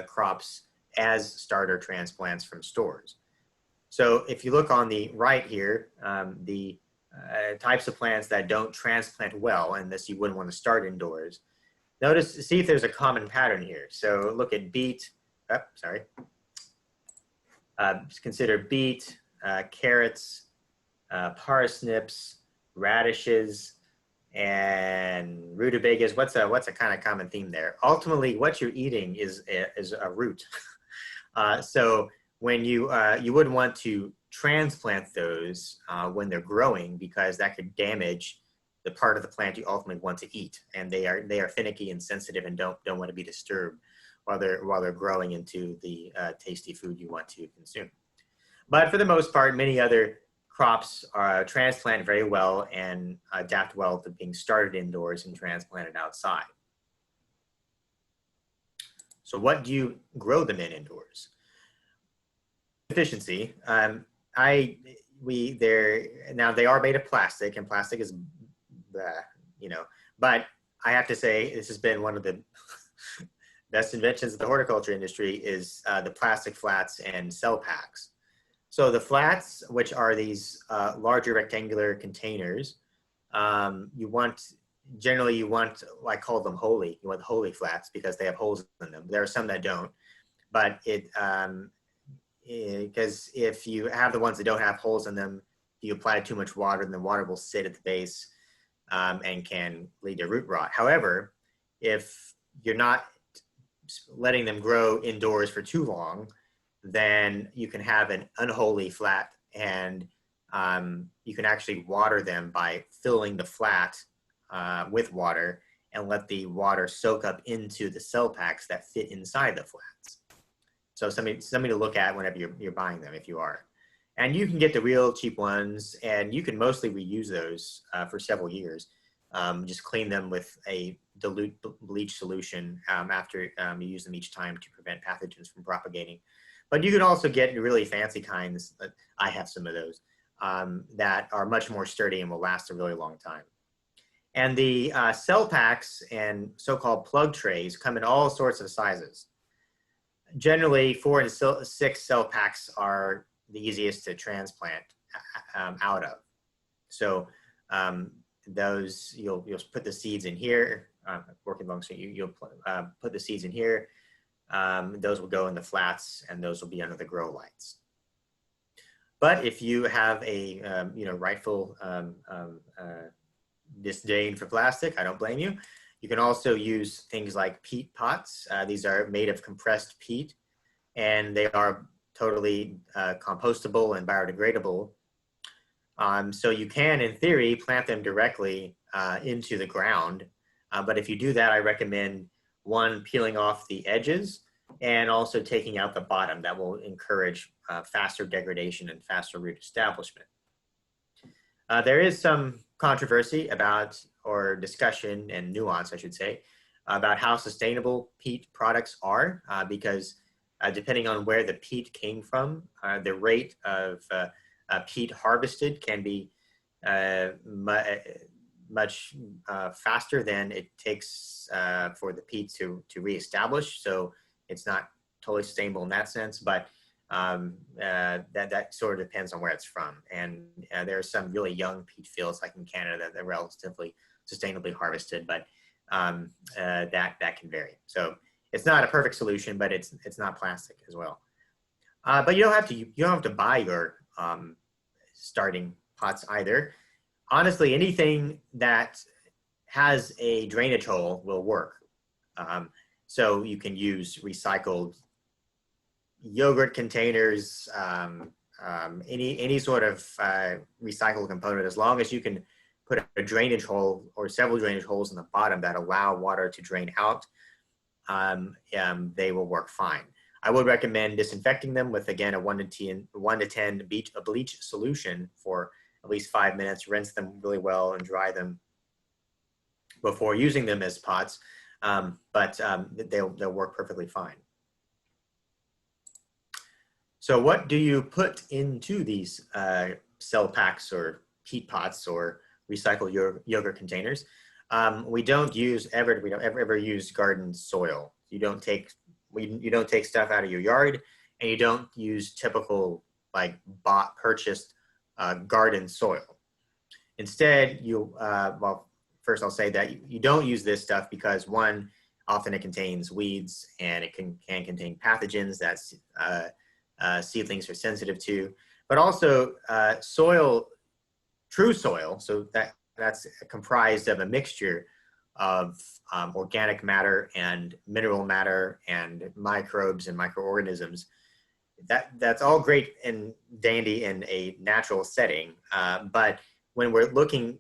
crops as starter transplants from stores. So if you look on the right here, the types of plants that don't transplant well, and this you wouldn't want to start indoors, see if there's a common pattern here. So look at beet, consider beet, carrots, parsnips, radishes, and rutabagas. What's a kind of common theme there? Ultimately, what you're eating is a root. So when you wouldn't want to transplant those when they're growing, because that could damage the part of the plant you ultimately want to eat, and they are finicky and sensitive and don't want to be disturbed while they're growing into the tasty food you want to consume. But for the most part, many other crops transplant very well and adapt well to being started indoors and transplanted outside. So what do you grow them in indoors? Efficiency. Now they are made of plastic, and plastic is, but I have to say this has been one of the best inventions of the horticulture industry is the plastic flats and cell packs. So the flats, which are these larger rectangular containers, generally you want, I call them holy. You want holy flats because they have holes in them. There are some that don't, but because if you have the ones that don't have holes in them, if you apply too much water, then the water will sit at the base and can lead to root rot. However, if you're not letting them grow indoors for too long, then you can have an unholy flat, and you can actually water them by filling the flat with water and let the water soak up into the cell packs that fit inside the flats. So something to look at whenever you're buying them, if you are. And you can get the real cheap ones, and you can mostly reuse those for several years. Just clean them with a dilute bleach solution after you use them each time to prevent pathogens from propagating. But you can also get really fancy kinds. I have some of those that are much more sturdy and will last a really long time. And the cell packs and so-called plug trays come in all sorts of sizes. Generally, 4 and 6 cell packs are the easiest to transplant out of. So those, you'll put the seeds in here, working long, so you'll put the seeds in here. Those will go in the flats, and those will be under the grow lights. But if you have a rightful disdain for plastic, I don't blame you. You can also use things like peat pots. These are made of compressed peat, and they are totally compostable and biodegradable. So you can, in theory, plant them directly into the ground. But if you do that, I recommend, one, peeling off the edges and also taking out the bottom. That will encourage faster degradation and faster root establishment. There is some controversy about, or discussion and nuance, I should say, about how sustainable peat products are, because depending on where the peat came from, the rate of peat harvested can be much faster than it takes for the peat to reestablish. So it's not totally sustainable in that sense, but that sort of depends on where it's from. And there are some really young peat fields, like in Canada, that are relatively sustainably harvested, but that can vary. So it's not a perfect solution, but it's not plastic as well. But you don't have to buy your starting pots either. Honestly, anything that has a drainage hole will work. So you can use recycled yogurt containers, any sort of recycled component, as long as you can put a drainage hole or several drainage holes in the bottom that allow water to drain out, they will work fine. I would recommend disinfecting them with, again, a 1 to 10 bleach solution for at least 5 minutes. Rinse them really well and dry them before using them as pots, but they'll work perfectly fine. So what do you put into these cell packs or peat pots or recycled yogurt containers? We don't ever use garden soil. You don't take stuff out of your yard, and you don't use typical purchased garden soil. Instead, first I'll say that you don't use this stuff because, one, often it contains weeds, and it can contain pathogens that seedlings are sensitive to, but also true soil, so that's comprised of a mixture of organic matter and mineral matter and microbes and microorganisms. That's all great and dandy in a natural setting, but when we're looking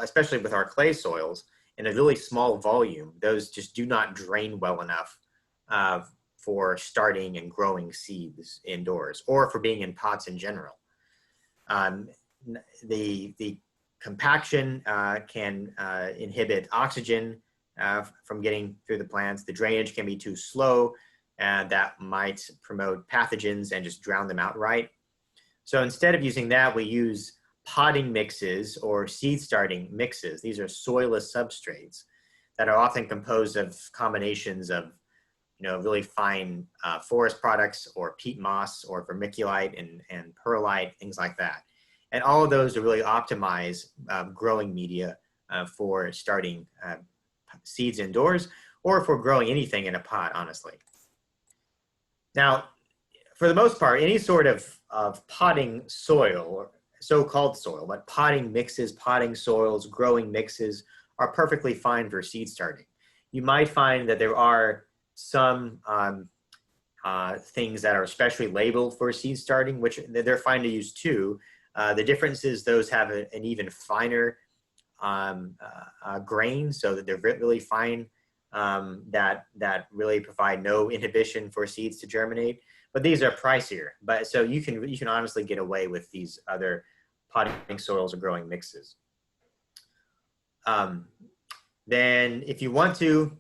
especially with our clay soils in a really small volume, those just do not drain well enough for starting and growing seeds indoors, or for being in pots in general. The compaction can inhibit oxygen from getting through the plants. The drainage can be too slow, and that might promote pathogens and just drown them outright. So instead of using that, we use potting mixes or seed starting mixes. These are soilless substrates that are often composed of combinations of really fine forest products, or peat moss, or vermiculite and perlite, things like that. And all of those are really optimized growing media for starting seeds indoors, or for growing anything in a pot, honestly. Now, for the most part, any sort of potting soil, or so-called soil, but potting mixes, potting soils, growing mixes are perfectly fine for seed starting. You might find that there are some things that are specially labeled for seed starting, which they're fine to use too. The difference is those have an even finer grain, so that they're really fine, that really provide no inhibition for seeds to germinate. But these are pricier. But so you can honestly get away with these other potting soils or growing mixes. Then if you want to,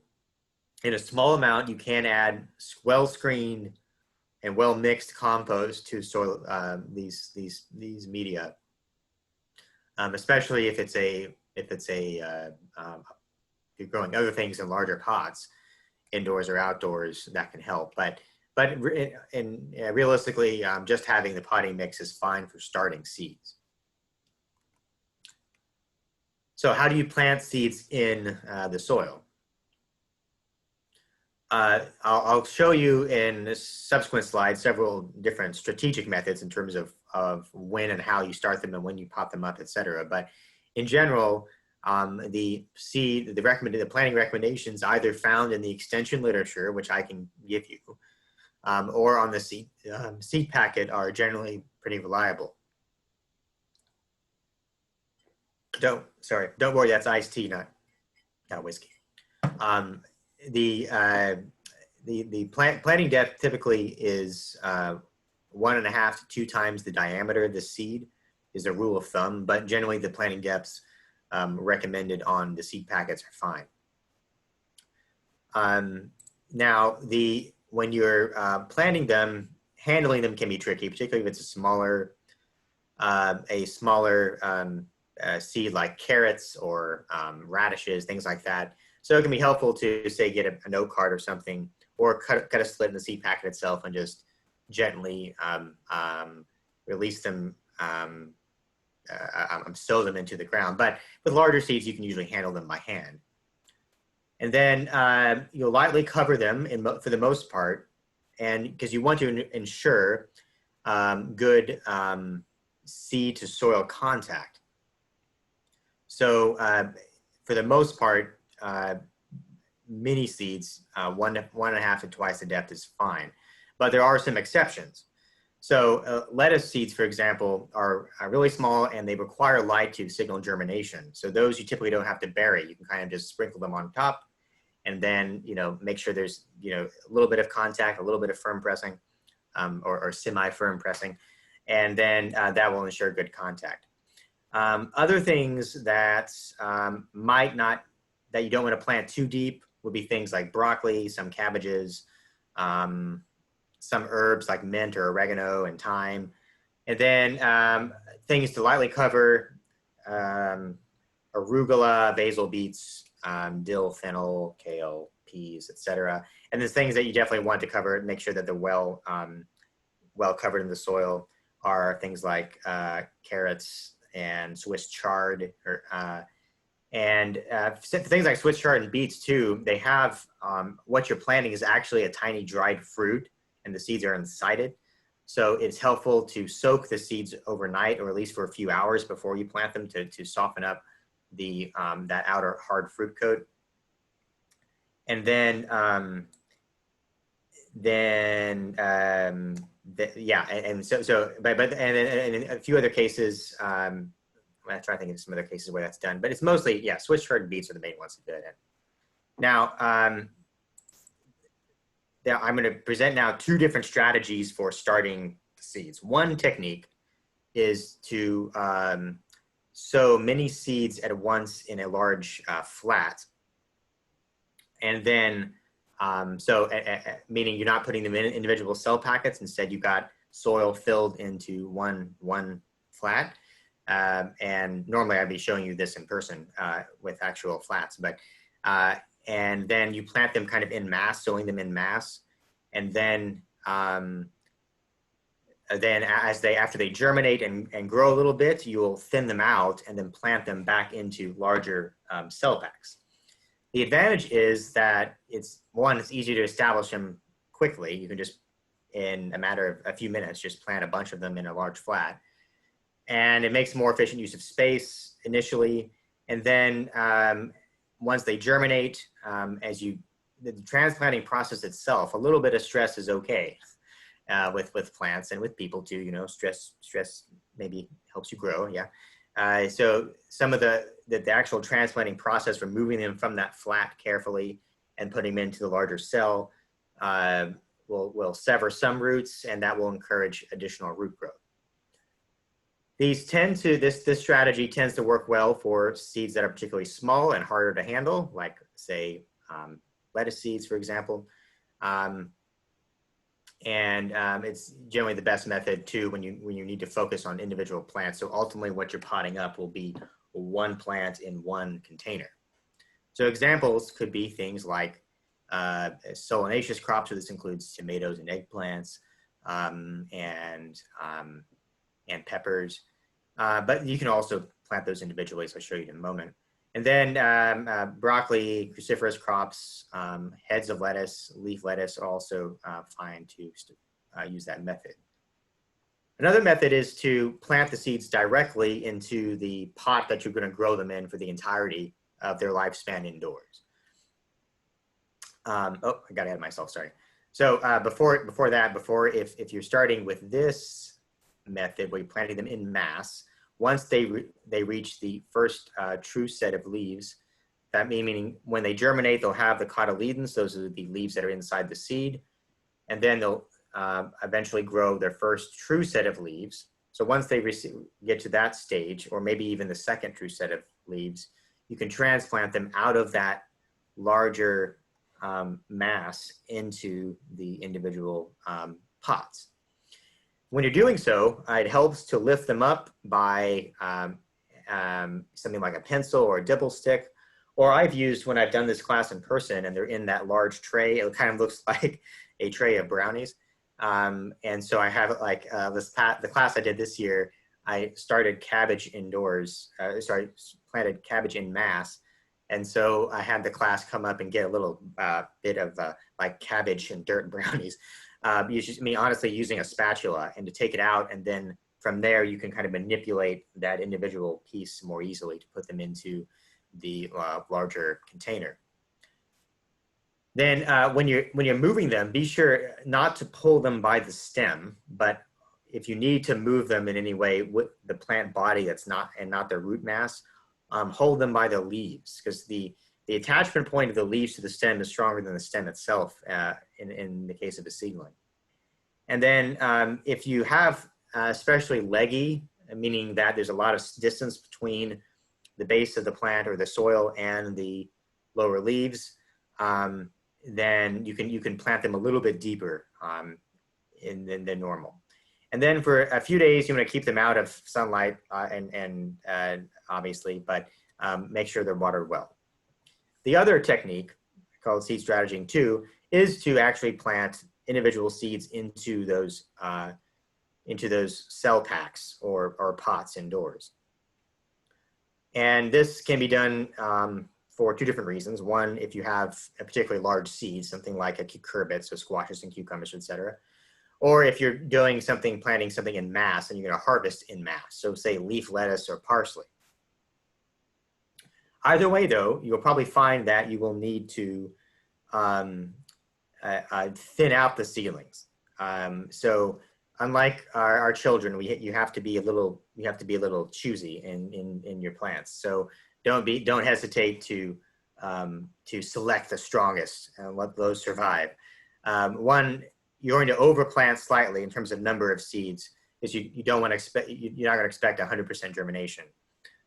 in a small amount, you can add well-screened and well-mixed compost to soil these media, especially if you're growing other things in larger pots, indoors or outdoors, that can help. But realistically, just having the potting mix is fine for starting seeds. So how do you plant seeds in the soil? I'll show you in this subsequent slide several different strategic methods in terms of when and how you start them and when you pot them up, etc. But in general, the planting recommendations either found in the extension literature, which I can give you, or on the seed packet are generally pretty reliable. Don't worry, that's iced tea, not whiskey. The planting depth typically is 1.5 to 2 times the diameter of the seed is a rule of thumb, but generally the planting depths recommended on the seed packets are fine. Now, when you're planting them, handling them can be tricky, particularly if it's a smaller seed like carrots or radishes, things like that. So it can be helpful to, say, get a note card or something, or cut a slit in the seed packet itself and just gently release them, sow them into the ground. But with larger seeds, you can usually handle them by hand. And then you'll lightly cover them for the most part, and because you want to ensure good seed to soil contact. So for the most part, mini seeds, 1.5 to twice the depth is fine, but there are some exceptions. So lettuce seeds, for example, are really small and they require light to signal germination. So those you typically don't have to bury. You can kind of just sprinkle them on top, and then make sure there's a little bit of contact, a little bit of firm pressing, or semi-firm pressing, and then that will ensure good contact. Other things that that you don't want to plant too deep would be things like broccoli, some cabbages, some herbs like mint or oregano and thyme. And then things to lightly cover, arugula, basil, beets, dill, fennel, kale, peas, etc. And the things that you definitely want to cover, make sure that they're well covered in the soil, are things like carrots and Swiss chard, and things like Swiss chard and beets too. They have what you're planting is actually a tiny dried fruit, and the seeds are inside it. So it's helpful to soak the seeds overnight, or at least for a few hours before you plant them, to soften up that outer hard fruit coat. And then in a few other cases, I'm trying to think of some other cases where that's done, but it's mostly, Swiss chard and beets are the main ones to do it in. Now, I'm going to present now 2 different strategies for starting the seeds. One technique is to sow many seeds at once in a large flat, and then meaning you're not putting them in individual cell packets. Instead, you've got soil filled into one flat. And normally I'd be showing you this in person with actual flats, but and then you plant them kind of in mass, sowing them in mass, and then after they germinate and grow a little bit, you will thin them out and then plant them back into larger cell packs. The advantage is that it's easy to establish them quickly. You can just, in a matter of a few minutes, just plant a bunch of them in a large flat. And it makes more efficient use of space initially. And then once they germinate, as you the transplanting process itself, a little bit of stress is okay with plants and with people too. You know, stress maybe helps you grow. Yeah. So some of the actual transplanting process, removing them from that flat carefully and putting them into the larger cell, will sever some roots, and that will encourage additional root growth. This strategy tends to work well for seeds that are particularly small and harder to handle, like say lettuce seeds, for example. It's generally the best method too when you need to focus on individual plants. So ultimately what you're potting up will be one plant in one container. So examples could be things like solanaceous crops, so this includes tomatoes and eggplants, and peppers. But you can also plant those individually, so I'll show you in a moment. And then broccoli, cruciferous crops, heads of lettuce, leaf lettuce are also fine to use that method. Another method is to plant the seeds directly into the pot that you're going to grow them in for the entirety of their lifespan indoors. I got ahead of myself, sorry. So if you're starting with this method where you're planting them in mass, once they reach the first true set of leaves, that meaning when they germinate, they'll have the cotyledons. Those are the leaves that are inside the seed. And then they'll eventually grow their first true set of leaves. So once they get to that stage, or maybe even the second true set of leaves, you can transplant them out of that larger mass into the individual pots. When you're doing so, it helps to lift them up by something like a pencil or a dibble stick. Or I've used, when I've done this class in person and they're in that large tray, it kind of looks like a tray of brownies. And so I have it like the class I did this year, I started cabbage indoors, planted cabbage in mass. And so I had the class come up and get a little bit of like cabbage and dirt brownies. Honestly, using a spatula, and to take it out, and then from there you can kind of manipulate that individual piece more easily to put them into the larger container. Then when you're moving them, be sure not to pull them by the stem, but if you need to move them in any way with the plant body that's not their root mass, hold them by the leaves, because the attachment point of the leaves to the stem is stronger than the stem itself in the case of a seedling. And then if you have especially leggy, meaning that there's a lot of distance between the base of the plant or the soil and the lower leaves, then you can plant them a little bit deeper than normal. And then for a few days, you want to keep them out of sunlight and obviously, but make sure they're watered well. The other technique, called seed strategizing too, is to actually plant individual seeds into those cell packs or pots indoors. And this can be done for two different reasons. One, if you have a particularly large seed, something like a cucurbit, so squashes and cucumbers, etc. Or if you're doing planting something in mass and you're going to harvest in mass, so say leaf lettuce or parsley. Either way, though, you'll probably find that you will need to thin out the seedlings. So unlike our children, you have to be a little choosy in your plants. So don't hesitate to select the strongest and let those survive. One, you're going to overplant slightly in terms of number of seeds, because you don't want to expect, you're not going to expect 100% germination.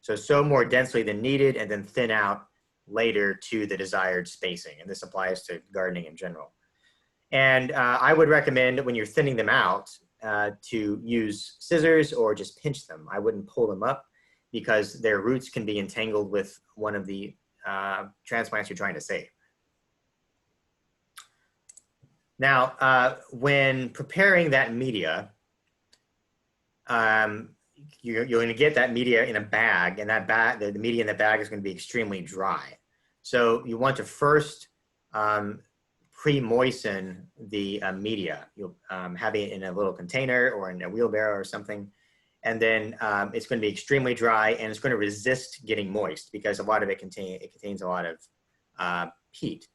So sow more densely than needed, and then thin out later to the desired spacing. And this applies to gardening in general. And I would recommend when you're thinning them out to use scissors or just pinch them. I wouldn't pull them up, because their roots can be entangled with one of the transplants you're trying to save. Now, when preparing that media, you're going to get that media in a bag, and the media in the bag is going to be extremely dry. So you want to first pre-moisten the media. You'll have it in a little container or in a wheelbarrow or something. And then it's going to be extremely dry, and it's going to resist getting moist, because a lot of it contains a lot of heat.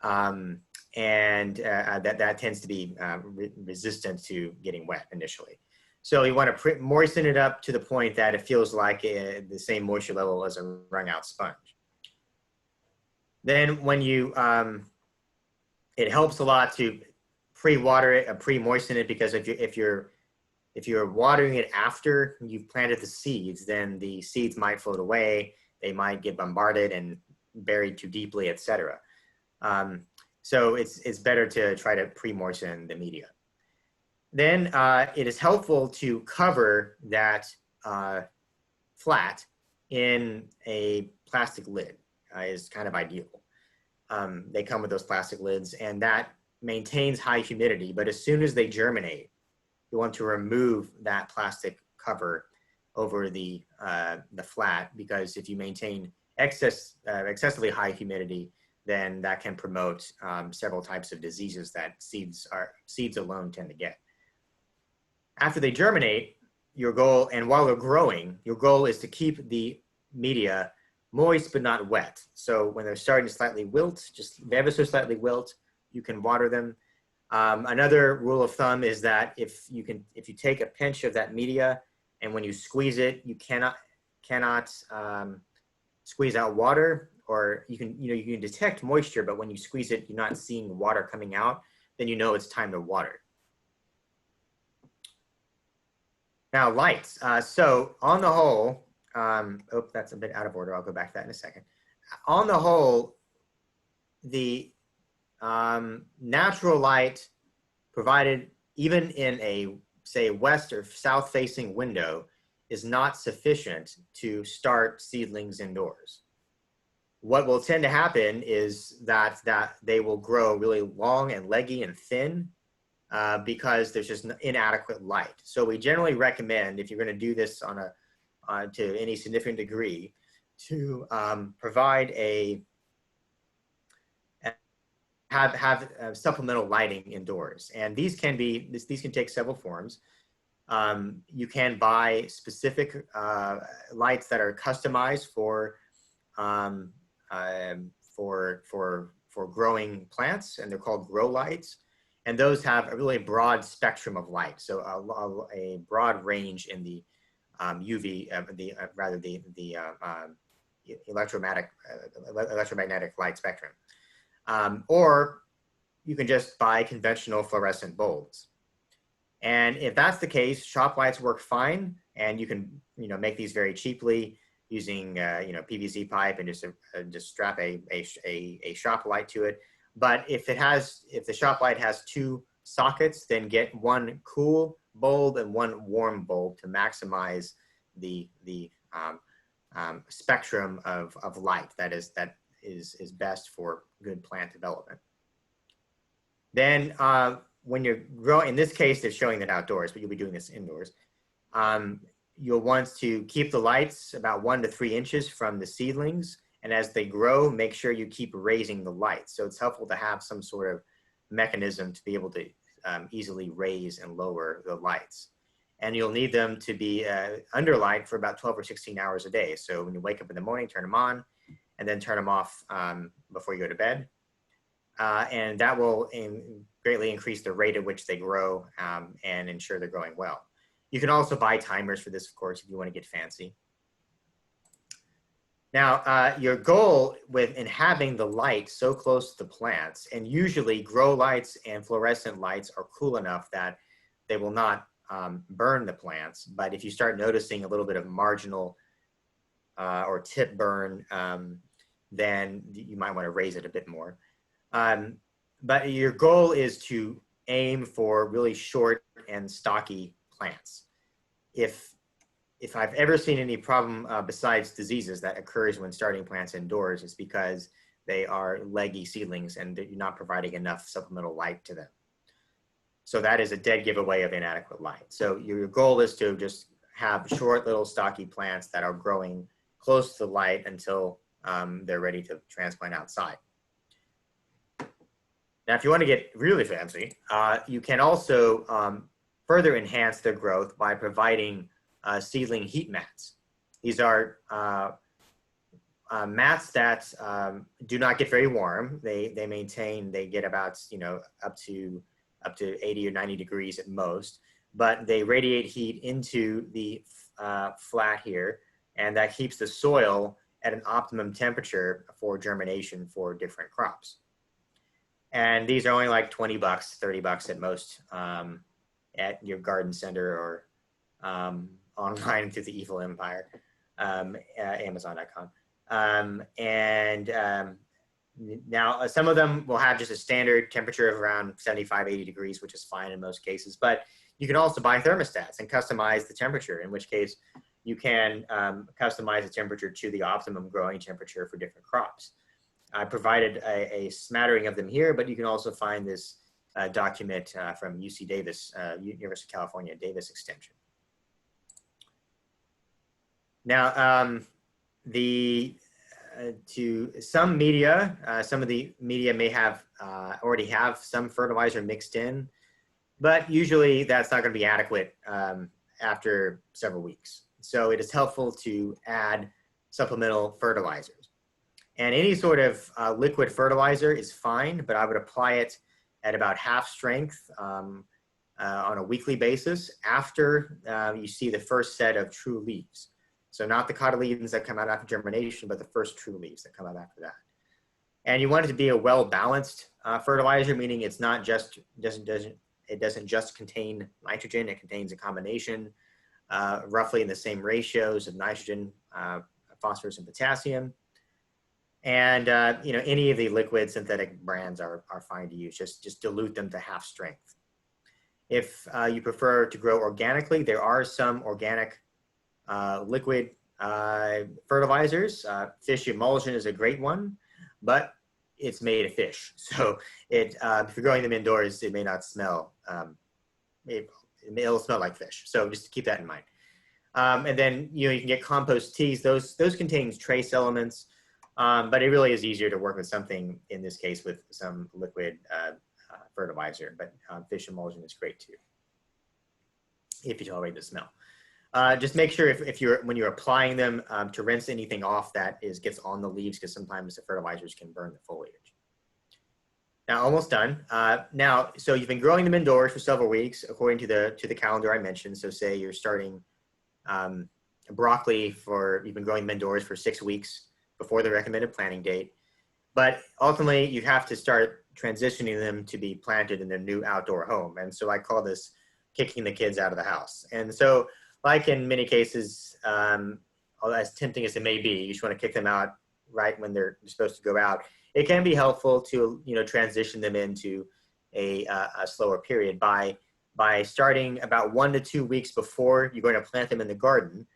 that tends to be resistant to getting wet initially. So you want to moisten it up to the point that it feels like the same moisture level as a wrung out sponge. Then when you, it helps a lot to pre-water it, pre-moisten it, because if you're watering it after you've planted the seeds, then the seeds might float away, they might get bombarded and buried too deeply, etc. So it's better to try to pre-moisten the media. Then it is helpful to cover that flat in a plastic lid. Is kind of ideal. They come with those plastic lids, and that maintains high humidity, but as soon as they germinate, you want to remove that plastic cover over the flat, because if you maintain excessively high humidity, then that can promote several types of diseases that seeds alone tend to get. After they germinate, your goal, and while they're growing, your goal is to keep the media moist but not wet. So when they're starting to slightly wilt, just ever so slightly wilt, you can water them. Another rule of thumb is that if you take a pinch of that media, and when you squeeze it, you cannot squeeze out water, or you can detect moisture, but when you squeeze it, you're not seeing water coming out, then you know it's time to water. Now lights. So on the whole, oh, that's a bit out of order. I'll go back to that in a second. On the whole, the natural light provided even in a, say, west or south facing window is not sufficient to start seedlings indoors. What will tend to happen is that they will grow really long and leggy and thin because there's just inadequate light. So we generally recommend, if you're going to do this to any significant degree, to provide have supplemental lighting indoors, and these can take several forms. You can buy specific lights that are customized for growing plants, and they're called grow lights, and those have a really broad spectrum of light, so a broad range in the UV, the electromagnetic light spectrum. Or you can just buy conventional fluorescent bulbs. And if that's the case, shop lights work fine, and you can make these very cheaply using PVC pipe and just strap a shop light to it. But if the shop light has two sockets, then get one cool bulb and one warm bulb to maximize the spectrum of light that is best for good plant development. Then when you're growing, in this case, they're showing that outdoors, but you'll be doing this indoors. You'll want to keep the lights about 1 to 3 inches from the seedlings. And as they grow, make sure you keep raising the lights. So it's helpful to have some sort of mechanism to be able to easily raise and lower the lights. And you'll need them to be under light for about 12 or 16 hours a day. So when you wake up in the morning, turn them on, and then turn them off before you go to bed. And that will greatly increase the rate at which they grow and ensure they're growing well. You can also buy timers for this, of course, if you want to get fancy. Now, your goal in having the light so close to the plants, and usually grow lights and fluorescent lights are cool enough that they will not burn the plants. But if you start noticing a little bit of marginal or tip burn, then you might want to raise it a bit more. But your goal is to aim for really short and stocky plants. If I've ever seen any problem besides diseases that occurs when starting plants indoors, it's because they are leggy seedlings and you're not providing enough supplemental light to them. So that is a dead giveaway of inadequate light. So your goal is to just have short little stocky plants that are growing close to the light until they're ready to transplant outside. Now, if you want to get really fancy, you can also further enhance their growth by providing seedling heat mats. These are mats that do not get very warm. They get about, up to 80 or 90 degrees at most, but they radiate heat into the flat here, and that keeps the soil at an optimum temperature for germination for different crops. And these are only like 20 bucks, 30 bucks at most at your garden center or online through the evil empire, Amazon.com. Now some of them will have just a standard temperature of around 75, 80 degrees, which is fine in most cases, but you can also buy thermostats and customize the temperature, in which case you can customize the temperature to the optimum growing temperature for different crops. I provided a smattering of them here, but you can also find this document from UC Davis, University of California, Davis Extension. Now, to some media, some of the media may have already have some fertilizer mixed in, but usually that's not going to be adequate after several weeks. So it is helpful to add supplemental fertilizers. And any sort of liquid fertilizer is fine, but I would apply it at about half strength on a weekly basis after you see the first set of true leaves. So not the cotyledons that come out after germination, but the first true leaves that come out after that. And you want it to be a well-balanced fertilizer, meaning it's not just, it doesn't just contain nitrogen, it contains a combination roughly in the same ratios of nitrogen, phosphorus, and potassium. And any of the liquid synthetic brands are fine to use. Just dilute them to half strength. If you prefer to grow organically, there are some organic liquid fertilizers. Fish emulsion is a great one, but it's made of fish. So if you're growing them indoors, it may not smell. It'll smell like fish. So just keep that in mind. And then you can get compost teas. Those contain trace elements, but it really is easier to work with something, in this case, with some liquid fertilizer. But fish emulsion is great too, if you tolerate the smell. Just make sure when you're applying them to rinse anything off that gets on the leaves, because sometimes the fertilizers can burn the foliage. Now, almost done. So you've been growing them indoors for several weeks, according to the calendar I mentioned. So say you're starting broccoli you've been growing them indoors for 6 weeks before the recommended planting date. But ultimately, you have to start transitioning them to be planted in their new outdoor home. And so I call this kicking the kids out of the house. And so, like in many cases, as tempting as it may be, you just want to kick them out right when they're supposed to go out. It can be helpful to transition them into a slower period by starting about 1 to 2 weeks before you're going to plant them in the garden.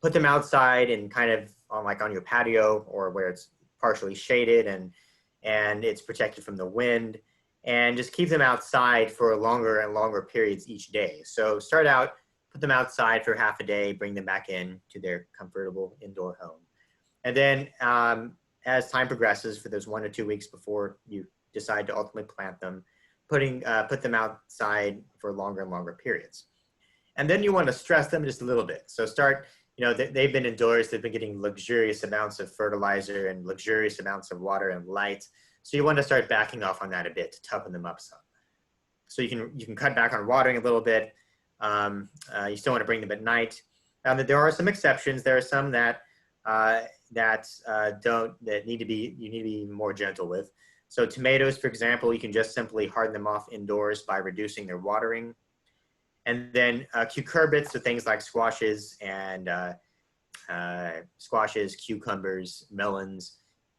Put them outside and kind of on your patio, or where it's partially shaded and it's protected from the wind, and just keep them outside for longer and longer periods each day. So start out, put them outside for half a day, bring them back in to their comfortable indoor home. And then as time progresses, for those 1 to 2 weeks before you decide to ultimately plant them, put them outside for longer and longer periods. And then you want to stress them just a little bit. So start, they've been indoors, they've been getting luxurious amounts of fertilizer and luxurious amounts of water and light. So you want to start backing off on that a bit to toughen them up some. So you can cut back on watering a little bit. You still want to bring them at night. Now, there are some exceptions. There are some that you need to be more gentle with. So tomatoes, for example, you can just simply harden them off indoors by reducing their watering. And then cucurbits, so things like squashes and cucumbers, melons,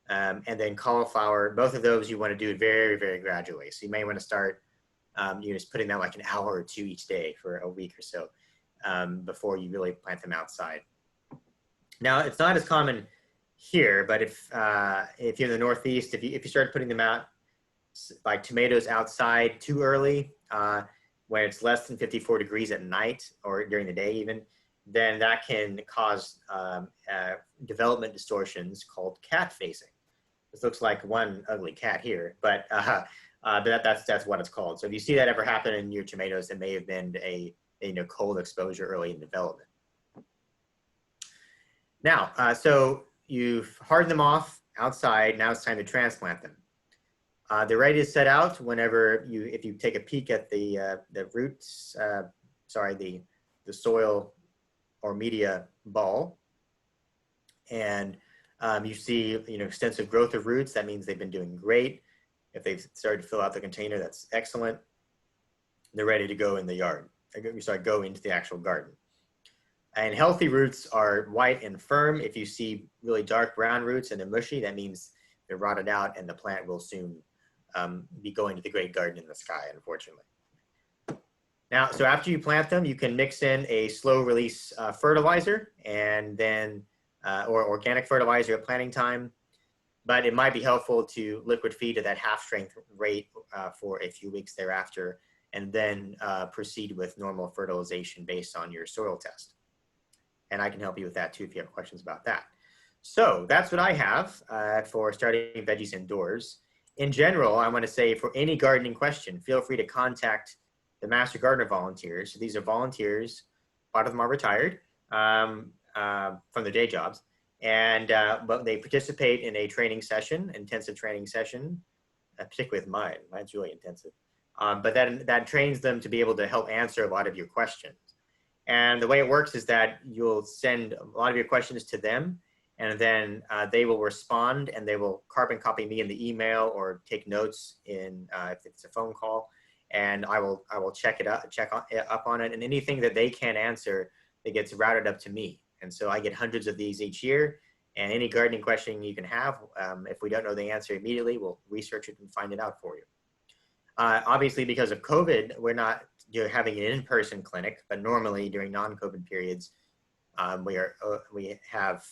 and then cauliflower. Both of those you want to do very, very gradually. So you may want to start just putting them like an hour or two each day for a week or so before you really plant them outside. Now, it's not as common here, but if you're in the Northeast, if you start putting them out, like tomatoes outside too early, when it's less than 54 degrees at night or during the day even, then that can cause development distortions called cat facing. This looks like one ugly cat here, but that's what it's called. So if you see that ever happen in your tomatoes, it may have been a cold exposure early in development. Now, so you've hardened them off outside. Now it's time to transplant them. They're ready to set out whenever if you take a peek at the roots, the soil or media ball, and you see extensive growth of roots. That means they've been doing great. If they've started to fill out the container, that's excellent. They're ready to go in the yard. Go into the actual garden. And healthy roots are white and firm. If you see really dark brown roots and they're mushy, that means they're rotted out and the plant will soon be going to the great garden in the sky, unfortunately. Now, so after you plant them, you can mix in a slow release fertilizer and then, or organic fertilizer at planting time. But it might be helpful to liquid feed at that half strength rate for a few weeks thereafter, and then proceed with normal fertilization based on your soil test. And I can help you with that too if you have questions about that. So that's what I have for starting veggies indoors. In general, I want to say for any gardening question, feel free to contact the Master Gardener volunteers. So these are volunteers, a lot of them are retired from their day jobs, and but they participate in a training session, intensive training session, particularly with mine. Mine's really intensive. But that trains them to be able to help answer a lot of your questions. And the way it works is that you'll send a lot of your questions to them, and then they will respond, and they will carbon copy me in the email or take notes in if it's a phone call, and I will check up on it, and anything that they can't answer, it gets routed up to me. And so I get hundreds of these each year, and any gardening question you can have, if we don't know the answer immediately, we'll research it and find it out for you. Obviously, because of COVID, we're not having an in-person clinic, but normally during non-COVID periods, we have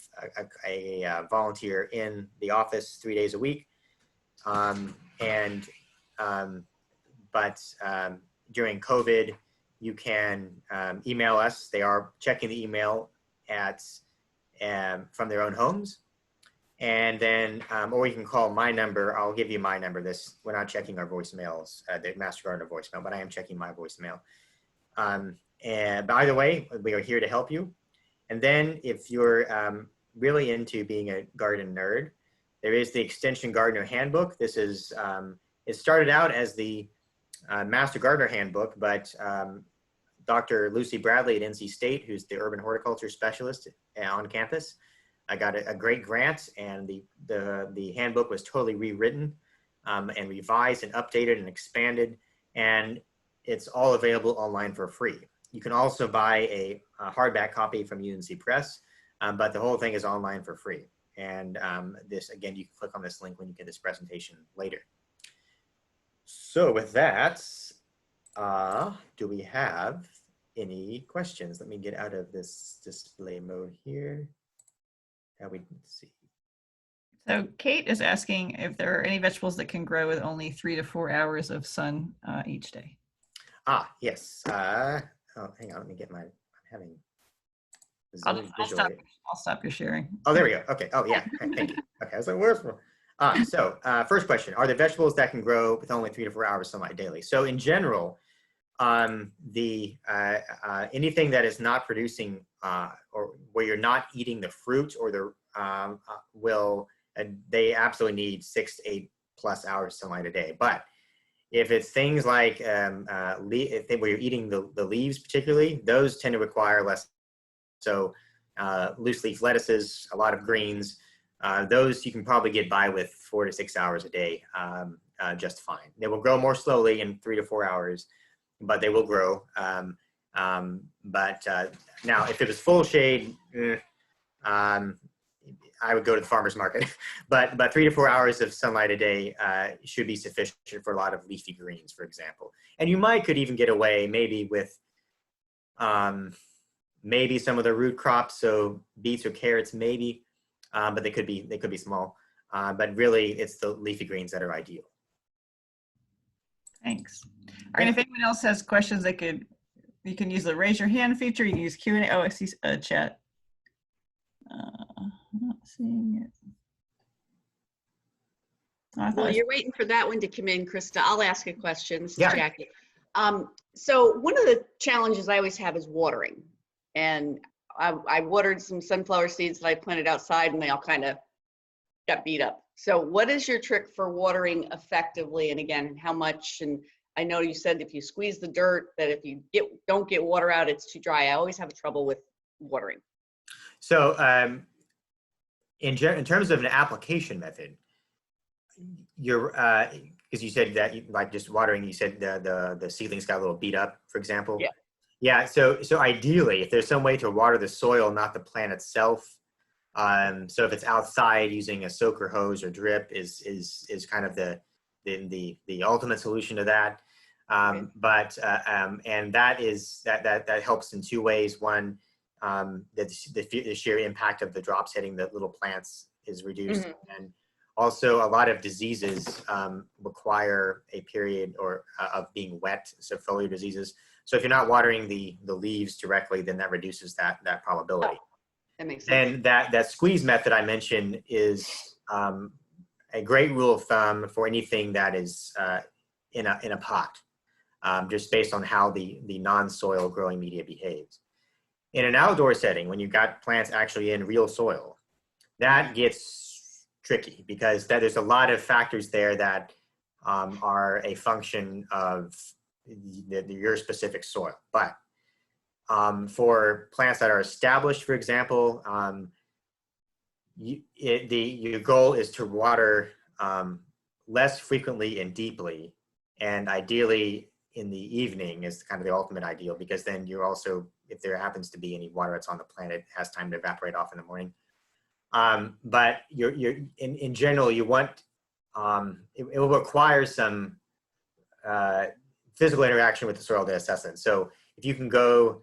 a volunteer in the office 3 days a week. But during COVID, you can email us. They are checking the email from their own homes. And then, or you can call my number. I'll give you my number. We're not checking our voicemails, the Master Gardener voicemail, but I am checking my voicemail. And by the way, we are here to help you. And then if you're really into being a garden nerd, there is the Extension Gardener Handbook. This is, it started out as the Master Gardener Handbook, but Dr. Lucy Bradley at NC State, who's the urban horticulture specialist on campus, I got a great grant, and the handbook was totally rewritten and revised and updated and expanded, and it's all available online for free. You can also buy a hardback copy from UNC Press, but the whole thing is online for free. And this, again, you can click on this link when you get this presentation later. So with that, do we have any questions? Let me get out of this display mode here. We can see. So Kate is asking if there are any vegetables that can grow with only 3 to 4 hours of sun each day. Yes. Oh, hang on, let me get my, I'm having I'll stop your sharing. Oh, there we go. Okay. Oh, yeah. Okay, thank you. Okay, I was like, where's one? So first question, are there vegetables that can grow with only 3 to 4 hours sunlight daily? So in general, anything that is not producing or where you're not eating the fruit or the they absolutely need 6 to 8 plus hours sunlight a day. But if it's things like where you're eating the leaves particularly, those tend to require less. So loose leaf lettuces, a lot of greens, those you can probably get by with 4 to 6 hours a day just fine. They will grow more slowly in 3 to 4 hours, but they will grow. Now, if it was full shade, I would go to the farmer's market. but 3 to 4 hours of sunlight a day should be sufficient for a lot of leafy greens, for example. And you could even get away maybe with maybe some of the root crops, so beets or carrots, maybe, but they could be small. But really, it's the leafy greens that are ideal. Thanks. All right, if anyone else has questions, you can use the raise your hand feature. You can use Q&A. Oh, I see a chat. I'm not seeing it. Well, you're waiting for that one to come in, Krista. I'll ask a question. This is Yeah. Jackie. So one of the challenges I always have is watering. And I watered some sunflower seeds that I planted outside and they all kind of got beat up. So what is your trick for watering effectively? And again, how much? And I know you said if you squeeze the dirt, that if you don't get water out, it's too dry. I always have trouble with watering. So in terms of an application method, you're, because you said that like just watering, you said the seedlings got a little beat up, for example. Yeah. Yeah. So ideally, if there's some way to water the soil, not the plant itself. So if it's outside, using a soaker hose or drip is kind of the ultimate solution to that. And that helps in two ways. One, the sheer impact of the drops hitting the little plants is reduced, and also a lot of diseases require a period of being wet, so foliar diseases. So if you're not watering the leaves directly, then that reduces that probability. That makes sense. And that squeeze method I mentioned is a great rule of thumb for anything that is in a pot, just based on how the non-soil growing media behaves. In an outdoor setting, when you've got plants actually in real soil, that gets tricky because there's a lot of factors there that are a function of your specific soil. But for plants that are established, for example, your goal is to water less frequently and deeply, and ideally in the evening is kind of the ultimate ideal, because then you're also, if there happens to be any water that's on the plant, it has time to evaporate off in the morning. But in general, you want, it will require some physical interaction with the soil to assess it. So if you can go,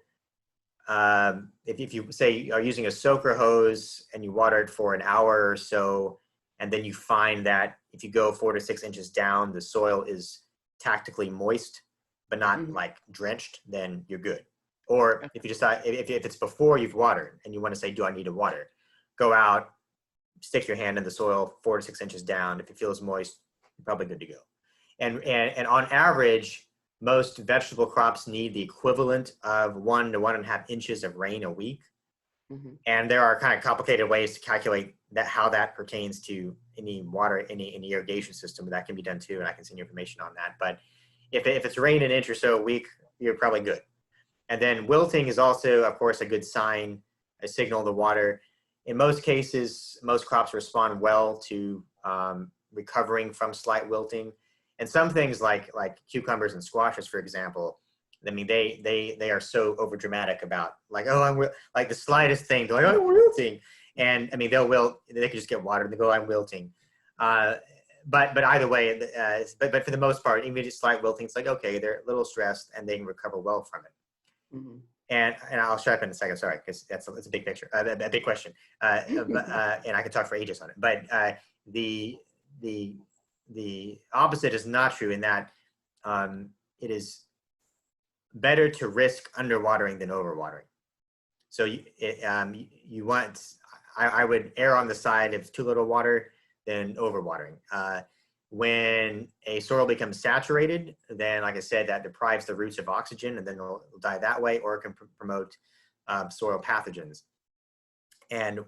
if you say are using a soaker hose and you water it for an hour or so, and then you find that if you go 4 to 6 inches down, the soil is tactically moist, but not like drenched, then you're good. Or if you decide, if it's before you've watered and you want to say, do I need to water? Go out, stick your hand in the soil 4 to 6 inches down. If it feels moist, you're probably good to go. And on average, most vegetable crops need the equivalent of 1 to 1.5 inches of rain a week. And there are kind of complicated ways to calculate that, how that pertains to any water, any irrigation system. That can be done too, and I can send you information on that. But if it's rain an inch or so a week, you're probably good. And then wilting is also, of course, a good sign, a signal to water. In most cases, most crops respond well to recovering from slight wilting. And some things like cucumbers and squashes, for example, I mean, they are so overdramatic about like, oh, I'm like the slightest thing, they're like, oh, I'm wilting. And I mean, they can just get watered and they go, I'm wilting. But either way, but for the most part, even just slight wilting, it's like, okay, they're a little stressed and they can recover well from it. And I'll shut up in a second, sorry, because that's a big picture, a big question. And I can talk for ages on it. But the opposite is not true in that it is better to risk underwatering than overwatering. So you want, I would err on the side of too little water than overwatering. When a soil becomes saturated, then like I said, that deprives the roots of oxygen and then they'll die that way, or it can promote soil pathogens. And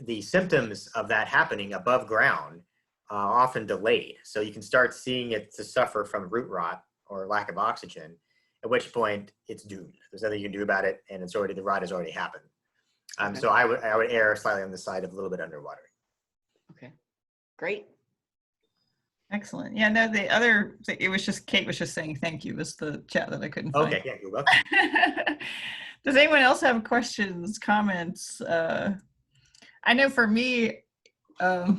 the symptoms of that happening above ground often delayed. So you can start seeing it to suffer from root rot or lack of oxygen, at which point it's doomed. There's nothing you can do about it, and it's already, the rot has already happened. So I would err slightly on the side of a little bit underwatering. Okay, great. Excellent. Yeah, no, the other, it was just, Kate was just saying thank you, was the chat that I couldn't find. Okay, yeah, you're welcome. Does anyone else have questions, comments? I know for me, I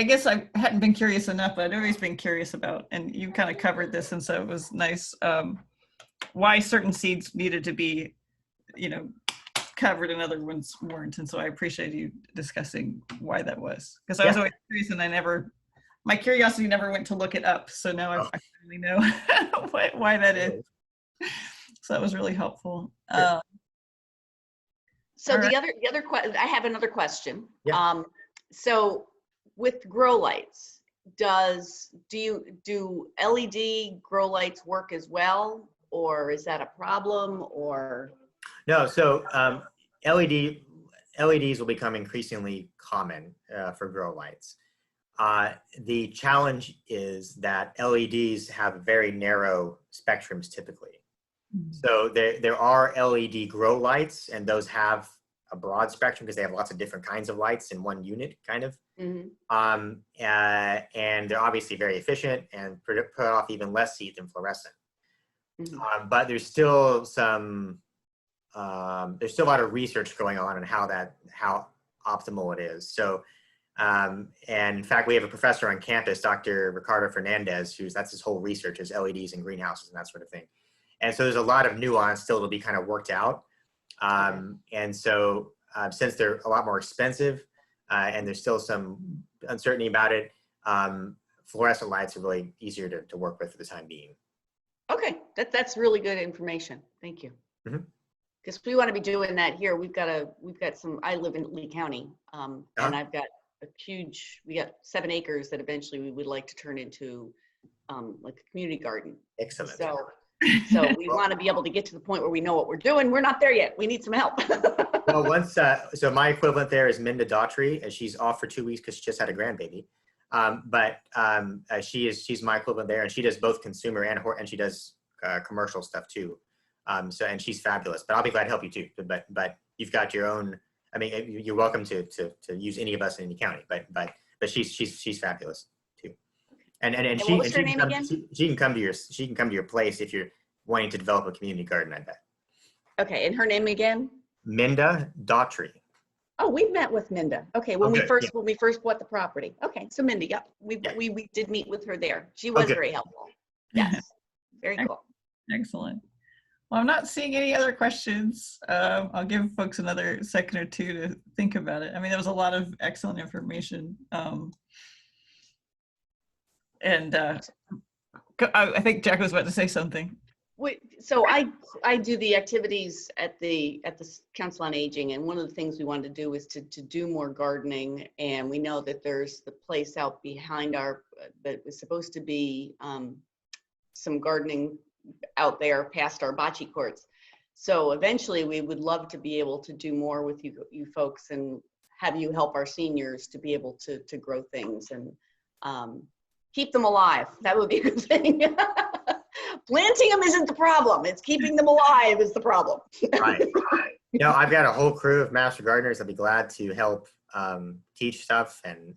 guess I hadn't been curious enough, but I'd always been curious about, and you kind of covered this, and so it was nice, why certain seeds needed to be, covered and other ones weren't. And so I appreciate you discussing why that was. Because I was always curious and my curiosity never went to look it up. So now I finally know why that is. So that was really helpful. So the other question, I have another question. Yeah. So with grow lights, do LED grow lights work as well, or is that a problem, or? No, so LEDs will become increasingly common for grow lights. The challenge is that LEDs have very narrow spectrums typically. So there are LED grow lights, and those have a broad spectrum because they have lots of different kinds of lights in one unit, kind of. And they're obviously very efficient and put off even less heat than fluorescent. But there's still a lot of research going on how optimal it is. So, and in fact, we have a professor on campus, Dr. Ricardo Fernandez, that's his whole research is LEDs in greenhouses and that sort of thing. And so there's a lot of nuance still to be kind of worked out. And so since they're a lot more expensive and there's still some uncertainty about it, fluorescent lights are really easier to work with for the time being. Okay, that's really good information. Thank you. Because we want to be doing that here. We've got some, I live in Lee County, and I've got we got 7 acres that eventually we would like to turn into like a community garden. Excellent. So we want to be able to get to the point where we know what we're doing. We're not there yet. We need some help. Well, so my equivalent there is Minda Daughtry, and she's off for 2 weeks because she just had a grandbaby. But she's my equivalent there, and she does both consumer and she does commercial stuff too. And she's fabulous. But I'll be glad to help you too. But you've got your own. I mean, you're welcome to use any of us in any county. But she's fabulous too. And she can come to your place if you're wanting to develop a community garden, I bet. Okay, and her name again? Minda Daughtry. Oh, we've met with Minda. Okay, when we first bought the property. Okay, so Minda, yeah, we did meet with her there. She was very helpful. Yes, very cool. Excellent. Well, I'm not seeing any other questions. I'll give folks another second or two to think about it. I mean, there was a lot of excellent information. And I think Jack was about to say something. So I do the activities at the Council on Aging, and one of the things we wanted to do is to do more gardening. And we know that there's the place out behind that was supposed to be some gardening out there past our bocce courts. So eventually we would love to be able to do more with you folks and have you help our seniors to be able to grow things and keep them alive. That would be a good thing. Planting them isn't the problem. It's keeping them alive is the problem. Right. I've got a whole crew of master gardeners that'd be glad to help teach stuff and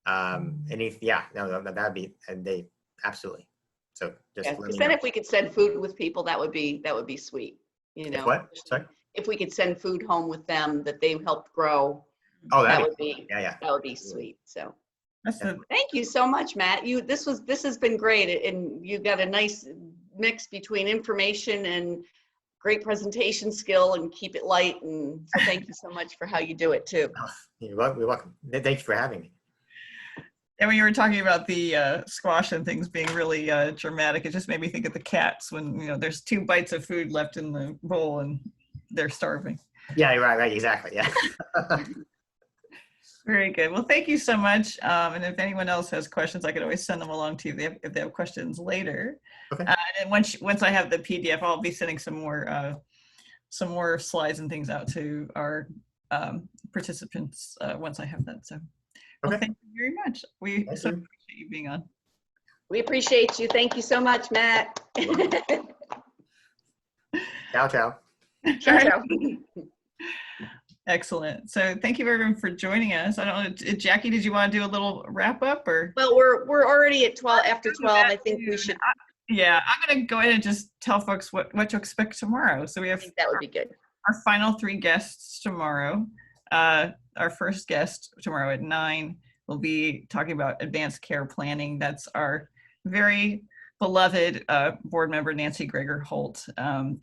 that'd be, and they absolutely. So just because then if we could send food with people, that would be sweet. If what? Sorry? If we could send food home with them that they helped grow, that would be sweet. So thank you so much, Matt. This has been great, and you got a nice mix between information and great presentation skill, and keep it light. And so thank you so much for how you do it too. You're welcome. Thank you for having me. And when you were talking about the squash and things being really dramatic, it just made me think of the cats when there's 2 bites of food left in the bowl and they're starving. Yeah, you're right, exactly. Yeah. Very good. Well, thank you so much. And if anyone else has questions, I could always send them along to you if they have questions later. Okay. And once I have the PDF, I'll be sending some more slides and things out to our participants once I have that. So. Well, thank you very much. We so appreciate you being on. We appreciate you. Thank you so much, Matt. Ciao, ciao. Ciao, ciao. Excellent. So thank you everyone for joining us. I don't know, Jackie, did you want to do a little wrap up or? Well, we're already at 12, after 12. I think we should. Yeah, I'm going to go ahead and just tell folks what to expect tomorrow. So we have that would be good. Our final 3 guests tomorrow. Our first guest tomorrow at 9 will be talking about advanced care planning. That's our very beloved board member, Nancy Greger-Holt,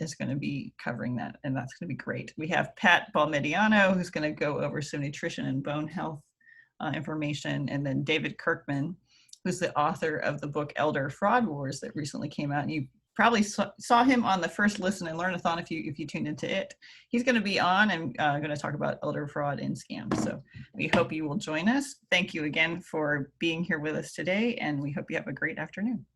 is going to be covering that, and that's going to be great. We have Pat Balmediano, who's going to go over some nutrition and bone health information, and then David Kirkman, who's the author of the book Elder Fraud Wars that recently came out, and you probably saw him on the first Listen and Learn-a-thon if you tuned into it. He's going to be on and going to talk about elder fraud and scams. So we hope you will join us. Thank you again for being here with us today, and we hope you have a great afternoon.